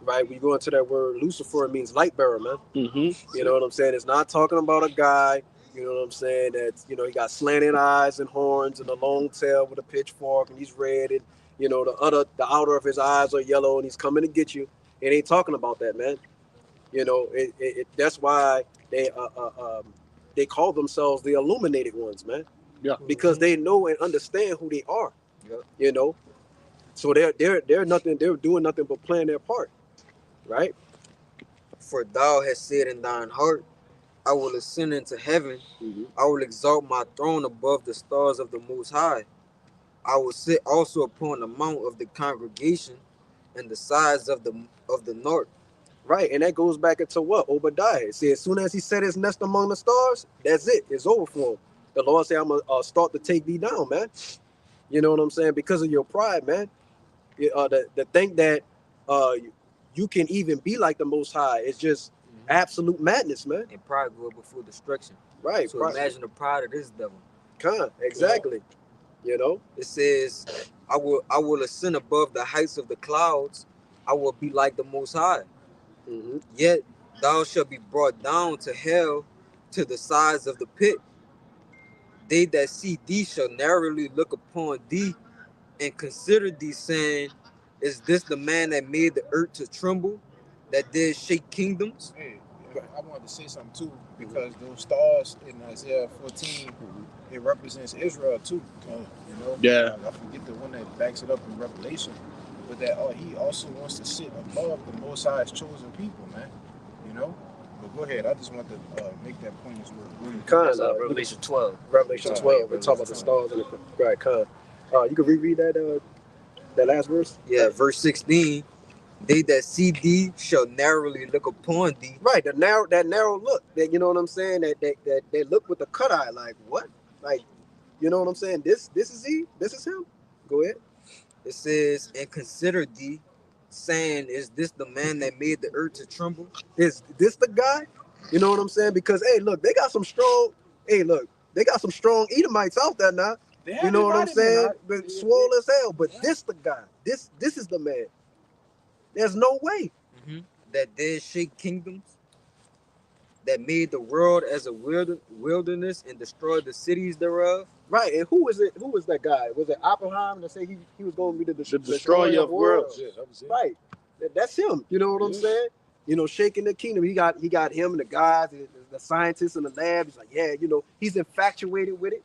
Speaker 1: Right, we go into that word Lucifer, it means light bearer, man.
Speaker 5: Mm-hmm.
Speaker 1: You know what I'm saying? It's not talking about a guy, you know what I'm saying, that's, you know, he got slanted eyes and horns and a long tail with a pitchfork and he's red and, you know, the outer of his eyes are yellow and he's coming to get you. It ain't talking about that, man. You know, that's why they call themselves the illuminated ones, man.
Speaker 5: Yeah.
Speaker 1: Because they know and understand who they are.
Speaker 7: Yep.
Speaker 1: You know, so they're doing nothing but playing their part, right?
Speaker 7: "For thou hast said in thine heart, I will ascend into heaven.
Speaker 1: Mm-hmm.
Speaker 7: I will exalt my throne above the stars of the Most High. I will sit also upon the mount of the congregation and the sides of the north.
Speaker 1: Right, and that goes back into what Obadiah said. As soon as he set his nest among the stars, that's it. It's over for him. The Lord said, "I'm gonna start to take thee down, man." You know what I'm saying? Because of your pride, man. The think that uh, you can even be like the Most High is just absolute madness, man.
Speaker 7: And pride go before destruction.
Speaker 1: Right,
Speaker 7: So imagine the pride of this devil.
Speaker 1: exactly. You know,
Speaker 7: It says, I will ascend above the heights of the clouds. I will be like the Most High.
Speaker 1: hmm
Speaker 7: Yet thou shalt be brought down to hell, to the sides of the pit. They that see thee shall narrowly look upon thee and consider thee, saying, is this the man that made the earth to tremble, that did shake kingdoms?
Speaker 2: Hey, I wanted to say something too, because those stars in Isaiah 14, it represents Israel too. You know,
Speaker 5: Yeah.
Speaker 2: I forget the one that backs it up in Revelation, but that he also wants to sit above the Most High's chosen people, man. You know, but go ahead. I just want to make that point as well.
Speaker 6: That's Revelation 12.
Speaker 1: Revelation 12. We talk about the stars and the right. You can reread that last verse.
Speaker 7: Yeah, verse 16. They that see thee shall narrowly look upon thee.
Speaker 1: Right, that narrow look. That you know what I'm saying. That they look with the cut eye. Like what? Like you know what I'm saying. This is he. This is him. Go ahead.
Speaker 7: It says, and consider thee, saying, is this the man that made the earth to tremble?
Speaker 1: Is this the guy? You know what I'm saying? Because hey, look, they got some strong. Hey, look, they got some strong Edomites out there now. You know what I'm saying? But swole as hell. But this the guy. This is the man. There's no way.
Speaker 7: That did shake kingdoms, that made the world as a wilderness and destroyed the cities thereof.
Speaker 1: Right. And who is it? Who was that guy? Was it Oppenheimer that said he was going to be the
Speaker 5: destroyer of worlds?
Speaker 3: Yeah, that was it.
Speaker 1: Right. That's him. You know what I'm saying? You know, shaking the kingdom. He got him and the guys, the scientists in the lab. He's like, yeah, you know, he's infatuated with it.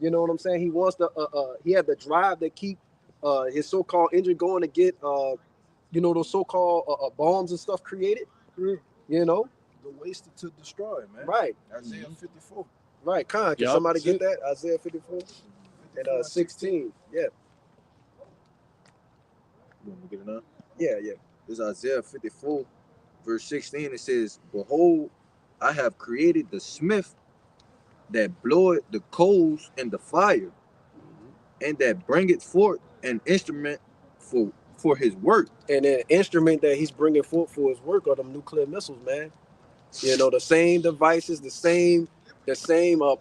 Speaker 1: You know what I'm saying? He wants to. He had the drive to keep his so-called engine going to get you know, those so-called bombs and stuff created. You know.
Speaker 2: The wasted to destroy, man.
Speaker 1: Right.
Speaker 2: Isaiah 54.
Speaker 1: Right. Can
Speaker 5: Yup,
Speaker 1: somebody
Speaker 5: that's
Speaker 1: get that? Isaiah 54 and 16. Yeah.
Speaker 4: You want me to get it now?
Speaker 1: Yeah.
Speaker 4: This is Isaiah 54, verse 16. It says, behold, I have created the smith that bloweth the coals in the fire, and that bringeth forth an instrument for his work.
Speaker 1: And an instrument that he's bringing forth for his work are them nuclear missiles, man. You know, the same devices, the same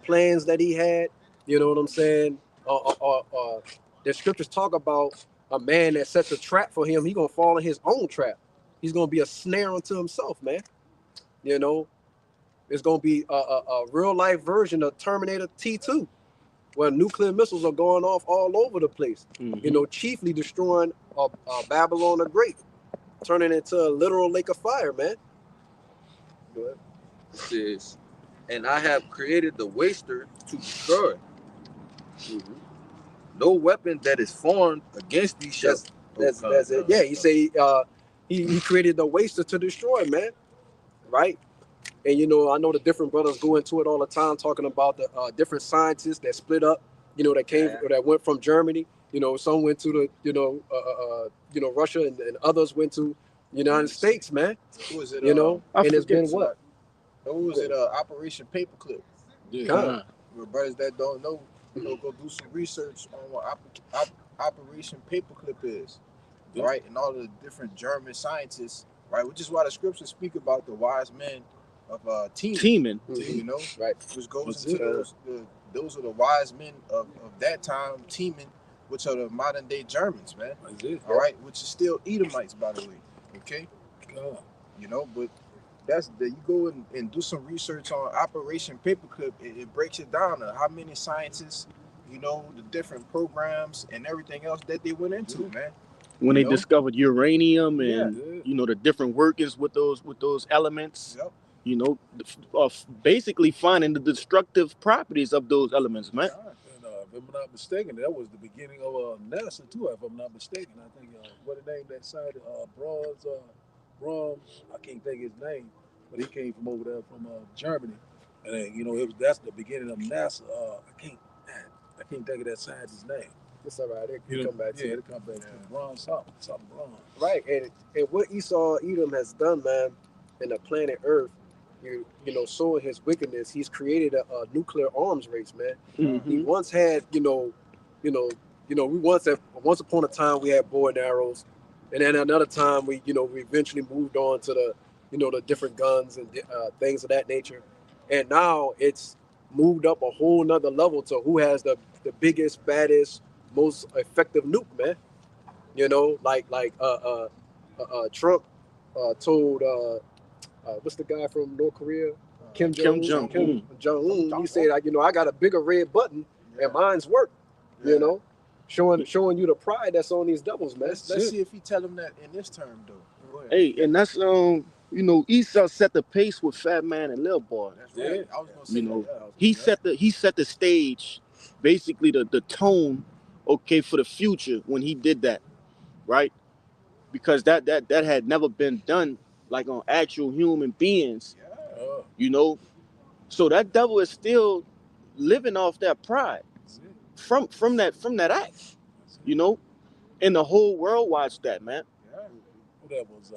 Speaker 1: plans that he had. You know what I'm saying? The scriptures talk about a man that sets a trap for him. He's gonna fall in his own trap. He's gonna be a snare unto himself, man. You know, it's gonna be a real life version of Terminator T2, where nuclear missiles are going off all over the place. You know, chiefly destroying Babylon the Great, turning it into a literal lake of fire, man. Go ahead.
Speaker 4: It says, and I have created the waster to destroy. No weapon that is formed against thee shall.
Speaker 1: That's it. Yeah, he say he created the waster to destroy, man. Right? And you know, I know the different brothers go into it all the time, talking about the different scientists that split up. You know, that went from Germany. You know, some went to the you know Russia, and others went to United States, man.
Speaker 2: Who is it?
Speaker 1: You know, and it's been what?
Speaker 2: Who was it? Operation Paperclip.
Speaker 3: Yeah.
Speaker 2: For brothers that don't know, you know, go do some research on what Operation Paperclip is, right? And all the different German scientists, right? Which is why the scriptures speak about the wise men of Teeman, you know,
Speaker 1: right?
Speaker 2: Which goes into those are the wise men of that time, Teeman, which are the modern day Germans, man. All right, which is still Edomites, by the way. Okay, you know, but that's that you go and do some research on Operation Paperclip. It breaks it down to how many scientists, you know, the different programs and everything else that they went into, man.
Speaker 5: When they discovered uranium and you know the different workings with those elements.
Speaker 2: Yep.
Speaker 5: You know, basically finding the destructive properties of those elements, man.
Speaker 3: And if I'm not mistaken, that was the beginning of NASA too. If I'm not mistaken, I think what the name that side Brom, I can't think his name, but he came from over there from Germany, and then, you know, that's the beginning of NASA. I can't think of that scientist's name.
Speaker 1: It's all right. It
Speaker 3: You
Speaker 1: can
Speaker 3: know,
Speaker 1: come back to
Speaker 3: yeah,
Speaker 1: you.
Speaker 3: it'll come back to you. Wrong something wrong.
Speaker 1: Right, and what Esau Edom has done, man, in the planet Earth, you know, showing his wickedness, he's created a nuclear arms race, man. He
Speaker 5: Mhm.
Speaker 1: once had, we once upon a time we had bow and arrows, and then another time we eventually moved on to the different guns and things of that nature, and now it's moved up a whole nother level to who has the biggest, baddest, most effective nuke, man. You know, Trump told what's the guy from North Korea, Kim
Speaker 5: Kim
Speaker 1: Jong Un.
Speaker 5: Jong-un.
Speaker 1: Kim Jong Un. He said, I got a bigger red button
Speaker 2: Yeah.
Speaker 1: and mine's work. You
Speaker 2: Yeah.
Speaker 1: know, showing you the pride that's on these devils, man.
Speaker 2: Let's see if he tell him that in this term though. Go ahead.
Speaker 5: Hey, and that's Esau set the pace with Fat Man and Lil Boy.
Speaker 2: That's right. I was gonna say
Speaker 5: You know,
Speaker 2: that.
Speaker 5: he set the stage, basically the tone, okay, for the future when he did that, right? Because that had never been done like on actual human beings,
Speaker 2: Yeah.
Speaker 3: Oh,
Speaker 5: you know. So that devil is still living off that pride
Speaker 3: that's it.
Speaker 5: from that act,
Speaker 3: That's it.
Speaker 5: you know. And the whole world watched that, man.
Speaker 2: Yeah.
Speaker 3: What that was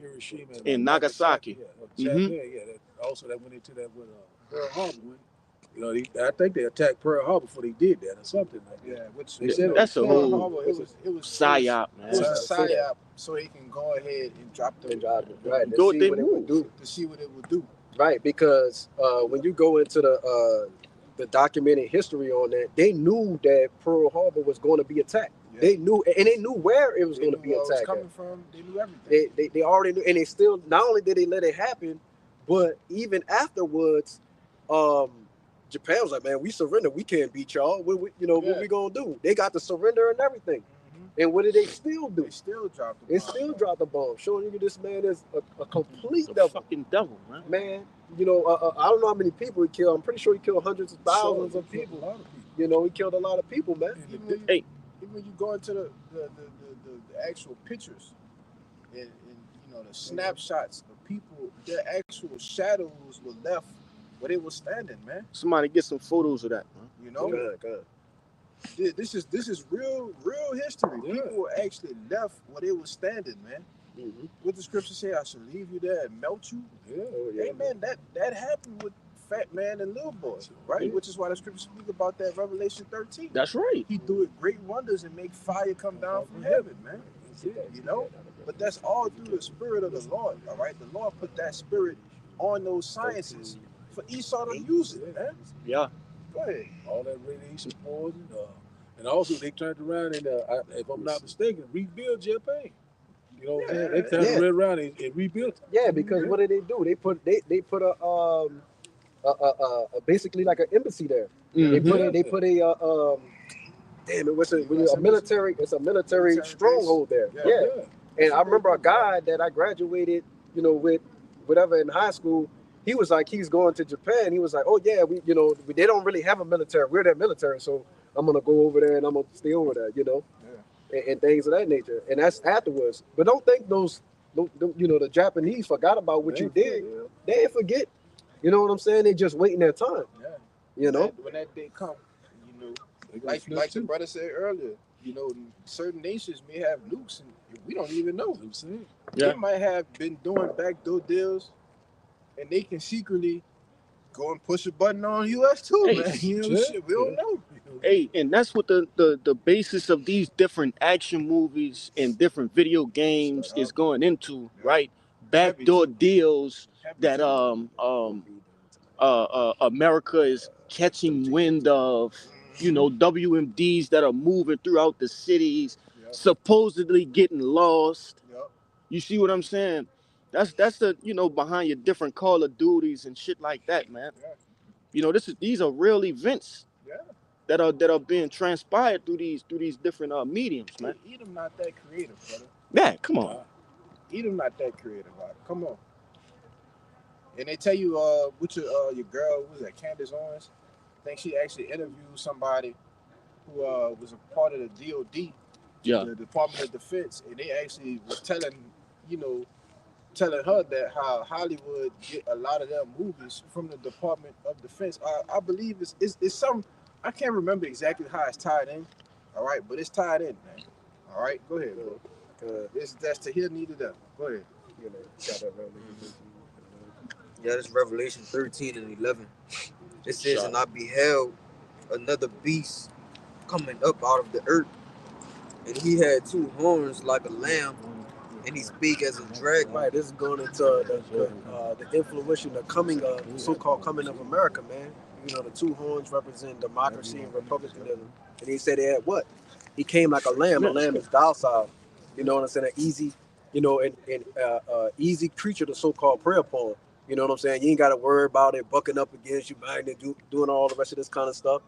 Speaker 3: Hiroshima
Speaker 5: In Nagasaki.
Speaker 3: Yeah,
Speaker 5: Mhm.
Speaker 3: yeah. That, also, that went into that with Pearl Harbor. You know, I think they attacked Pearl Harbor before they did that or something like that.
Speaker 2: Yeah, which
Speaker 3: They said
Speaker 5: That's a
Speaker 2: Pearl
Speaker 5: whole
Speaker 2: Harbor, it was
Speaker 5: psyop,
Speaker 2: It was
Speaker 5: man.
Speaker 2: a
Speaker 1: Psyop.
Speaker 2: psyop, so he can go ahead and drop the
Speaker 1: And drive it, right, to
Speaker 5: Go
Speaker 1: see
Speaker 5: they
Speaker 1: what it would
Speaker 5: move.
Speaker 1: do.
Speaker 2: to see what it would do.
Speaker 1: Right, because when you go into the documented history on that, they knew that Pearl Harbor was going to be attacked.
Speaker 2: Yeah.
Speaker 1: They knew, and they knew where it was
Speaker 2: They
Speaker 1: going to
Speaker 2: knew
Speaker 1: be
Speaker 2: where it was
Speaker 1: attacked.
Speaker 2: coming from. They knew everything.
Speaker 1: They already knew, and they still not only did they let it happen, but even afterwards, Japan was like, "Man, we surrender. We can't beat y'all. What
Speaker 2: Yeah.
Speaker 1: we gonna do?" They got the surrender and everything.
Speaker 2: Mhm.
Speaker 1: And what did they still do?
Speaker 2: They still dropped the
Speaker 1: They
Speaker 2: bomb.
Speaker 1: still dropped the bomb, showing you this man is a complete
Speaker 5: The
Speaker 1: devil.
Speaker 5: fucking devil, man.
Speaker 1: Man, I don't know how many people he killed. I'm pretty sure he killed hundreds of thousands
Speaker 3: Sure,
Speaker 1: of
Speaker 3: he killed
Speaker 1: people.
Speaker 3: A lot of people.
Speaker 1: You know, he killed a lot of people, man.
Speaker 2: Even when you,
Speaker 5: Hey.
Speaker 2: even when you go into the actual pictures and the snapshots of people, their actual shadows were left where they were standing, man.
Speaker 5: Somebody get some photos of that, man.
Speaker 2: You know,
Speaker 1: God.
Speaker 2: this is real history.
Speaker 3: Yeah.
Speaker 2: People were actually left where they were standing, man.
Speaker 1: Mm-hmm.
Speaker 2: What the scripture say? I shall leave you there and melt you.
Speaker 3: Yeah.
Speaker 1: Oh yeah.
Speaker 2: Hey, man, that happened with Fat Man and Little Boy, right?
Speaker 3: Yeah.
Speaker 2: Which is why the scripture speak about that Revelation 13.
Speaker 5: That's right.
Speaker 2: He doeth great wonders and make fire come down from heaven, man.
Speaker 3: That's it.
Speaker 2: You know, but that's all through the spirit of the Lord. All right, the Lord put that spirit on those sciences for Esau to use it, man.
Speaker 5: Yeah.
Speaker 2: Go ahead.
Speaker 3: All that radiation poison, and also they turned around and, if I'm not mistaken, rebuild Japan. You know, what I'm saying? They turned
Speaker 1: Yeah.
Speaker 3: around and rebuilt.
Speaker 1: Yeah, because what did they do? They put a basically like an embassy there. They
Speaker 5: Mhm.
Speaker 1: put a damn it, what's it? A military. It's a military
Speaker 2: Military
Speaker 1: stronghold there.
Speaker 2: base.
Speaker 1: Yeah. And I remember a guy that I graduated, with whatever in high school. He was like, he's going to Japan. He was like, oh yeah, they don't really have a military. We're their military, so I'm gonna go over there and I'm gonna stay over there, and things of that nature. And that's afterwards. But don't think the Japanese forgot about what you did. They didn't forget. You know what I'm saying? They just waiting their time.
Speaker 2: Yeah.
Speaker 1: You know.
Speaker 2: When that day come,
Speaker 3: They gonna
Speaker 2: like
Speaker 3: snitch
Speaker 2: the
Speaker 3: too.
Speaker 2: brother said earlier, certain nations may have nukes and we don't even know.
Speaker 3: You know what I'm saying?
Speaker 5: Yeah.
Speaker 2: They might have been doing backdoor deals, and they can secretly go and push a button on US too,
Speaker 5: Hey,
Speaker 2: man.
Speaker 3: yeah.
Speaker 2: Shit, we don't know.
Speaker 5: Hey, and that's what the basis of these different action movies and different video games is going into, right? Backdoor deals that America is catching wind of, WMDs that are moving throughout the cities,
Speaker 2: Yep.
Speaker 5: supposedly getting lost.
Speaker 2: Yep.
Speaker 5: You see what I'm saying? That's the behind your different Call of Duties and shit like that, man.
Speaker 2: Yeah.
Speaker 5: These are real events
Speaker 2: Yeah.
Speaker 5: that are being transpired through these different mediums, man.
Speaker 2: Edom not that creative, brother.
Speaker 5: Yeah, come on.
Speaker 2: Edom not that creative, right? Come on. And they tell you what your girl was that Candace Owens. I think she actually interviewed somebody who was a part of the DOD,
Speaker 5: Yeah.
Speaker 2: the Department of Defense, and they actually was telling her that how Hollywood get a lot of their movies from the Department of Defense. I believe it's some, I can't remember exactly how it's tied in, All right, but it's tied in, man. All right, go ahead, bro. That's to hear, neither there. Go ahead.
Speaker 1: You know, got that Revelation.
Speaker 7: Yeah, this Revelation 13 and 11. It says, and I beheld another beast coming up out of the earth, and he had two horns like a lamb, and he spake as a dragon.
Speaker 1: Right, this is going into the influential, the coming of, so-called coming of America, man. You know, the two horns represent democracy and republicanism. And he said that what? He came like a lamb. A lamb is docile. You know what I'm saying? An easy, you know, and easy creature to so-called prey upon. You know what I'm saying? You ain't got to worry about it bucking up against you, biting it, doing all the rest of this kind of stuff.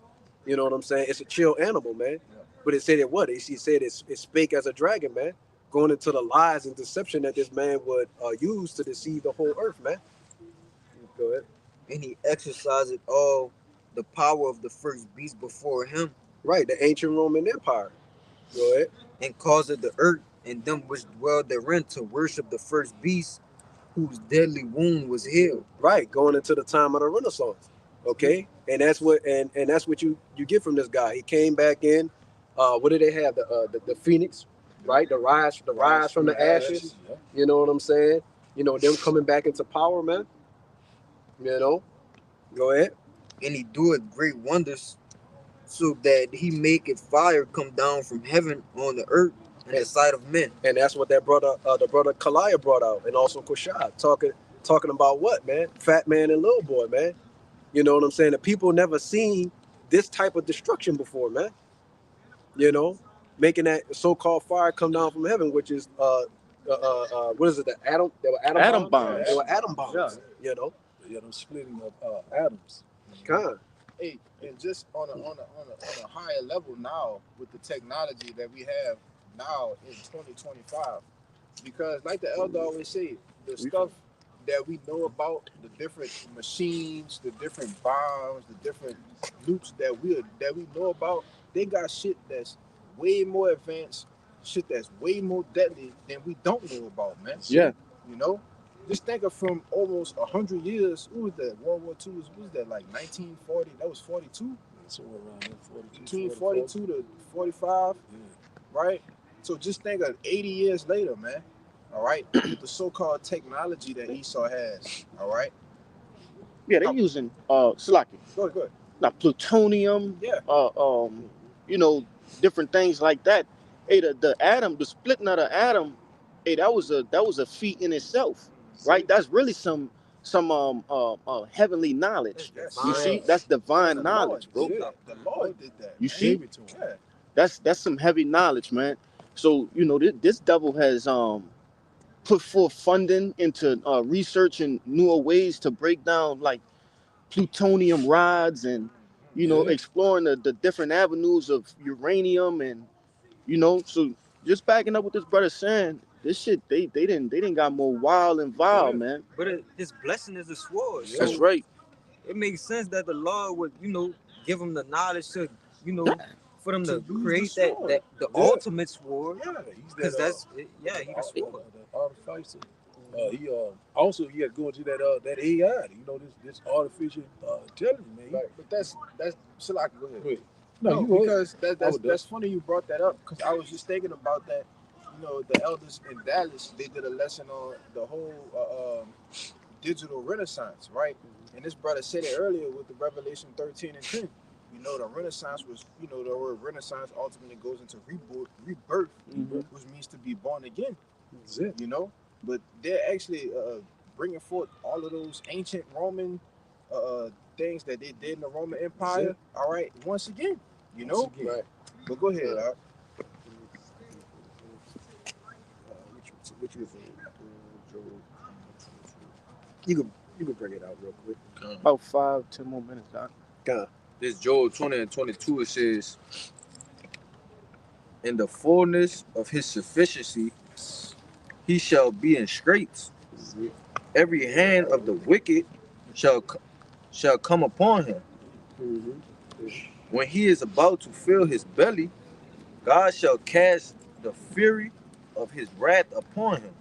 Speaker 1: You know what I'm saying? It's a chill animal, man. But it said it what? It said it spake as a dragon, man. Going into the lies and deception that this man would use to deceive the whole earth, man. Go ahead.
Speaker 7: And he exercised all the power of the first beast before him.
Speaker 1: Right, the ancient Roman Empire. Go ahead.
Speaker 7: And caused the earth and them which dwell therein to worship the first beast, whose deadly wound was healed.
Speaker 1: Right, going into the time of the Renaissance. Okay, and that's what and that's what you get from this guy. He came back in. What did they have? The Phoenix, right? The rise from the ashes. You know what I'm saying? You know, them coming back into power, man. You know, go ahead.
Speaker 7: And he doeth great wonders, so that he maketh fire come down from heaven on the earth in the sight of men.
Speaker 1: And that's what that brother, the brother Kalia brought out, and also Kushad, talking about what, man? Fat man and little boy, man. You know what I'm saying? The people never seen this type of destruction before, man. You know, making that so-called fire come down from heaven, which is what is it? They were atom bombs. They were atom bombs.
Speaker 5: Yeah.
Speaker 1: You know,
Speaker 3: Yeah, them splitting of atoms.
Speaker 1: kind.
Speaker 2: Hey, and just on a higher level now with the technology that we have now in 2025, because like the elder always say, the stuff that we know about, the different machines, the different bombs, the different nukes that we know about, they got shit that's way more advanced, shit that's way more deadly than we don't know about, man.
Speaker 5: Yeah.
Speaker 2: You know? Just think of from almost 100 years. What was that? World War II was that like 1940? That was 42?
Speaker 3: So around there, 42,
Speaker 2: Between 42 to 45, right? So just think of 80 years later, man. All right? With the so-called technology that Esau has. All right?
Speaker 5: Yeah, they're using Salaki.
Speaker 2: Go ahead.
Speaker 5: Now plutonium,
Speaker 2: Yeah.
Speaker 5: you know, different things like that. Hey, the atom, the splitting of the atom, hey, that was a feat in itself, right? That's really some heavenly knowledge. You see, that's divine knowledge, bro.
Speaker 2: The Lord did that.
Speaker 5: You
Speaker 2: man.
Speaker 5: see?
Speaker 2: Gave it to him. Yeah.
Speaker 5: That's some heavy knowledge, man. So you know, this devil has put forth funding into research and newer ways to break down like plutonium rods and you know exploring the different avenues of uranium and you know. So just backing up what this brother saying, this shit they didn't got more wild and vile, man.
Speaker 7: But his blessing is a sword. So
Speaker 5: That's right.
Speaker 7: it makes sense that the Lord would, you know, give him the knowledge to, you know, for them to
Speaker 2: use
Speaker 7: create
Speaker 2: the sword.
Speaker 7: the ultimate sword.
Speaker 3: Yeah, he's
Speaker 7: Because
Speaker 3: that.
Speaker 7: he the sword.
Speaker 3: The artificer. He also he had to go into that AI. You know this artificial intelligence, man.
Speaker 2: Right. But that's Salaki, go ahead.
Speaker 3: Wait.
Speaker 2: No,
Speaker 3: No, you go ahead.
Speaker 2: because that's funny you brought that up because I was just thinking about that. You know, the elders in Dallas, they did a lesson on the whole digital renaissance, right? And this brother said it earlier with the Revelation 13 and 10. You know, the Renaissance was, you know, the word Renaissance ultimately goes into rebirth, which means to be born again.
Speaker 3: That's it.
Speaker 2: You know, but they're actually bringing forth all of those ancient Roman things that they did in the Roman Empire. All right, once again, you know.
Speaker 3: Once again.
Speaker 2: Right. But go ahead, Art.
Speaker 1: What you think? You can bring it out real quick.
Speaker 5: About 5-10 more minutes, Doc.
Speaker 4: This Joel 20 and 22, it says, in the fullness of his sufficiency, he shall be in straits. Every hand of the wicked shall come upon him. When he is about to fill his belly, God shall cast the fury of his wrath upon him,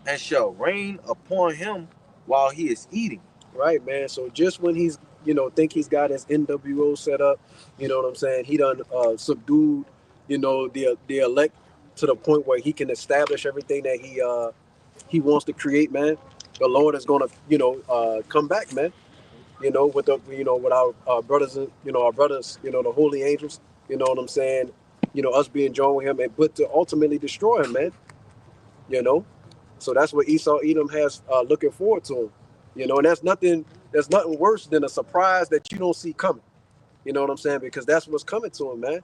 Speaker 4: and shall rain upon him while he is eating.
Speaker 1: Right, man. So just when he's, you know, think he's got his NWO set up, you know what I'm saying? He done subdued you know, the elect to the point where he can establish everything that he wants to create, man. The Lord is gonna, come back, man. With with our brothers, and our brothers, the holy angels. You know what I'm saying? Us being joined with him, and but to ultimately destroy him, man. You know, so that's what Esau Edom has looking forward to him. And that's nothing. There's nothing worse than a surprise that you don't see coming. You know what I'm saying? Because that's what's coming to him, man.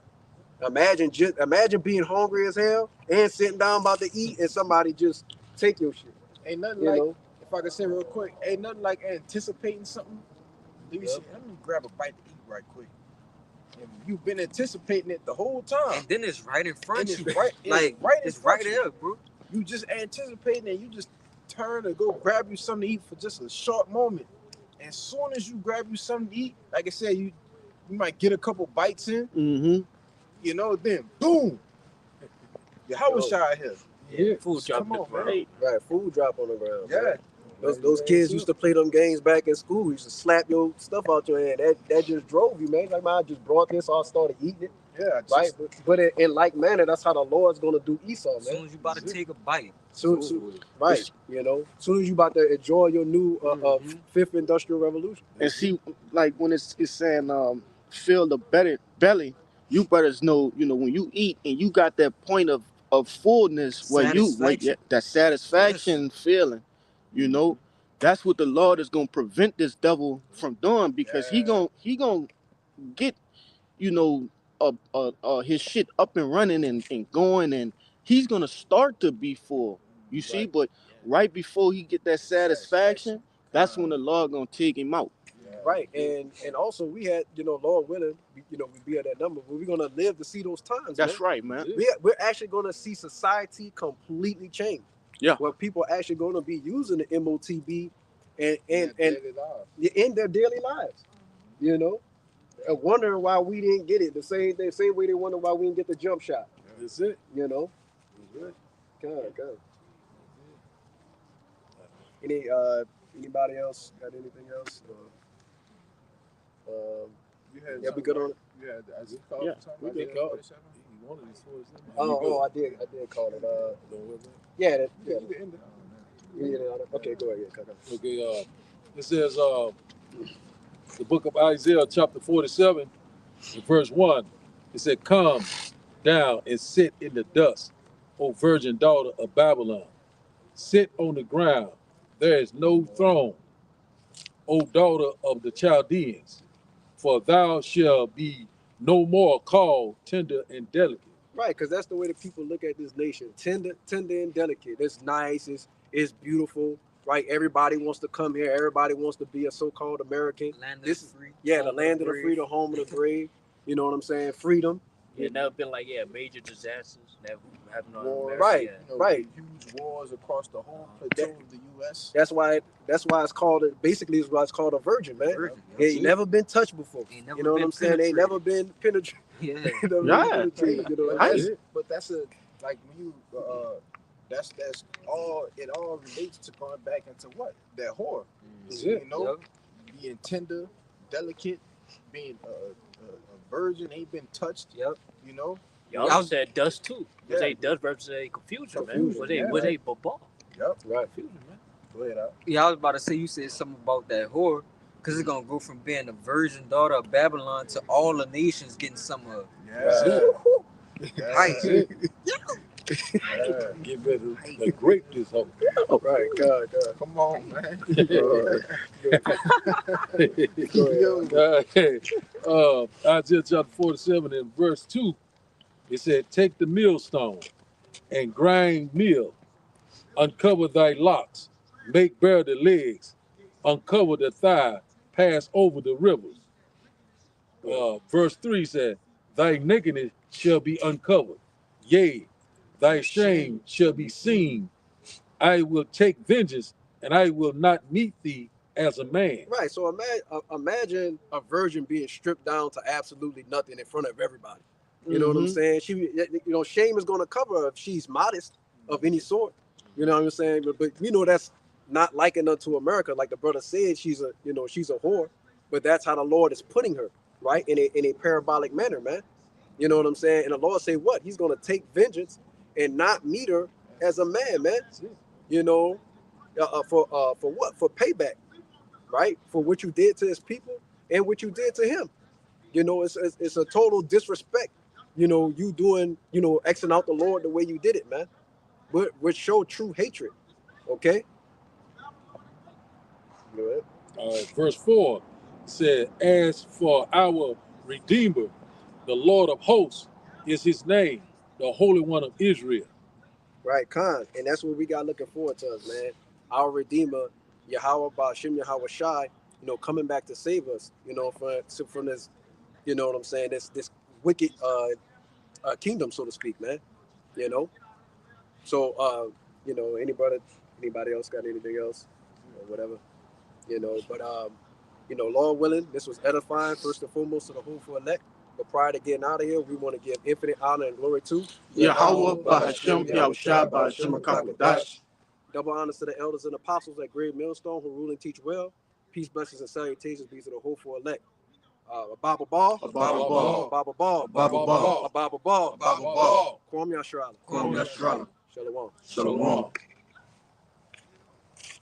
Speaker 1: Imagine being hungry as hell and sitting down about to eat, and somebody just take your shit.
Speaker 2: Ain't nothing
Speaker 1: You
Speaker 2: like,
Speaker 1: know?
Speaker 2: if I could say real quick, ain't nothing like anticipating something. Let me grab a bite to eat right quick. And you've been anticipating it the whole time.
Speaker 7: And then it's right in front
Speaker 2: And
Speaker 7: of
Speaker 2: it's
Speaker 7: you.
Speaker 2: right,
Speaker 7: Like,
Speaker 2: it's
Speaker 7: it's right
Speaker 2: in front of you.
Speaker 7: there, bro.
Speaker 2: You just anticipating and you just turn to go grab you something to eat for just a short moment. And as soon as you grab you something to eat, like I said, you might get a couple bites in, then boom, how was y'all here?
Speaker 3: Yeah.
Speaker 6: Food drop
Speaker 2: Come on,
Speaker 6: the ground.
Speaker 2: man.
Speaker 1: Right, food drop on the ground.
Speaker 2: Yeah.
Speaker 1: man. Those kids used to play them games back in school. Used to slap your stuff out your hand. That just drove you, man. Like, man, I just brought this, so I started eating it.
Speaker 2: Yeah,
Speaker 1: Right, but in like manner, that's how the Lord's gonna do Esau,
Speaker 7: As soon
Speaker 1: man.
Speaker 7: as you about to take a bite.
Speaker 1: Right, as soon as you about to enjoy your new fifth industrial revolution.
Speaker 5: And see, like when it's saying fill the belly, you brothers know, when you eat and you got that point of fullness where
Speaker 7: Satisfaction.
Speaker 5: that satisfaction feeling, that's what the Lord is gonna prevent this devil from doing, because he gonna get his shit up and running and going, and he's gonna start to be full. You see, but right before he get that satisfaction, that's when the Lord gonna take him out.
Speaker 1: Right, and also we had, Lord willing, we be at that number, but we're gonna live to see those times.
Speaker 5: That's
Speaker 1: man.
Speaker 5: right, man.
Speaker 1: We're actually gonna see society completely change.
Speaker 5: Yeah.
Speaker 1: Where people are actually gonna be using the MOTB and
Speaker 2: daily life.
Speaker 1: in their daily lives. And wondering why we didn't get it. The same way they wonder why we didn't get the jump shot.
Speaker 3: That's it.
Speaker 1: God. Anybody else got anything else? Yeah, we good on it.
Speaker 2: Yeah,
Speaker 5: Yeah,
Speaker 3: we did call it. You wanted this for us.
Speaker 1: I did call it. Yeah. Okay, go ahead. Yeah,
Speaker 3: Okay, it says the book of Isaiah, chapter 47, verse 1. It said, "Come down and sit in the dust, O virgin daughter of Babylon. Sit on the ground. There is no throne, O daughter of the Chaldeans, for thou shalt be no more called tender and delicate."
Speaker 1: Right, because that's the way the people look at this nation. Tender and delicate. It's nice. It's beautiful. Right, everybody wants to come here. Everybody wants to be a so-called American.
Speaker 7: Land of
Speaker 1: This
Speaker 7: the
Speaker 1: is
Speaker 7: free.
Speaker 1: the land of the free, the home of the brave. You know what I'm saying? Freedom.
Speaker 6: Yeah, never been like major disasters. Never having on
Speaker 2: Wars,
Speaker 6: America.
Speaker 1: Right.
Speaker 6: Yeah.
Speaker 1: Right.
Speaker 2: Huge wars across the whole plateau of the U.S.
Speaker 1: That's why it's called basically is why it's called a virgin, man.
Speaker 7: Virgin,
Speaker 1: It ain't never been touched before.
Speaker 7: Ain't never
Speaker 1: You know what
Speaker 7: been
Speaker 1: I'm saying? They ain't never been penetrated.
Speaker 7: Yeah.
Speaker 1: Never been
Speaker 5: Yeah.
Speaker 1: penetrated, you know what
Speaker 2: But
Speaker 1: I'm
Speaker 2: that's,
Speaker 1: saying?
Speaker 2: but that's a like when you that's all it all relates to going back into what that whore.
Speaker 3: That's it.
Speaker 2: Being tender, delicate, being a virgin, ain't been touched.
Speaker 7: Yep.
Speaker 6: Y'all said dust too.
Speaker 2: Yeah.
Speaker 6: Say dust represents confusion, man.
Speaker 2: Confusion,
Speaker 6: Was
Speaker 2: yeah.
Speaker 6: they ball?
Speaker 2: Yep.
Speaker 1: Right.
Speaker 6: Confusion, man.
Speaker 2: Go ahead, out.
Speaker 7: Yeah, I was about to say, you said something about that whore, because it's going to go from being the virgin daughter of Babylon to all the nations getting some of it.
Speaker 2: Yeah.
Speaker 7: Right.
Speaker 3: Get ready to grape this hoe.
Speaker 1: Right. God.
Speaker 2: Come on, man.
Speaker 3: Isaiah chapter 47 and verse 2, it said, "Take the millstone and grind meal, uncover thy locks, make bare the legs, uncover the thigh, pass over the rivers." Verse 3 said, "Thy nakedness shall be uncovered, yea, thy shame shall be seen. I will take vengeance, and I will not meet thee as a man."
Speaker 1: Right. So imagine a virgin being stripped down to absolutely nothing in front of everybody. You know what I'm saying? Shame is going to cover her if she's modest of any sort. You know what I'm saying? But that's not likened unto America. Like the brother said, she's a whore. But that's how the Lord is putting her, right? In a parabolic manner, man. You know what I'm saying? And the Lord say what? He's gonna take vengeance and not meet her as a man, man. You know, for what? For payback, right? For what you did to his people and what you did to him. You know, it's a total disrespect. You know, you doing, you know, Xing out the Lord the way you did it, man. But which show true hatred. Okay. Go ahead.
Speaker 3: Verse 4 said, as for our Redeemer, the Lord of hosts is his name, the Holy One of Israel.
Speaker 1: Right, Khan. And that's what we got looking forward to us, man. Our Redeemer, Yahweh Ba'Shem Yahweh Shai, you know, coming back to save us, you know, from this, you know what I'm saying, this wicked kingdom, so to speak, man. You know. So you know, anybody else got anything else? Or whatever. You know, but you know, Lord willing, this was edifying first and foremost to the hopeful elect. But prior to getting out of here, we want to give infinite honor and glory to
Speaker 5: Yahweh Ba'Hashem Yahushua Ba'Hashem HaKadosh.
Speaker 1: double honors to the elders and apostles at Great Millstone who rule and teach well. Peace, blessings, and salutations be to the hopeful elect. A Bible ball,
Speaker 5: A Bible ball.
Speaker 1: a Bible ball,
Speaker 5: A Bible ball.
Speaker 1: a Bible ball,
Speaker 5: Bible ball.
Speaker 1: Kwam Yashrala,
Speaker 5: Kwam Yashrala.
Speaker 1: Shalom.
Speaker 5: Shalom.